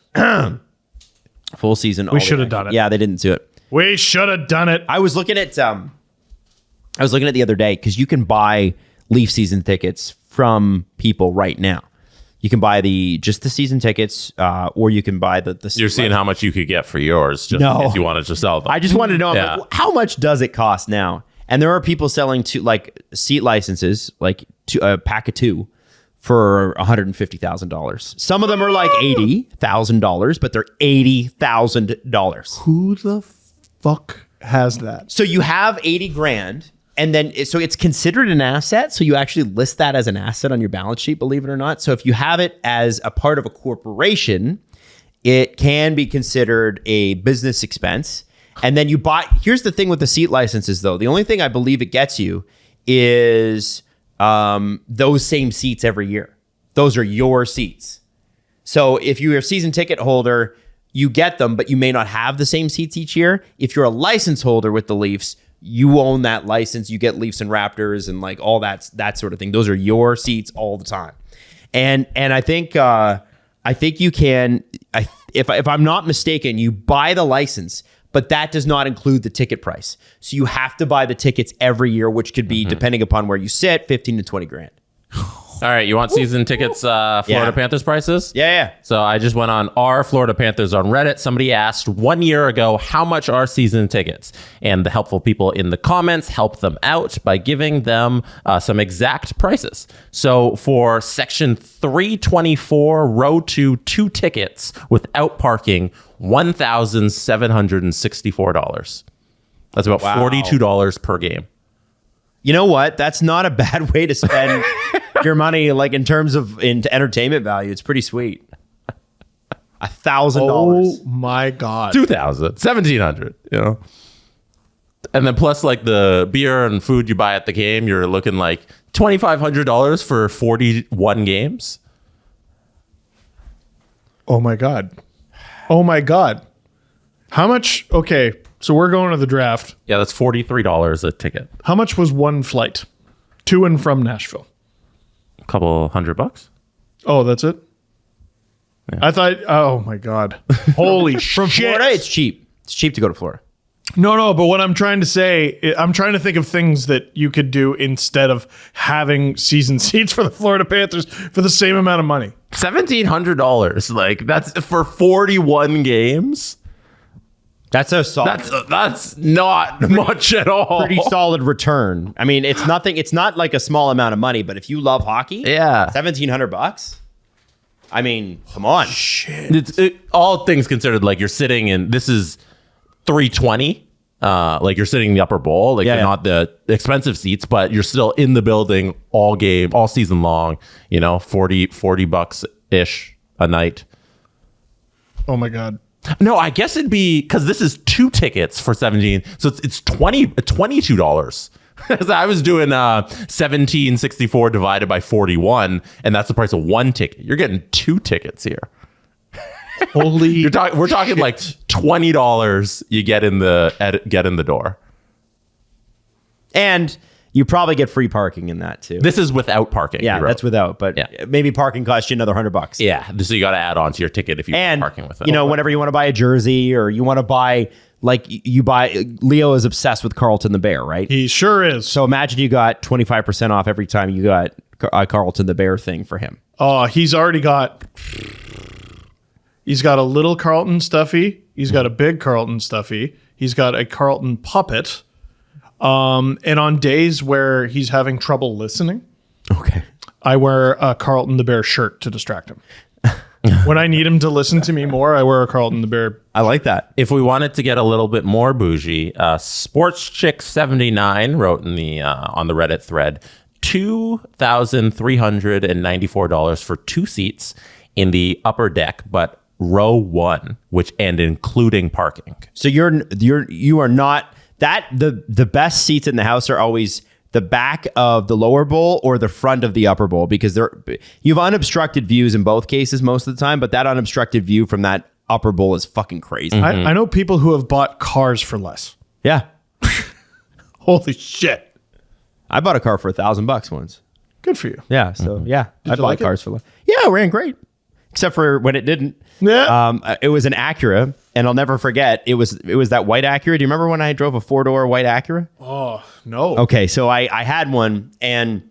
Full season. We should have done it. Yeah, they didn't do it. We should have done it. I was looking at the other day because you can buy Leaf season tickets from people right now. You can buy just the season tickets, or you can buy the. You're seeing how much you could get for yours, just No. if you wanted to sell them. I just wanted to know Yeah. how much does it cost now? And there are people selling seat licenses, like a pack of 2, for $150,000. Some of them are like $80,000, but they're $80,000. Who the fuck has that? So you have $80,000, and then so it's considered an asset. So you actually list that as an asset on your balance sheet, believe it or not. So if you have it as a part of a corporation, it can be considered a business expense. And then you buy. Here's the thing with the seat licenses, though. The only thing I believe it gets you is those same seats every year. Those are your seats. So if you're a season ticket holder, you get them, but you may not have the same seats each year. If you're a license holder with the Leafs, you own that license. You get Leafs and Raptors and like all that sort of thing. Those are your seats all the time. And I think you can. If I'm not mistaken, you buy the license, but that does not include the ticket price. So you have to buy the tickets every year, which could be, depending upon where you sit, $15,000 to $20,000. All right, you want season tickets, Florida Panthers prices? Yeah. So I just went on our Florida Panthers on Reddit. Somebody asked 1 year ago, how much are season tickets? And the helpful people in the comments helped them out by giving them some exact prices. So for section 324, row 2 tickets without parking, $1,764. That's about $42 per game. You know what? That's not a bad way to spend your money, like in terms of entertainment value. It's pretty sweet. $1,000. Oh my God. 2,000, 1,700, you know. And then plus like the beer and food you buy at the game, you're looking like $2,500 for 41 games. Oh my God. Oh my God. How much? Okay. So we're going to the draft. Yeah, that's $43 a ticket. How much was one flight to and from Nashville? A couple $100. Oh, that's it? Yeah. I thought, oh my God. Holy From shit. Florida, it's cheap. It's cheap to go to Florida. No, but what I'm trying to say, I'm trying to think of things that you could do instead of having season seats for the Florida Panthers for the same amount of money. $1,700. Like that's for 41 games. That's a solid. That's not much at all. Pretty solid return. I mean, it's nothing. It's not like a small amount of money, but if you love hockey, Yeah. $1,700. I mean, come on. Shit. All things considered, like you're sitting in, this is 320. Like you're sitting in the upper bowl. Like you're not the expensive seats, but you're still in the building all game, all season long, you know, $40 ish a night. Oh my God. No, I guess it'd be because this is 2 tickets for 17, so it's $22. I was doing $17.64 divided by 41, and that's the price of 1 ticket. You're getting 2 tickets here. Holy! We're talking like $20 you get in the door, And you probably get free parking in that too. This is without parking. Yeah, that's without, but maybe parking costs you another $100. Yeah, so you got to add on to your ticket if you're And parking with it. you know, whenever you want to buy a jersey or you want to buy, like you buy, Leo is obsessed with Carlton the Bear, right? He sure is. So imagine you got 25% off every time you got a Carlton the Bear thing for him. Oh, he's got a little Carlton stuffy. He's got a big Carlton stuffy. He's got a Carlton puppet. And on days where he's having trouble listening, Okay. I wear a Carlton the Bear shirt to distract him. When I need him to listen to me more, I wear a Carlton the Bear. I like that. If we wanted to get a little bit more bougie, Sports Chick 79 wrote in the on the Reddit thread, $2,394 for 2 seats in the upper deck, but row 1, and including parking. So you are not that the best seats in the house are always the back of the lower bowl or the front of the upper bowl, because you have unobstructed views in both cases most of the time, but that unobstructed view from that upper bowl is fucking crazy. I know people who have bought cars for less. Yeah. Holy shit. I bought a car for $1,000 once. Good for you. Yeah. So yeah, I you bought like it? cars for less. Yeah, it ran great. Except for when it didn't. Yeah. It was an Acura, and I'll never forget. It was that white Acura. Do you remember when I drove a 4-door white Acura? Oh, no. Okay, so I had one, and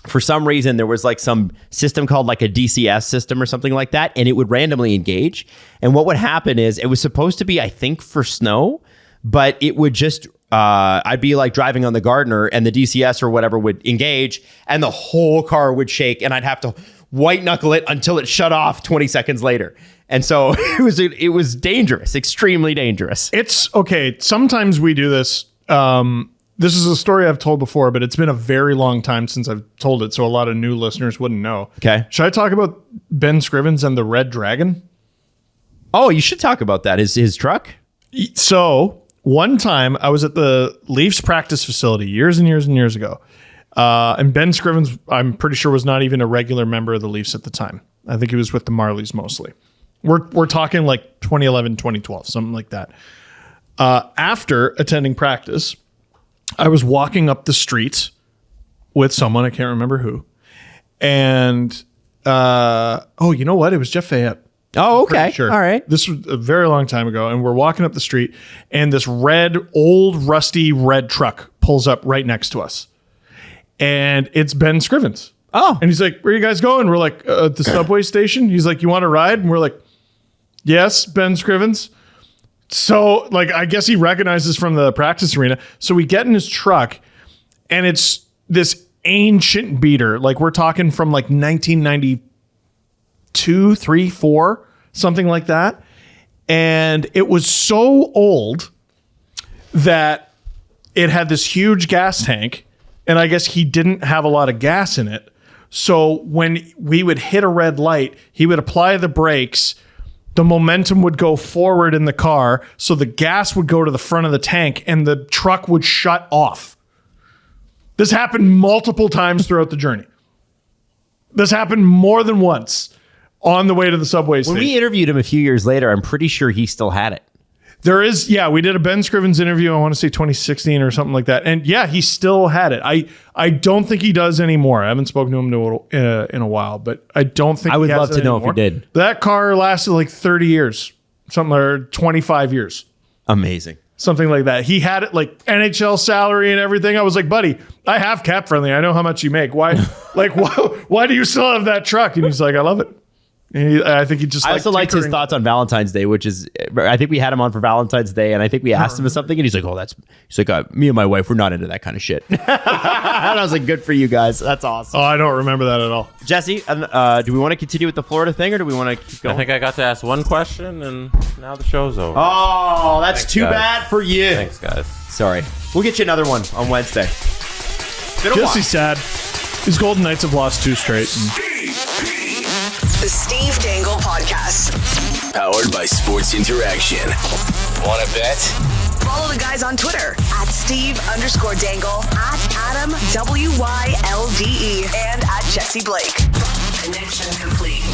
for some reason there was like some system called like a DCS system or something like that, and it would randomly engage. And what would happen is it was supposed to be, I think, for snow, but it would just I'd be like driving on the Gardner, and the DCS or whatever would engage, and the whole car would shake, and I'd have to white knuckle it until it shut off 20 seconds later. And so it was dangerous, extremely dangerous. It's okay. Sometimes we do this. This is a story I've told before, but it's been a very long time since I've told it, so a lot of new listeners wouldn't know. Okay. Should I talk about Ben Scrivens and the Red Dragon? Oh, you should talk about that. His truck? So one time I was at the Leafs practice facility years and years and years ago. And Ben Scrivens, I'm pretty sure, was not even a regular member of the Leafs at the time. I think he was with the Marlies mostly. We're talking like 2011, 2012, something like that. After attending practice, I was walking up the street with someone, I can't remember who. And, you know what? It was Jeff Fayette. Oh, okay. Sure. All right. This was a very long time ago, and we're walking up the street, and this old, rusty red truck pulls up right next to us. And it's Ben Scrivens. Oh. And he's like, where are you guys going? We're like, at the subway station. He's like, you want to ride? And we're like, yes, Ben Scrivens. So, like, I guess he recognizes from the practice arena. So we get in his truck, and it's this ancient beater. Like, we're talking from like 1992, 3, 4, something like that. And it was so old that it had this huge gas tank. And I guess he didn't have a lot of gas in it. So when we would hit a red light, he would apply the brakes. The momentum would go forward in the car. So the gas would go to the front of the tank and the truck would shut off. This happened multiple times throughout the journey. This happened more than once on the way to the subway station. When we interviewed him a few years later, I'm pretty sure he still had it. There is, we did a Ben Scrivens interview, I want to say 2016 or something like that. And yeah, he still had it. I don't think he does anymore. I haven't spoken to him in a while, but I don't think I would he has love it to know anymore. if he did. That car lasted like 30 years, something or 25 years. Amazing. Something like that. He had it like NHL salary and everything. I was like, buddy, I have Cap Friendly. I know how much you make. Why do you still have that truck? And he's like, I love it. And I think he just. I also liked his thoughts on Valentine's Day, which is, I think we had him on for Valentine's Day, and I think we asked him something, and he's like, me and my wife, we're not into that kind of shit. And I was like, good for you guys. That's awesome. Oh, I don't remember that at all. Jesse, do we want to continue with the Florida thing, or do we want to keep going? I think I got to ask one question, and now the show's over. Oh, that's too bad for you. Thanks, guys. Sorry. We'll get you another one on Wednesday. Jesse's sad. His Golden Knights have lost 2 straight. The Steve Dangle Podcast. Powered by Sports Interaction. Want to bet? Follow the guys on Twitter at Steve_Dangle, at Adam WYLDE, and at Jesse Blake. Connection complete.